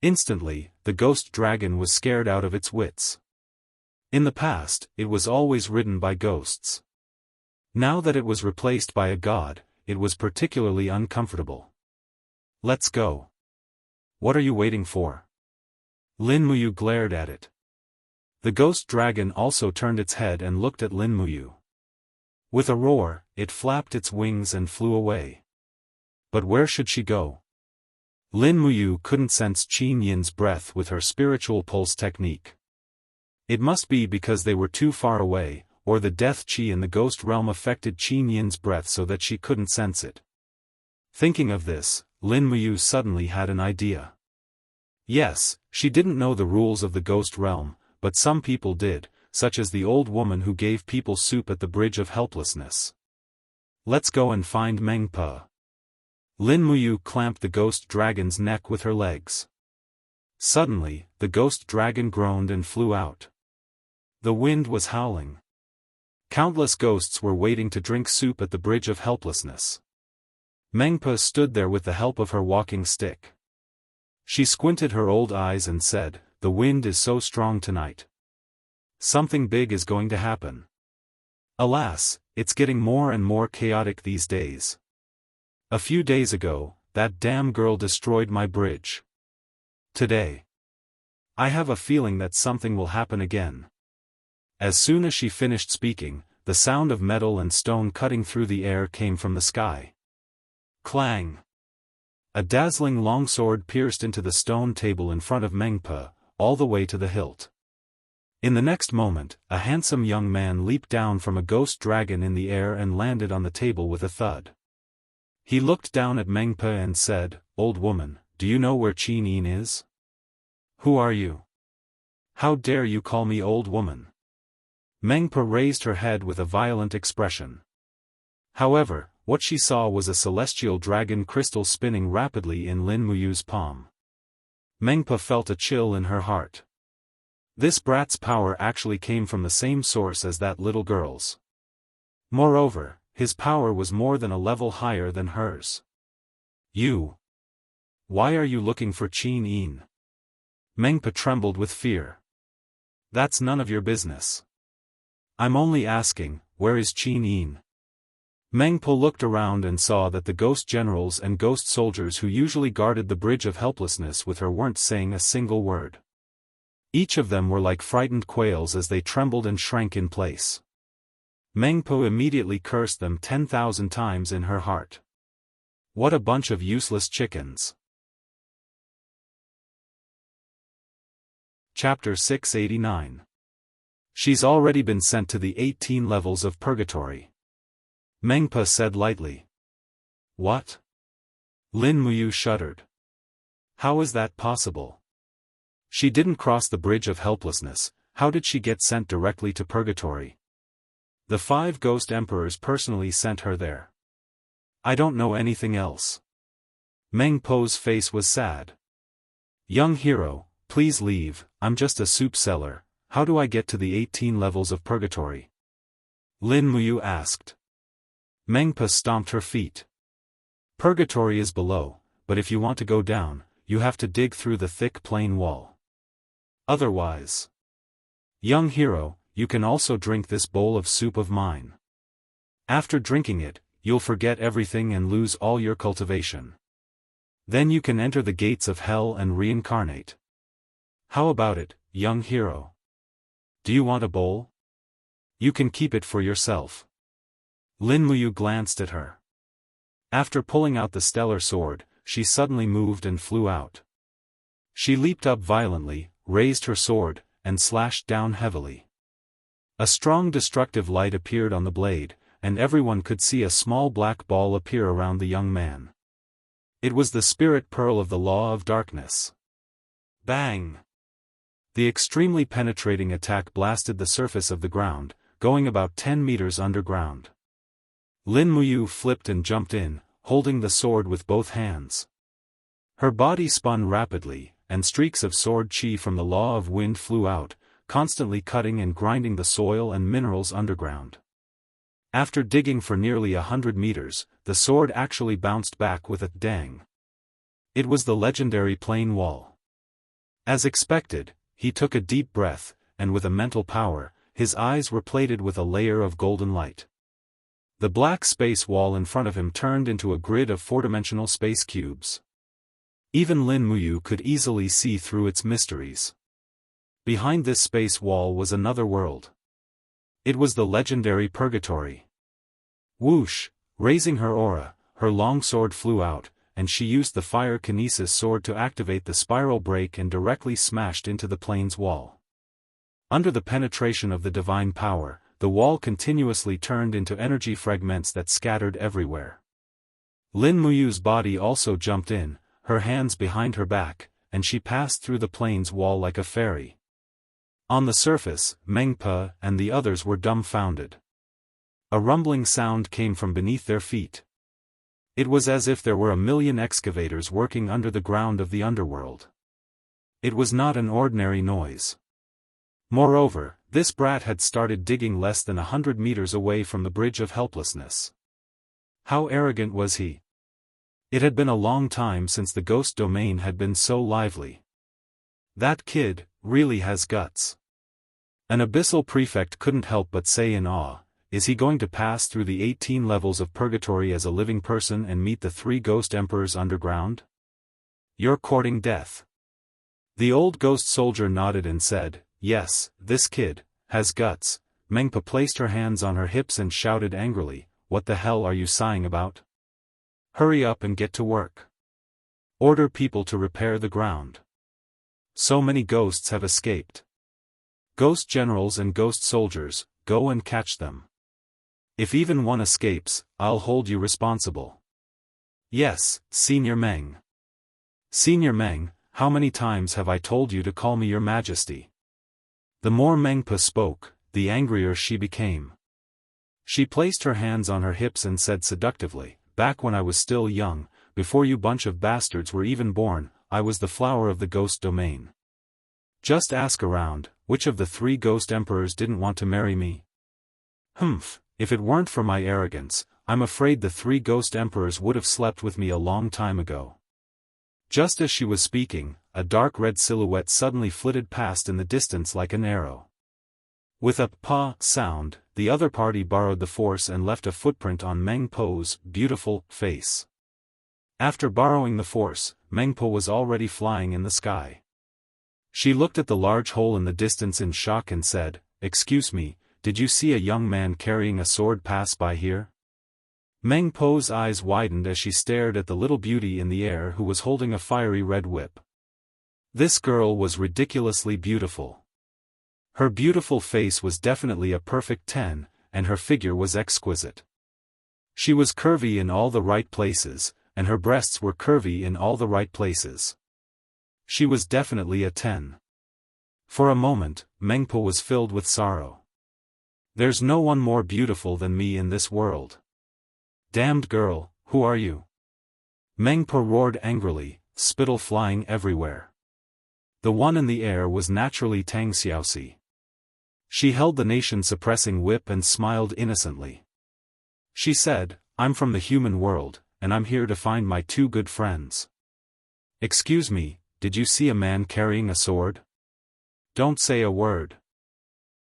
Speaker 1: Instantly, the ghost dragon was scared out of its wits. In the past, it was always ridden by ghosts. Now that it was replaced by a god, it was particularly uncomfortable. Let's go. What are you waiting for? Lin Muyu glared at it. The ghost dragon also turned its head and looked at Lin Muyu. With a roar, it flapped its wings and flew away. But where should she go? Lin Muyu couldn't sense Qin Yin's breath with her spiritual pulse technique. It must be because they were too far away, or the death qi in the ghost realm affected Qin Yin's breath so that she couldn't sense it. Thinking of this, Lin Muyu suddenly had an idea. Yes, she didn't know the rules of the ghost realm, but some people did, such as the old woman who gave people soup at the Bridge of Helplessness. Let's go and find Mengpe. Lin Muyu clamped the ghost dragon's neck with her legs. Suddenly, the ghost dragon groaned and flew out. The wind was howling. Countless ghosts were waiting to drink soup at the Bridge of Helplessness. Mengpe stood there with the help of her walking stick. She squinted her old eyes and said, "The wind is so strong tonight. Something big is going to happen. Alas, it's getting more and more chaotic these days. A few days ago, that damn girl destroyed my bridge. Today, I have a feeling that something will happen again." As soon as she finished speaking, the sound of metal and stone cutting through the air came from the sky. Clang! A dazzling longsword pierced into the stone table in front of Mengpe, all the way to the hilt. In the next moment, a handsome young man leaped down from a ghost dragon in the air and landed on the table with a thud. He looked down at Mengpe and said, "Old woman, do you know where Qin Yin is? Who are you? How dare you call me old woman?" Mengpe raised her head with a violent expression. However, what she saw was a celestial dragon crystal spinning rapidly in Lin Muyu's palm. Mengpe felt a chill in her heart. This brat's power actually came from the same source as that little girl's. Moreover, his power was more than a level higher than hers. "You. Why are you looking for Qin Yin?" Mengpe trembled with fear. "That's none of your business. I'm only asking, where is Qin Yin?" Mengpe looked around and saw that the ghost generals and ghost soldiers who usually guarded the Bridge of Helplessness with her weren't saying a single word. Each of them were like frightened quails as they trembled and shrank in place. Mengpe immediately cursed them 10,000 times in her heart. What a bunch of useless chickens. Chapter 689. She's already been sent to the 18 levels of purgatory. Mengpe said lightly. What? Lin Muyu shuddered. How is that possible? She didn't cross the Bridge of Helplessness, how did she get sent directly to purgatory? The 5 ghost emperors personally sent her there. I don't know anything else. Mengpe's face was sad. Young hero, please leave, I'm just a soup seller, how do I get to the 18 levels of purgatory? Lin Muyu asked. Mengpe stomped her feet. Purgatory is below, but if you want to go down, you have to dig through the thick plain wall. Otherwise. Young hero, you can also drink this bowl of soup of mine. After drinking it, you'll forget everything and lose all your cultivation. Then you can enter the gates of hell and reincarnate. How about it, young hero? Do you want a bowl? You can keep it for yourself. Lin Muyu glanced at her. After pulling out the stellar sword, she suddenly moved and flew out. She leaped up violently, raised her sword, and slashed down heavily. A strong destructive light appeared on the blade, and everyone could see a small black ball appear around the young man. It was the spirit pearl of the law of darkness. Bang! The extremely penetrating attack blasted the surface of the ground, going about 10 meters underground. Lin Muyu flipped and jumped in, holding the sword with both hands. Her body spun rapidly, and streaks of sword chi from the law of wind flew out, constantly cutting and grinding the soil and minerals underground. After digging for nearly 100 meters, the sword actually bounced back with a dang. It was the legendary plain wall. As expected, he took a deep breath, and with a mental power, his eyes were plated with a layer of golden light. The black space wall in front of him turned into a grid of four-dimensional space cubes. Even Lin Muyu could easily see through its mysteries. Behind this space wall was another world. It was the legendary Purgatory. Whoosh! Raising her aura, her long sword flew out, and she used the fire kinesis sword to activate the spiral break and directly smashed into the plane's wall. Under the penetration of the divine power, the wall continuously turned into energy fragments that scattered everywhere. Lin Muyu's body also jumped in, her hands behind her back, and she passed through the plane's wall like a fairy. On the surface, Mengpe and the others were dumbfounded. A rumbling sound came from beneath their feet. It was as if there were a million excavators working under the ground of the underworld. It was not an ordinary noise. Moreover, this brat had started digging less than 100 meters away from the Bridge of Helplessness. How arrogant was he? It had been a long time since the ghost domain had been so lively. That kid really has guts. An abyssal prefect couldn't help but say in awe, is he going to pass through the 18 levels of purgatory as a living person and meet the 3 ghost emperors underground? You're courting death. The old ghost soldier nodded and said, yes, this kid has guts. Mengpe placed her hands on her hips and shouted angrily, what the hell are you sighing about? Hurry up and get to work. Order people to repair the ground. So many ghosts have escaped. Ghost generals and ghost soldiers, go and catch them. If even one escapes, I'll hold you responsible. Yes, Senior Meng. Senior Meng, how many times have I told you to call me your majesty? The more Mengpe spoke, the angrier she became. She placed her hands on her hips and said seductively, back when I was still young, before you bunch of bastards were even born, I was the flower of the ghost domain. Just ask around, which of the 3 ghost emperors didn't want to marry me? Humph, if it weren't for my arrogance, I'm afraid the 3 ghost emperors would have slept with me a long time ago. Just as she was speaking, a dark red silhouette suddenly flitted past in the distance like an arrow. With a pa sound, the other party borrowed the force and left a footprint on Meng Po's beautiful face. After borrowing the force, Meng Po was already flying in the sky. She looked at the large hole in the distance in shock and said, excuse me, did you see a young man carrying a sword pass by here? Meng Po's eyes widened as she stared at the little beauty in the air who was holding a fiery red whip. This girl was ridiculously beautiful. Her beautiful face was definitely a perfect 10, and her figure was exquisite. She was curvy in all the right places, and her breasts were curvy in all the right places. She was definitely a 10. For a moment, Mengpo was filled with sorrow. There's no one more beautiful than me in this world. Damned girl, who are you? Mengpo roared angrily, spittle flying everywhere. The one in the air was naturally Tang Xiaoxi. She held the nation-suppressing whip and smiled innocently. She said, I'm from the human world, and I'm here to find my 2 good friends. Excuse me, did you see a man carrying a sword? Don't say a word.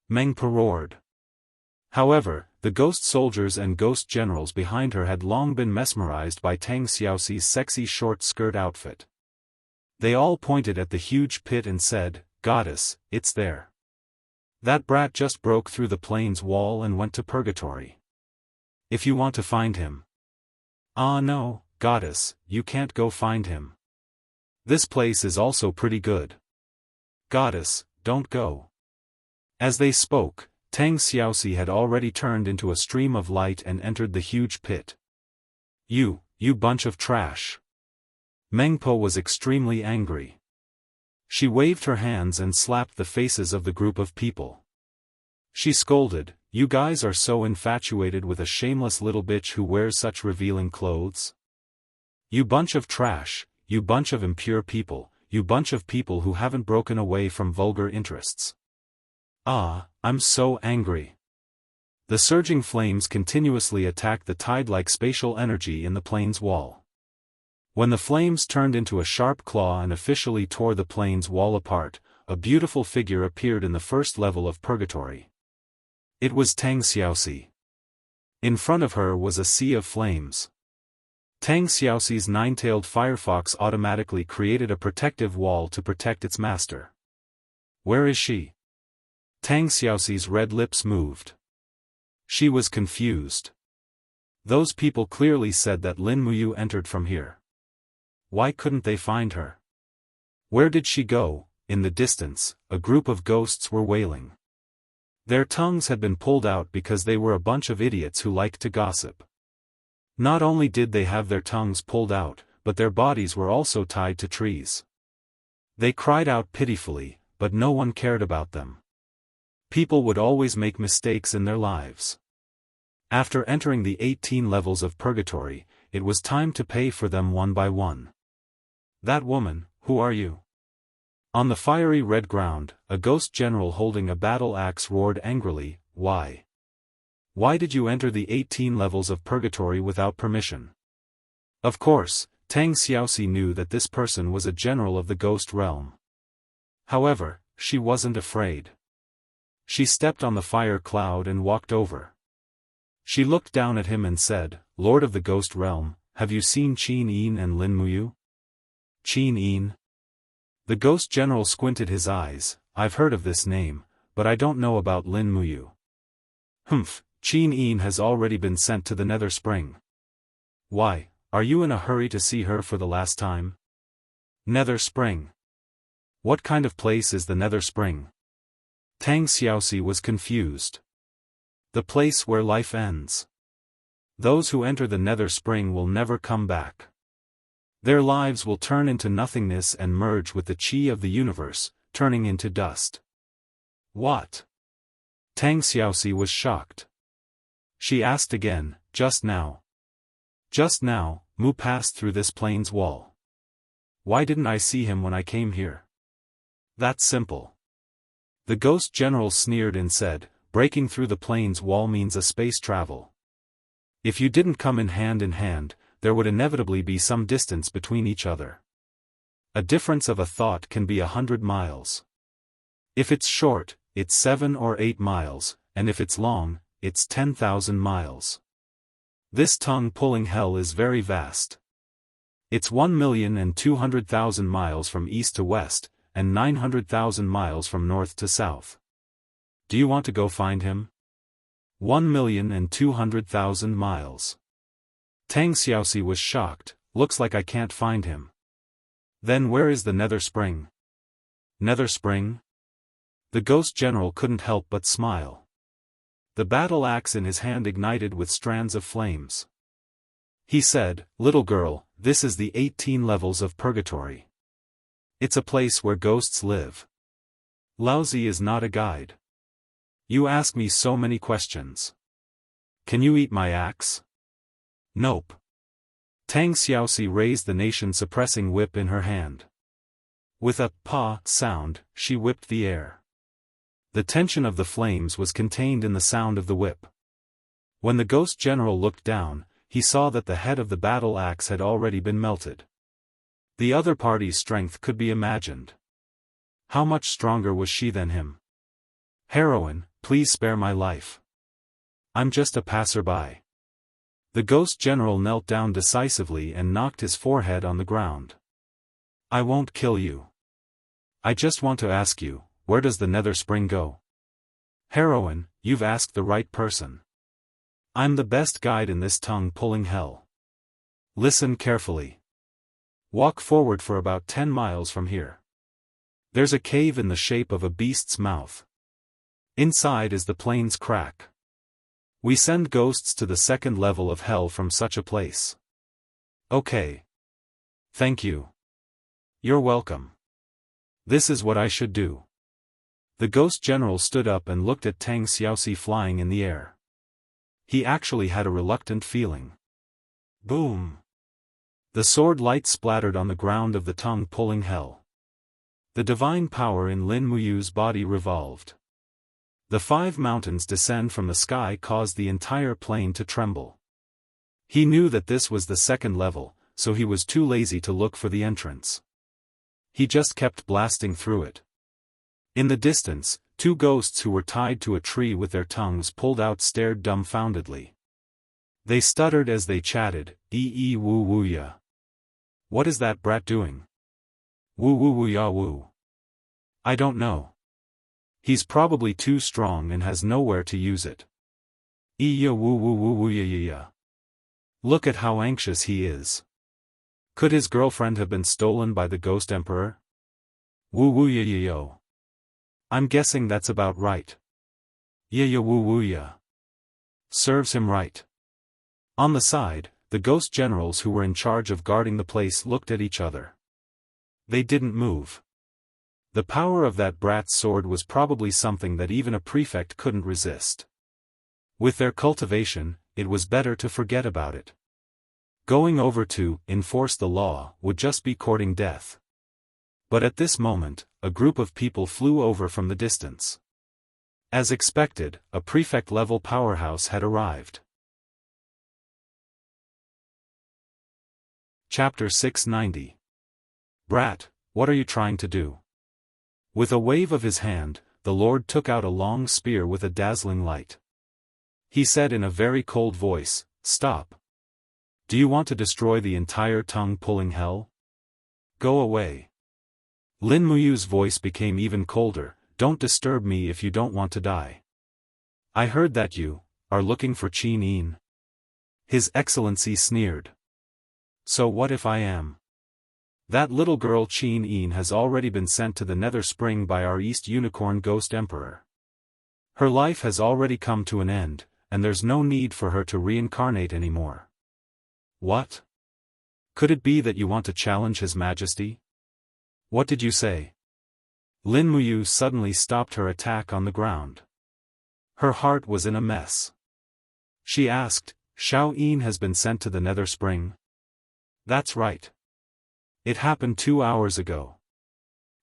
Speaker 1: Mengpo roared. However, the ghost soldiers and ghost generals behind her had long been mesmerized by Tang Xiaoxi's sexy short skirt outfit. They all pointed at the huge pit and said, Goddess, it's there. That brat just broke through the plane's wall and went to purgatory. If you want to find him. Ah no, Goddess, you can't go find him. This place is also pretty good. Goddess, don't go. As they spoke, Tang Xiaoxi had already turned into a stream of light and entered the huge pit. You bunch of trash. Mengpo was extremely angry. She waved her hands and slapped the faces of the group of people. She scolded, you guys are so infatuated with a shameless little bitch who wears such revealing clothes? You bunch of trash, you bunch of impure people, you bunch of people who haven't broken away from vulgar interests. Ah, I'm so angry. The surging flames continuously attacked the tide-like spatial energy in the plane's wall. When the flames turned into a sharp claw and officially tore the plane's wall apart, a beautiful figure appeared in the first level of purgatory. It was Tang Xiaoxi. In front of her was a sea of flames. Tang Xiaoxi's nine-tailed firefox automatically created a protective wall to protect its master. Where is she? Tang Xiaoxi's red lips moved. She was confused. Those people clearly said that Lin Muyu entered from here. Why couldn't they find her? Where did she go? In the distance, a group of ghosts were wailing. Their tongues had been pulled out because they were a bunch of idiots who liked to gossip. Not only did they have their tongues pulled out, but their bodies were also tied to trees. They cried out pitifully, but no one cared about them. People would always make mistakes in their lives. After entering the 18 levels of purgatory, it was time to pay for them one by one. That woman, who are you? On the fiery red ground, a ghost general holding a battle axe roared angrily, Why? Why did you enter the 18 levels of purgatory without permission? Of course, Tang Xiaoxi knew that this person was a general of the ghost realm. However, she wasn't afraid. She stepped on the fire cloud and walked over. She looked down at him and said, Lord of the Ghost Realm, have you seen Qin Yin and Lin Muyu? Qin Yin? The ghost general squinted his eyes. I've heard of this name, but I don't know about Lin Muyu. Humph, Qin Yin has already been sent to the Nether Spring. Why, are you in a hurry to see her for the last time? Nether Spring. What kind of place is the Nether Spring? Tang Xiaoxi was confused. The place where life ends. Those who enter the Nether Spring will never come back. Their lives will turn into nothingness and merge with the qi of the universe, turning into dust. What? Tang Xiaoxi was shocked. She asked again, just now. Just now, Mu passed through this plane's wall. Why didn't I see him when I came here? That's simple. The ghost general sneered and said, breaking through the plane's wall means a space travel. If you didn't come in hand, there would inevitably be some distance between each other. A difference of a thought can be 100 miles. If it's short, it's 7 or 8 miles, and if it's long, it's 10,000 miles. This tongue-pulling hell is very vast. It's 1,200,000 miles from east to west, and 900,000 miles from north to south. Do you want to go find him? 1,200,000 miles. Tang Xiaoxi was shocked, looks like I can't find him. Then where is the Nether Spring? Nether Spring? The ghost general couldn't help but smile. The battle axe in his hand ignited with strands of flames. He said, Little girl, this is the 18 levels of purgatory. It's a place where ghosts live. Laozi is not a guide. You ask me so many questions. Can you eat my axe? Nope. Tang Xiaoxi raised the nation-suppressing whip in her hand. With a pa sound, she whipped the air. The tension of the flames was contained in the sound of the whip. When the ghost general looked down, he saw that the head of the battle axe had already been melted. The other party's strength could be imagined. How much stronger was she than him? Heroine, please spare my life. I'm just a passerby. The ghost general knelt down decisively and knocked his forehead on the ground. I won't kill you. I just want to ask you, where does the Nether Spring go? Heroine, you've asked the right person. I'm the best guide in this tongue-pulling hell. Listen carefully. Walk forward for about 10 miles from here. There's a cave in the shape of a beast's mouth. Inside is the plane's crack. We send ghosts to the second level of hell from such a place. Okay. Thank you. You're welcome. This is what I should do. The ghost general stood up and looked at Tang Xiaoxi flying in the air. He actually had a reluctant feeling. Boom! The sword light splattered on the ground of the tongue-pulling hell. The divine power in Lin Muyu's body revolved. The 5 mountains descend from the sky caused the entire plain to tremble. He knew that this was the second level, so he was too lazy to look for the entrance. He just kept blasting through it. In the distance, 2 ghosts who were tied to a tree with their tongues pulled out stared dumbfoundedly. They stuttered as they chatted, woo woo ya. What is that brat doing? Woo woo woo ya woo. I don't know. He's probably too strong and has nowhere to use it. Ya woo woo woo woo ya ya ya. Look at how anxious he is. Could his girlfriend have been stolen by the Ghost Emperor? Woo woo ya ya yo. I'm guessing that's about right. Ya woo woo ya. Serves him right. On the side, the ghost generals who were in charge of guarding the place looked at each other. They didn't move. The power of that brat's sword was probably something that even a prefect couldn't resist. With their cultivation, it was better to forget about it. Going over to enforce the law would just be courting death. But at this moment, a group of people flew over from the distance. As expected, a prefect-level powerhouse had arrived. Chapter 690. Brat, what are you trying to do? With a wave of his hand, the Lord took out a long spear with a dazzling light. He said in a very cold voice, "Stop. Do you want to destroy the entire tongue-pulling hell? Go away." Lin Muyu's voice became even colder, "Don't disturb me if you don't want to die. I heard that you are looking for Qin Yin." His Excellency sneered. "So what if I am? That little girl Qin Yin has already been sent to the Nether Spring by our East Unicorn Ghost Emperor. Her life has already come to an end, and there's no need for her to reincarnate anymore." "What? Could it be that you want to challenge His Majesty? What did you say?" Lin Muyu suddenly stopped her attack on the ground. Her heart was in a mess. She asked, "Xiao Yin has been sent to the Nether Spring?" "That's right. It happened 2 hours ago.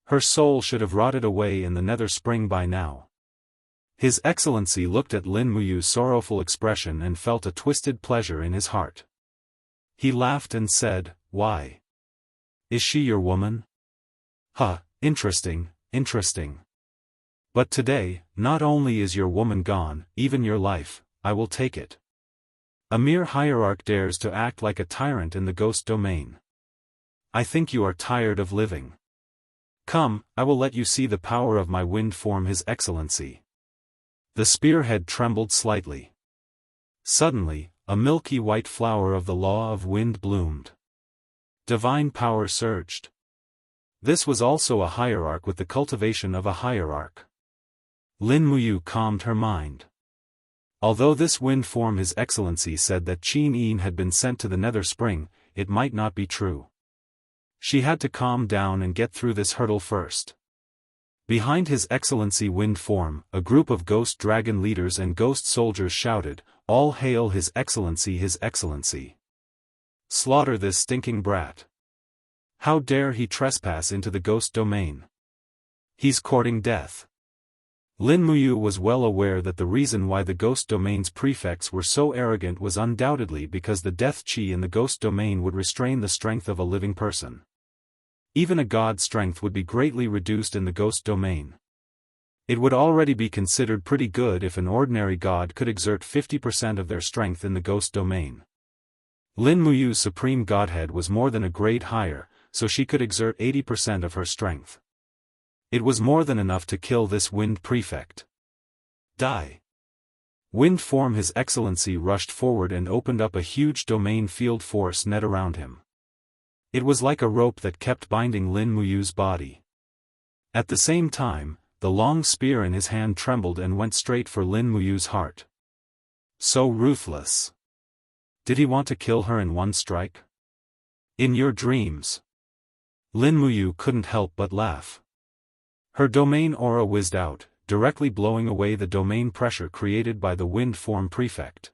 Speaker 1: Her soul should have rotted away in the Nether Spring by now." His Excellency looked at Lin Muyu's sorrowful expression and felt a twisted pleasure in his heart. He laughed and said, "Why? Is she your woman? Huh, interesting, interesting. But today, not only is your woman gone, even your life, I will take it. A mere hierarch dares to act like a tyrant in the ghost domain. I think you are tired of living. Come, I will let you see the power of my wind form, His Excellency." The spearhead trembled slightly. Suddenly, a milky white flower of the law of wind bloomed. Divine power surged. This was also a hierarch with the cultivation of a hierarch. Lin Muyu calmed her mind. Although this wind form His Excellency said that Qin Yin had been sent to the Nether Spring, it might not be true. She had to calm down and get through this hurdle first. Behind His Excellency wind form, a group of ghost dragon leaders and ghost soldiers shouted, "All hail His Excellency, His Excellency! Slaughter this stinking brat! How dare he trespass into the ghost domain? He's courting death." Lin Muyu was well aware that the reason why the ghost domain's prefects were so arrogant was undoubtedly because the death chi in the ghost domain would restrain the strength of a living person. Even a god's strength would be greatly reduced in the ghost domain. It would already be considered pretty good if an ordinary god could exert 50% of their strength in the ghost domain. Lin Muyu's supreme godhead was more than a grade higher, so she could exert 80% of her strength. It was more than enough to kill this wind prefect. Die! Wind form His Excellency rushed forward and opened up a huge domain field force net around him. It was like a rope that kept binding Lin Muyu's body. At the same time, the long spear in his hand trembled and went straight for Lin Muyu's heart. So ruthless. Did he want to kill her in one strike? In your dreams. Lin Muyu couldn't help but laugh. Her domain aura whizzed out, directly blowing away the domain pressure created by the wind form prefect.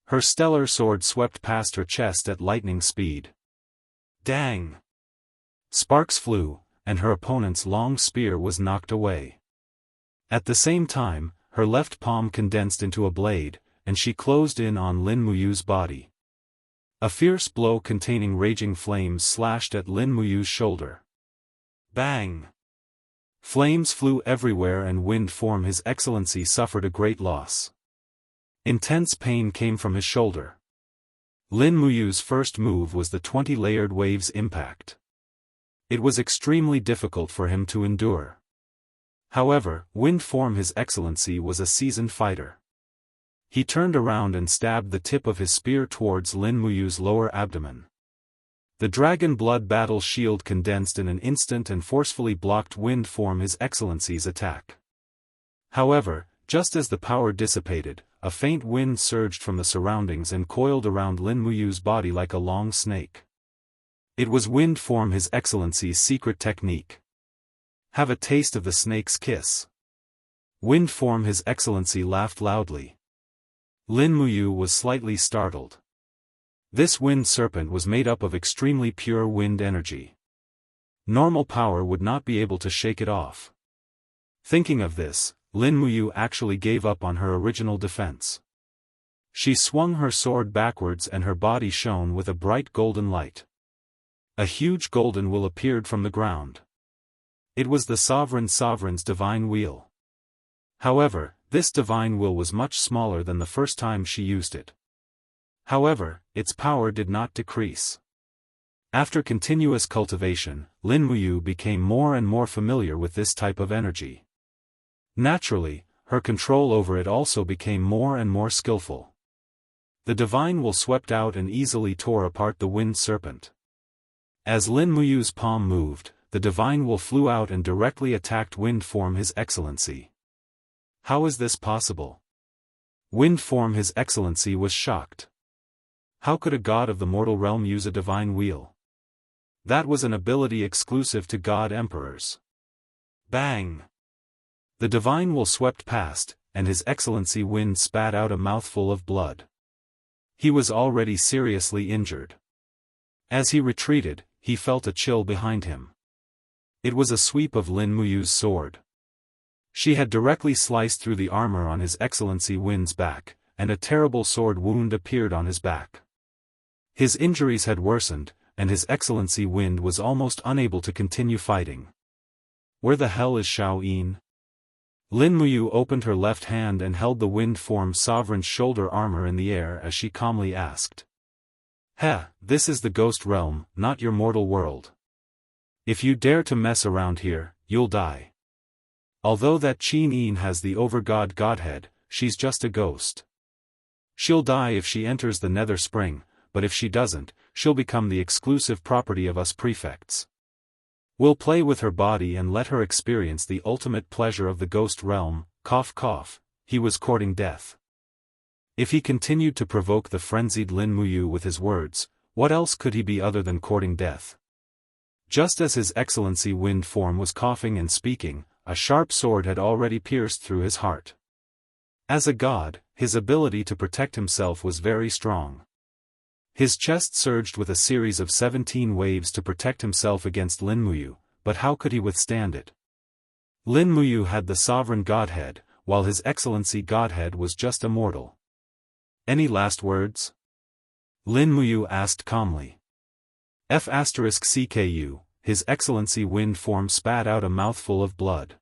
Speaker 1: Her stellar sword swept past her chest at lightning speed. Dang! Sparks flew, and her opponent's long spear was knocked away. At the same time, her left palm condensed into a blade, and she closed in on Lin Muyu's body. A fierce blow containing raging flames slashed at Lin Muyu's shoulder. Bang! Flames flew everywhere and Wind Form His Excellency suffered a great loss. Intense pain came from his shoulder. Lin Muyu's first move was the 20-layered waves impact. It was extremely difficult for him to endure. However, Wind Form His Excellency was a seasoned fighter. He turned around and stabbed the tip of his spear towards Lin Muyu's lower abdomen. The Dragon Blood Battle Shield condensed in an instant and forcefully blocked Wind Form His Excellency's attack. However, just as the power dissipated, a faint wind surged from the surroundings and coiled around Lin Muyu's body like a long snake. It was Wind Form His Excellency's secret technique. Have a taste of the snake's kiss. Wind Form His Excellency laughed loudly. Lin Muyu was slightly startled. This wind serpent was made up of extremely pure wind energy. Normal power would not be able to shake it off. Thinking of this, Lin Muyu actually gave up on her original defense. She swung her sword backwards and her body shone with a bright golden light. A huge golden wheel appeared from the ground. It was the Sovereign's divine wheel. However, this divine will was much smaller than the first time she used it. However, its power did not decrease. After continuous cultivation, Lin Muyu became more and more familiar with this type of energy. Naturally, her control over it also became more and more skillful. The divine will swept out and easily tore apart the wind serpent. As Lin Muyu's palm moved, the divine will flew out and directly attacked Wind Form His Excellency. How is this possible? Wind Form His Excellency was shocked. How could a god of the mortal realm use a divine wheel? That was an ability exclusive to god emperors. Bang! The divine will swept past, and His Excellency Wind spat out a mouthful of blood. He was already seriously injured. As he retreated, he felt a chill behind him. It was a sweep of Lin Muyu's sword. She had directly sliced through the armor on His Excellency Wind's back, and a terrible sword wound appeared on his back. His injuries had worsened, and His Excellency Wind was almost unable to continue fighting. Where the hell is Xiao Yin? Lin Muyu opened her left hand and held the Wind Form Sovereign's shoulder armor in the air as she calmly asked. Heh, this is the ghost realm, not your mortal world. If you dare to mess around here, you'll die. Although that Qin Yin has the over-god godhead, she's just a ghost. She'll die if she enters the nether spring, but if she doesn't, she'll become the exclusive property of us prefects. We'll play with her body and let her experience the ultimate pleasure of the ghost realm. Cough cough, he was courting death. If he continued to provoke the frenzied Lin Muyu with his words, what else could he be other than courting death? Just as His Excellency Wind Form was coughing and speaking, a sharp sword had already pierced through his heart. As a god, his ability to protect himself was very strong. His chest surged with a series of 17 waves to protect himself against Lin Muyu, but how could he withstand it? Lin Muyu had the sovereign godhead, while His Excellency Godhead was just a mortal. Any last words? Lin Muyu asked calmly. F***CKU, His Excellency Wind Form spat out a mouthful of blood.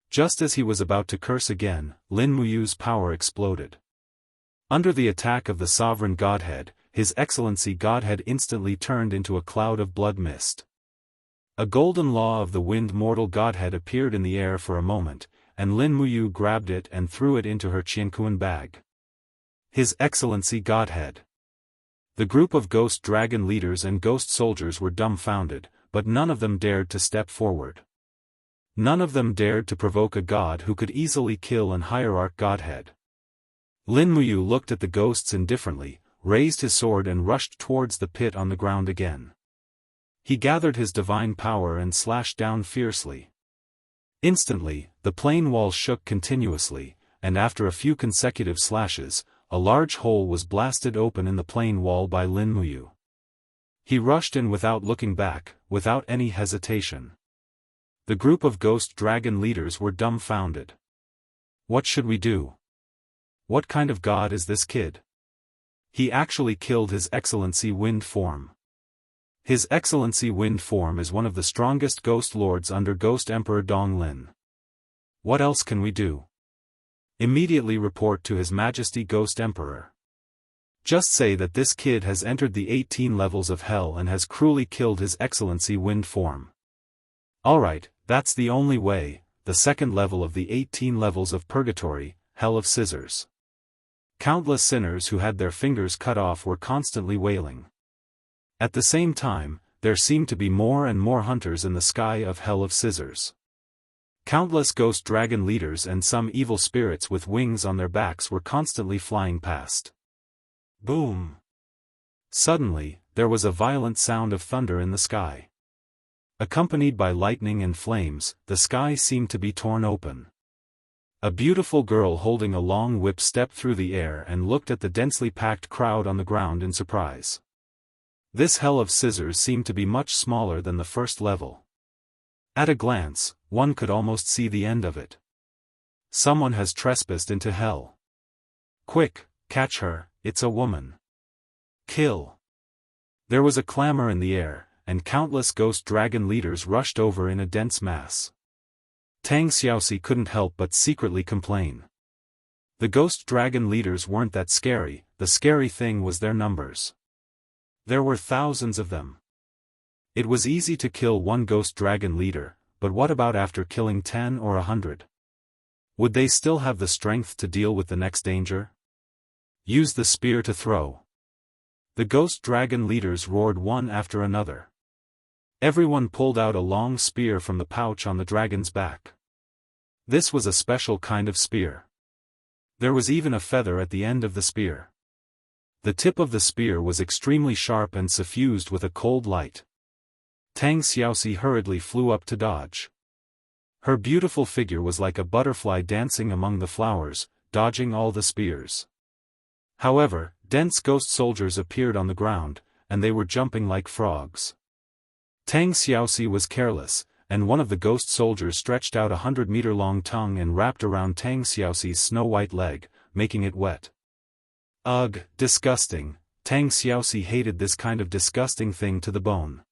Speaker 1: Just as he was about to curse again, Lin Muyu's power exploded. Under the attack of the sovereign godhead, His Excellency Godhead instantly turned into a cloud of blood mist. A golden law of the wind mortal godhead appeared in the air for a moment, and Lin Muyu grabbed it and threw it into her Qianquan bag. His Excellency Godhead. The group of ghost dragon leaders and ghost soldiers were dumbfounded, but none of them dared to step forward. None of them dared to provoke a god who could easily kill an hierarch godhead. Lin Muyu looked at the ghosts indifferently, raised his sword and rushed towards the pit on the ground again. He gathered his divine power and slashed down fiercely. Instantly, the plain wall shook continuously, and after a few consecutive slashes, a large hole was blasted open in the plain wall by Lin Muyu. He rushed in without looking back, without any hesitation. The group of ghost dragon leaders were dumbfounded. What should we do? What kind of god is this kid? He actually killed His Excellency Wind Form. His Excellency Wind Form is one of the strongest ghost lords under Ghost Emperor Donglin. What else can we do? Immediately report to His Majesty Ghost Emperor. Just say that this kid has entered the 18 levels of hell and has cruelly killed His Excellency Wind Form. Alright, that's the only way, the second level of the 18 levels of purgatory, Hell of Scissors. Countless sinners who had their fingers cut off were constantly wailing. At the same time, there seemed to be more and more hunters in the sky of Hell of Scissors. Countless ghost dragon leaders and some evil spirits with wings on their backs were constantly flying past. Boom! Suddenly, there was a violent sound of thunder in the sky. Accompanied by lightning and flames, the sky seemed to be torn open. A beautiful girl holding a long whip stepped through the air and looked at the densely packed crowd on the ground in surprise. This Hell of Scissors seemed to be much smaller than the first level. At a glance, one could almost see the end of it. Someone has trespassed into hell. Quick, catch her, it's a woman. Kill. There was a clamor in the air, and countless ghost dragon leaders rushed over in a dense mass. Tang Xiaoxi couldn't help but secretly complain. The ghost dragon leaders weren't that scary, the scary thing was their numbers. There were thousands of them. It was easy to kill one ghost dragon leader, but what about after killing 10 or 100? Would they still have the strength to deal with the next danger? Use the spear to throw. The ghost dragon leaders roared one after another. Everyone pulled out a long spear from the pouch on the dragon's back. This was a special kind of spear. There was even a feather at the end of the spear. The tip of the spear was extremely sharp and suffused with a cold light. Tang Xiaoxi hurriedly flew up to dodge. Her beautiful figure was like a butterfly dancing among the flowers, dodging all the spears. However, dense ghost soldiers appeared on the ground, and they were jumping like frogs. Tang Xiaoxi was careless, and one of the ghost soldiers stretched out a 100-meter-long tongue and wrapped around Tang Xiaoxi's snow-white leg, making it wet. Ugh, disgusting. Tang Xiaoxi hated this kind of disgusting thing to the bone.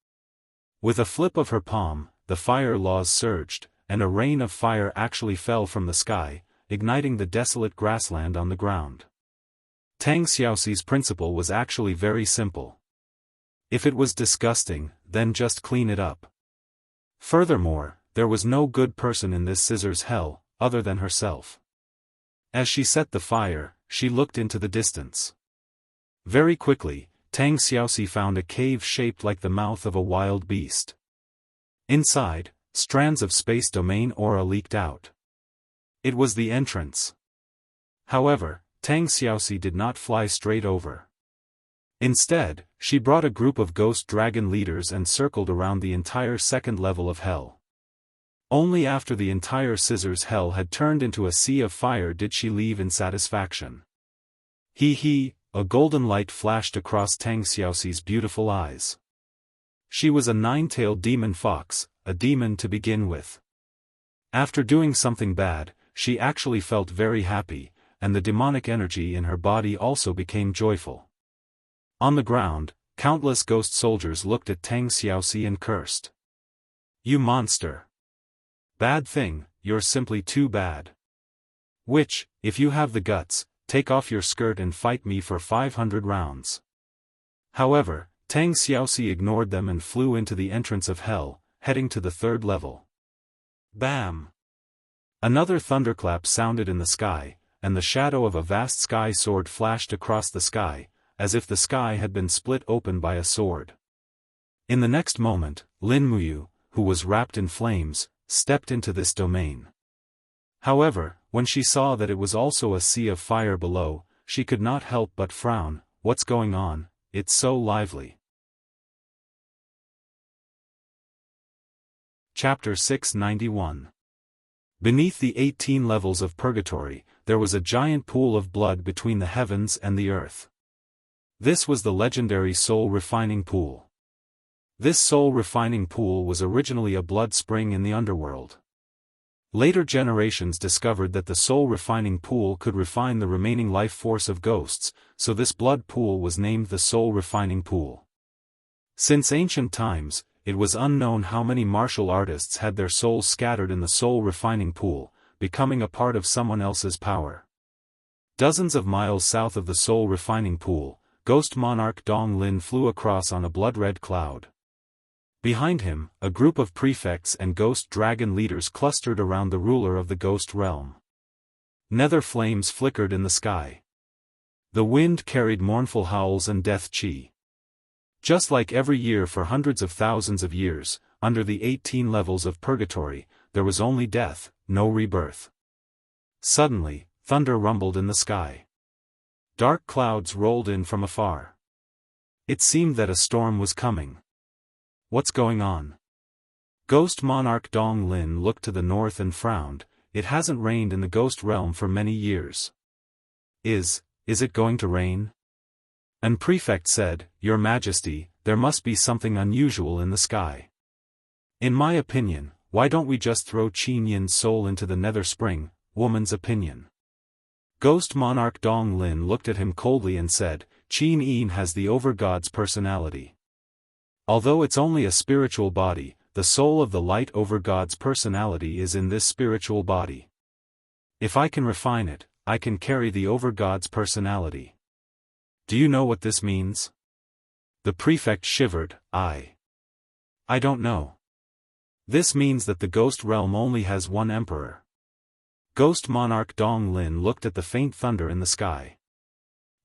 Speaker 1: With a flip of her palm, the fire laws surged, and a rain of fire actually fell from the sky, igniting the desolate grassland on the ground. Tang Xiaoxi's principle was actually very simple. If it was disgusting, then just clean it up. Furthermore, there was no good person in this scissors hell, other than herself. As she set the fire, she looked into the distance. Very quickly, Tang Xiaoxi found a cave shaped like the mouth of a wild beast. Inside, strands of space domain aura leaked out. It was the entrance. However, Tang Xiaoxi did not fly straight over. Instead, she brought a group of ghost dragon leaders and circled around the entire second level of hell. Only after the entire scissors hell had turned into a sea of fire did she leave in satisfaction. Hee, a golden light flashed across Tang Xiaoxi's beautiful eyes. She was a nine-tailed demon fox, a demon to begin with. After doing something bad, she actually felt very happy, and the demonic energy in her body also became joyful. On the ground, countless ghost soldiers looked at Tang Xiaoxi and cursed. You monster! Bad thing, you're simply too bad. Witch, if you have the guts, take off your skirt and fight me for 500 rounds. However, Tang Xiaoxi ignored them and flew into the entrance of hell, heading to the third level. Bam! Another thunderclap sounded in the sky, and the shadow of a vast sky sword flashed across the sky, as if the sky had been split open by a sword. In the next moment, Lin Muyu, who was wrapped in flames, stepped into this domain. However, when she saw that it was also a sea of fire below, she could not help but frown. What's going on? It's so lively. Chapter 691. Beneath the 18 levels of purgatory, there was a giant pool of blood between the heavens and the earth. This was the legendary soul refining pool. This soul-refining pool was originally a blood spring in the underworld. Later generations discovered that the soul-refining pool could refine the remaining life force of ghosts, so this blood pool was named the soul-refining pool. Since ancient times, it was unknown how many martial artists had their souls scattered in the soul-refining pool, becoming a part of someone else's power. Dozens of miles south of the soul-refining pool, Ghost Monarch Dong Lin flew across on a blood-red cloud. Behind him, a group of prefects and ghost dragon leaders clustered around the ruler of the ghost realm. Nether flames flickered in the sky. The wind carried mournful howls and death chi. Just like every year for hundreds of thousands of years, under the 18 levels of purgatory, there was only death, no rebirth. Suddenly, thunder rumbled in the sky. Dark clouds rolled in from afar. It seemed that a storm was coming. What's going on? Ghost Monarch Dong Lin looked to the north and frowned. It hasn't rained in the ghost realm for many years. Is it going to rain? An prefect said, Your Majesty, there must be something unusual in the sky. In my opinion, why don't we just throw Qin Yin's soul into the nether spring? Woman's opinion. Ghost Monarch Dong Lin looked at him coldly and said, Qin Yin has the overgod's personality. Although it's only a spiritual body, the soul of the light overgod's personality is in this spiritual body. If I can refine it, I can carry the overgod's personality. Do you know what this means? The prefect shivered. I don't know. This means that the ghost realm only has one emperor. Ghost Monarch Dong Lin looked at the faint thunder in the sky.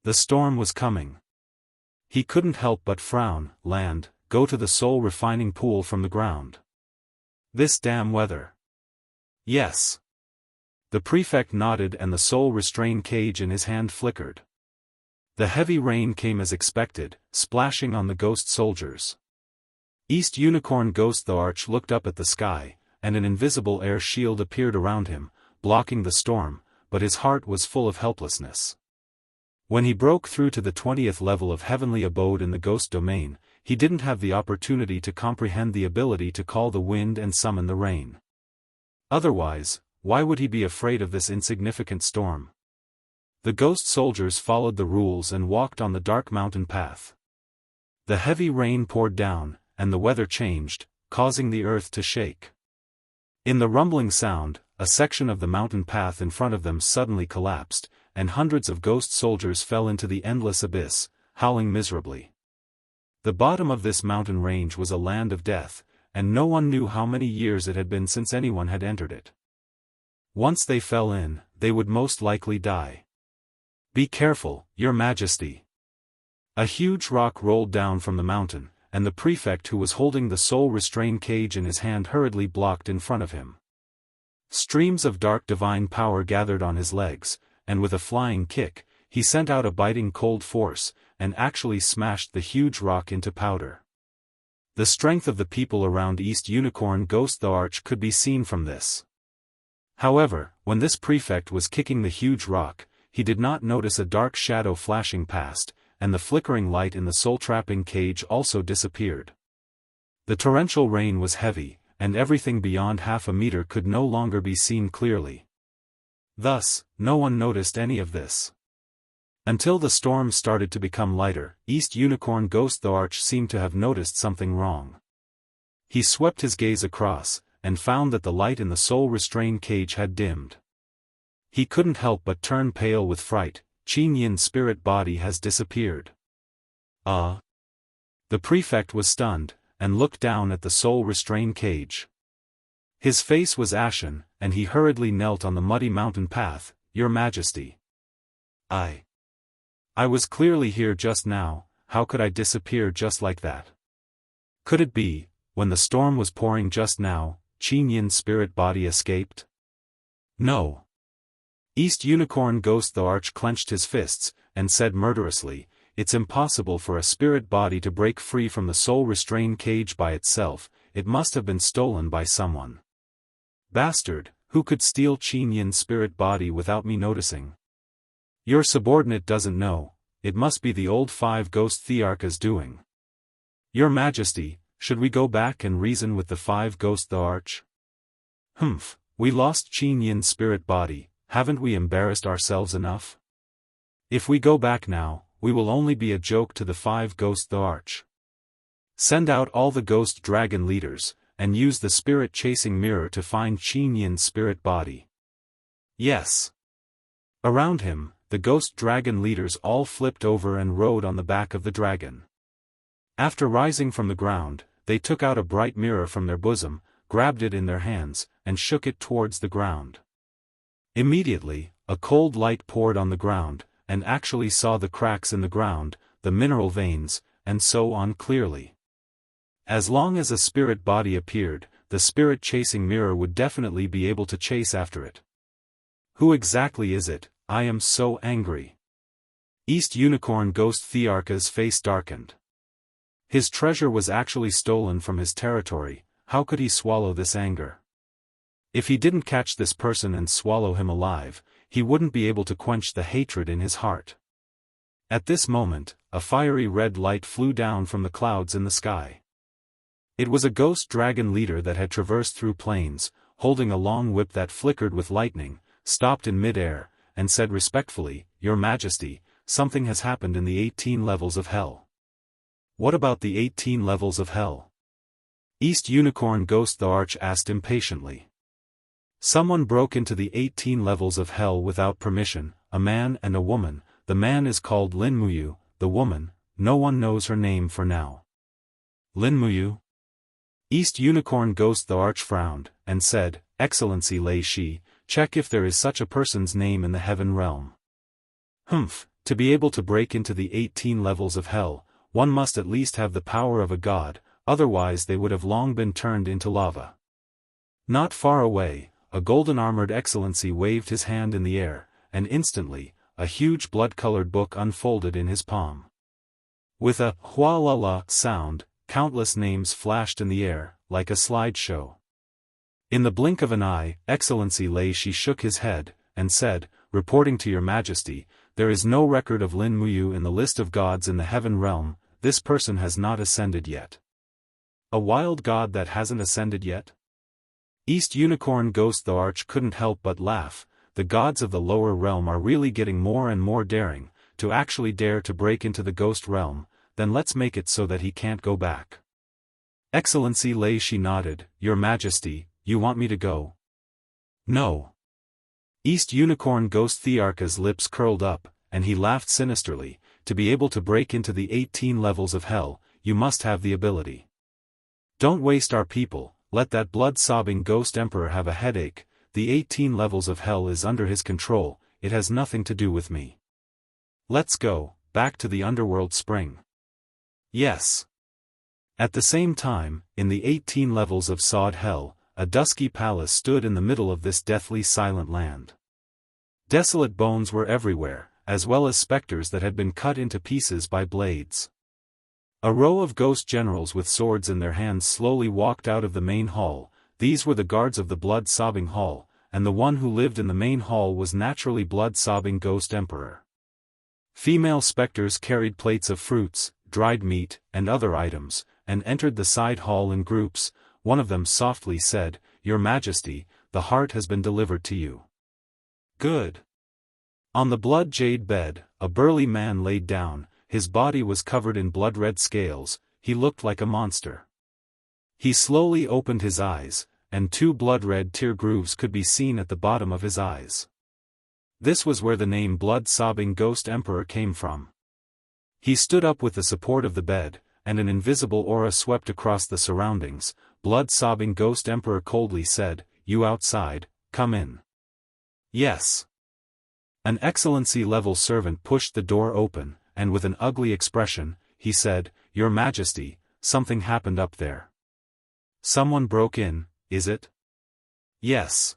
Speaker 1: The storm was coming. He couldn't help but frown. Land, go to the soul-refining pool from the ground. This damn weather. Yes. The prefect nodded and the soul-restrain cage in his hand flickered. The heavy rain came as expected, splashing on the ghost soldiers. East Unicorn Ghost the Arch looked up at the sky, and an invisible air shield appeared around him, blocking the storm, but his heart was full of helplessness. When he broke through to the 20th level of heavenly abode in the ghost domain, he didn't have the opportunity to comprehend the ability to call the wind and summon the rain. Otherwise, why would he be afraid of this insignificant storm? The ghost soldiers followed the rules and walked on the dark mountain path. The heavy rain poured down, and the weather changed, causing the earth to shake. In the rumbling sound, a section of the mountain path in front of them suddenly collapsed, and hundreds of ghost soldiers fell into the endless abyss, howling miserably. The bottom of this mountain range was a land of death, and no one knew how many years it had been since anyone had entered it. Once they fell in, they would most likely die. Be careful, Your Majesty. A huge rock rolled down from the mountain, and the prefect who was holding the soul-restrain cage in his hand hurriedly blocked in front of him. Streams of dark divine power gathered on his legs, and with a flying kick, he sent out a biting cold force, and actually smashed the huge rock into powder. The strength of the people around East Unicorn Ghost the Arch could be seen from this. However, when this prefect was kicking the huge rock, he did not notice a dark shadow flashing past, and the flickering light in the soul-trapping cage also disappeared. The torrential rain was heavy, and everything beyond half a meter could no longer be seen clearly. Thus, no one noticed any of this. Until the storm started to become lighter, East Unicorn Ghost the Arch seemed to have noticed something wrong. He swept his gaze across, and found that the light in the soul-restrain cage had dimmed. He couldn't help but turn pale with fright. Qin Yin's spirit body has disappeared. The prefect was stunned, and looked down at the soul-restrain cage. His face was ashen, and he hurriedly knelt on the muddy mountain path. Your Majesty. I was clearly here just now. How could I disappear just like that? Could it be, when the storm was pouring just now, Qin Yin's spirit body escaped? No. East Unicorn Ghost the Arch clenched his fists, and said murderously, It's impossible for a spirit body to break free from the soul-restrain cage by itself. It must have been stolen by someone. Bastard, who could steal Qin Yin's spirit body without me noticing? Your subordinate doesn't know. It must be the old 5 ghost thearchas doing. Your Majesty, should we go back and reason with the 5 ghosts the arch? Humph, we lost Qin Yin's spirit body, haven't we embarrassed ourselves enough? If we go back now, we will only be a joke to the 5 ghosts the arch. Send out all the ghost dragon leaders, and use the spirit-chasing mirror to find Qin Yin's spirit body. Yes. Around him, the ghost dragon leaders all flipped over and rode on the back of the dragon. After rising from the ground, they took out a bright mirror from their bosom, grabbed it in their hands, and shook it towards the ground. Immediately, a cold light poured on the ground, and actually saw the cracks in the ground, the mineral veins, and so on clearly. As long as a spirit body appeared, the spirit-chasing mirror would definitely be able to chase after it. Who exactly is it? I am so angry. East Unicorn Ghost Thearka's face darkened. His treasure was actually stolen from his territory, how could he swallow this anger? If he didn't catch this person and swallow him alive, he wouldn't be able to quench the hatred in his heart. At this moment, a fiery red light flew down from the clouds in the sky. It was a ghost dragon leader that had traversed through plains, holding a long whip that flickered with lightning, stopped in mid-air, and said respectfully, "Your Majesty, something has happened in the 18 levels of hell." What about the 18 levels of hell? East Unicorn Ghost the Arch asked impatiently. Someone broke into the 18 levels of hell without permission, a man and a woman. The man is called Lin Muyu, the woman, no one knows her name for now. Lin Muyu? East Unicorn Ghost the Arch frowned, and said, "Excellency Lei Shi, check if there is such a person's name in the heaven realm." Humph, to be able to break into the 18 levels of hell, one must at least have the power of a god, otherwise they would have long been turned into lava. Not far away, a golden-armored excellency waved his hand in the air, and instantly, a huge blood-colored book unfolded in his palm. With a "hua-la-la" sound, countless names flashed in the air, like a slideshow. In the blink of an eye, Excellency Lei Shi shook his head, and said, "Reporting to your Majesty, there is no record of Lin Muyu in the list of gods in the heaven realm, this person has not ascended yet." A wild god that hasn't ascended yet? East Unicorn Ghost the Arch couldn't help but laugh. The gods of the lower realm are really getting more and more daring, to actually dare to break into the ghost realm, then let's make it so that he can't go back. Excellency Lei Shi nodded, "Your Majesty, you want me to go?" "No." East Unicorn Ghost Thearka's lips curled up, and he laughed sinisterly. To be able to break into the 18 levels of hell, you must have the ability. Don't waste our people, let that blood-sobbing ghost emperor have a headache, the 18 levels of hell is under his control, it has nothing to do with me. Let's go, back to the underworld spring. Yes. At the same time, in the 18 levels of Sod Hell, a dusky palace stood in the middle of this deathly silent land. Desolate bones were everywhere, as well as specters that had been cut into pieces by blades. A row of ghost generals with swords in their hands slowly walked out of the main hall. These were the guards of the blood-sobbing hall, and the one who lived in the main hall was naturally blood-sobbing Ghost Emperor. Female specters carried plates of fruits, dried meat, and other items, and entered the side hall in groups. One of them softly said, "Your Majesty, the heart has been delivered to you." Good. On the blood jade bed, a burly man laid down, his body was covered in blood-red scales, he looked like a monster. He slowly opened his eyes, and 2 blood-red tear grooves could be seen at the bottom of his eyes. This was where the name Blood-Sobbing Ghost Emperor came from. He stood up with the support of the bed, and an invisible aura swept across the surroundings. Blood-Sobbing Ghost Emperor coldly said, "You outside, come in." Yes. An excellency-level servant pushed the door open, and with an ugly expression, he said, "Your Majesty, something happened up there." Someone broke in, is it? Yes.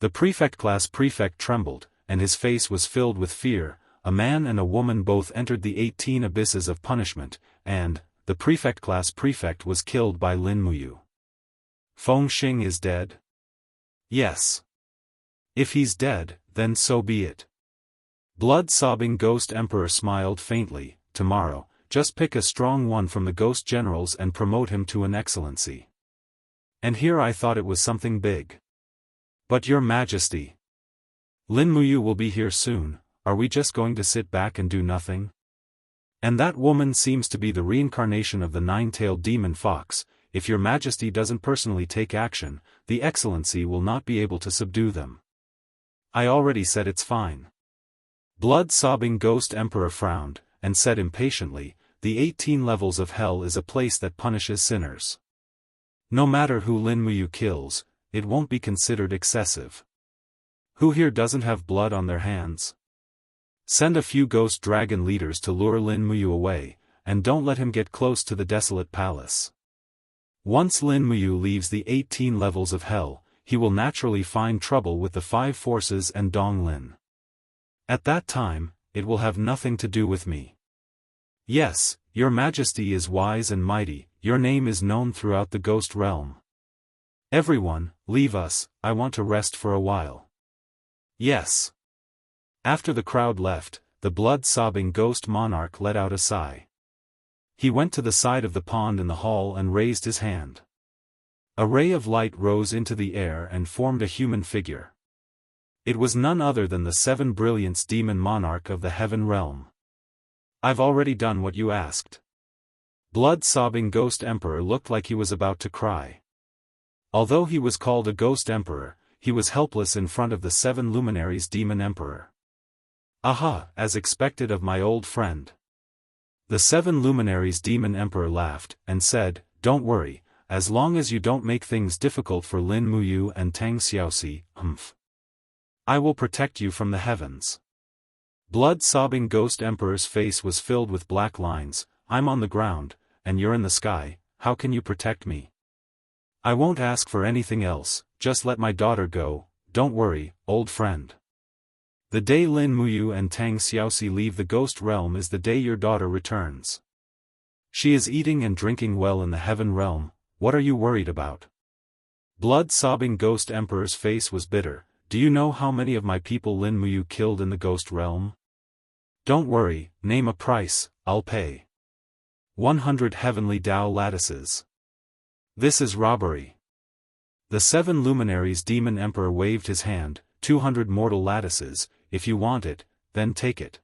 Speaker 1: The prefect-class prefect trembled, and his face was filled with fear. A man and a woman both entered the 18 abysses of punishment, and, the prefect-class prefect was killed by Lin Muyu. Feng Xing is dead? Yes. If he's dead, then so be it. Blood-sobbing Ghost Emperor smiled faintly. Tomorrow, just pick a strong one from the ghost generals and promote him to an excellency. And here I thought it was something big. But your majesty, Lin Muyu will be here soon, are we just going to sit back and do nothing? And that woman seems to be the reincarnation of the nine-tailed demon fox. If your majesty doesn't personally take action, the excellency will not be able to subdue them. I already said it's fine. Blood-sobbing Ghost Emperor frowned, and said impatiently, the 18 levels of hell is a place that punishes sinners. No matter who Lin Muyu kills, it won't be considered excessive. Who here doesn't have blood on their hands? Send a few ghost dragon leaders to lure Lin Muyu away, and don't let him get close to the desolate palace. Once Lin Muyu leaves the 18 levels of hell, he will naturally find trouble with the 5 forces and Dong Lin. At that time, it will have nothing to do with me. Yes, your majesty is wise and mighty, your name is known throughout the ghost realm. Everyone, leave us, I want to rest for a while. Yes. After the crowd left, the blood-sobbing ghost monarch let out a sigh. He went to the side of the pond in the hall and raised his hand. A ray of light rose into the air and formed a human figure. It was none other than the 7 Brilliance demon monarch of the heaven realm. I've already done what you asked. Blood-sobbing Ghost Emperor looked like he was about to cry. Although he was called a Ghost Emperor, he was helpless in front of the 7 luminaries demon emperor. Aha, as expected of my old friend. The 7 luminaries demon emperor laughed, and said, don't worry, as long as you don't make things difficult for Lin Muyu and Tang Xiaoxi, I will protect you from the heavens. Blood-sobbing Ghost Emperor's face was filled with black lines. I'm on the ground, and you're in the sky, how can you protect me? I won't ask for anything else, just let my daughter go, don't worry, old friend. The day Lin Muyu and Tang Xiaoxi leave the ghost realm is the day your daughter returns. She is eating and drinking well in the heaven realm, what are you worried about? Blood-sobbing Ghost Emperor's face was bitter. Do you know how many of my people Lin Muyu killed in the ghost realm? Don't worry, name a price, I'll pay. 100 heavenly Dao lattices. This is robbery. The 7 luminaries demon emperor waved his hand, 200 mortal lattices, if you want it, then take it.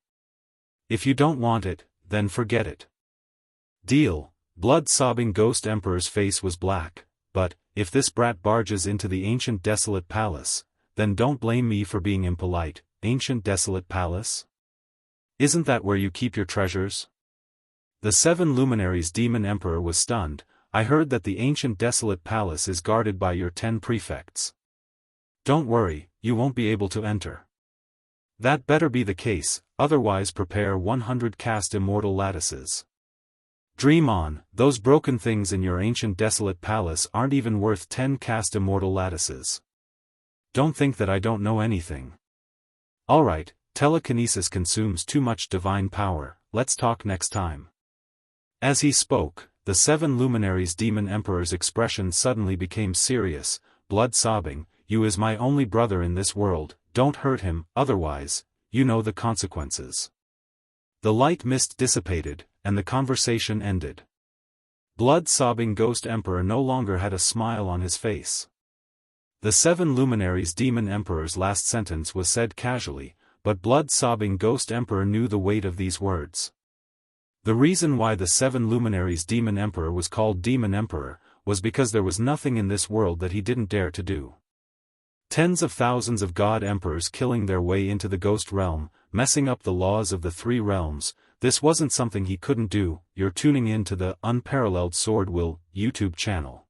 Speaker 1: If you don't want it, then forget it. Deal. Blood-sobbing Ghost Emperor's face was black, but, if this brat barges into the ancient desolate palace, then don't blame me for being impolite. Ancient desolate palace? Isn't that where you keep your treasures? The 7 luminaries demon emperor was stunned. I heard that the ancient desolate palace is guarded by your 10 prefects. Don't worry, you won't be able to enter. That better be the case, otherwise prepare 100 cast immortal lattices. Dream on, those broken things in your ancient desolate palace aren't even worth 10 cast immortal lattices. Don't think that I don't know anything. Alright, telekinesis consumes too much divine power, let's talk next time. As he spoke, the 7 luminaries demon emperor's expression suddenly became serious, blood-sobbing, you is my only brother in this world, don't hurt him, otherwise, you know the consequences. The light mist dissipated, and the conversation ended. Blood-sobbing Ghost Emperor no longer had a smile on his face. The 7 luminaries demon emperor's last sentence was said casually, but blood-sobbing Ghost Emperor knew the weight of these words. The reason why the 7 luminaries demon emperor was called demon emperor, was because there was nothing in this world that he didn't dare to do. Tens of thousands of god emperors killing their way into the ghost realm, messing up the laws of the 3 realms, this wasn't something he couldn't do. You're tuning in to the Unparalleled SwordWill YouTube channel.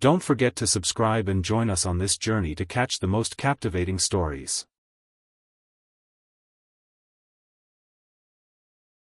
Speaker 1: Don't forget to subscribe and join us on this journey to catch the most captivating stories.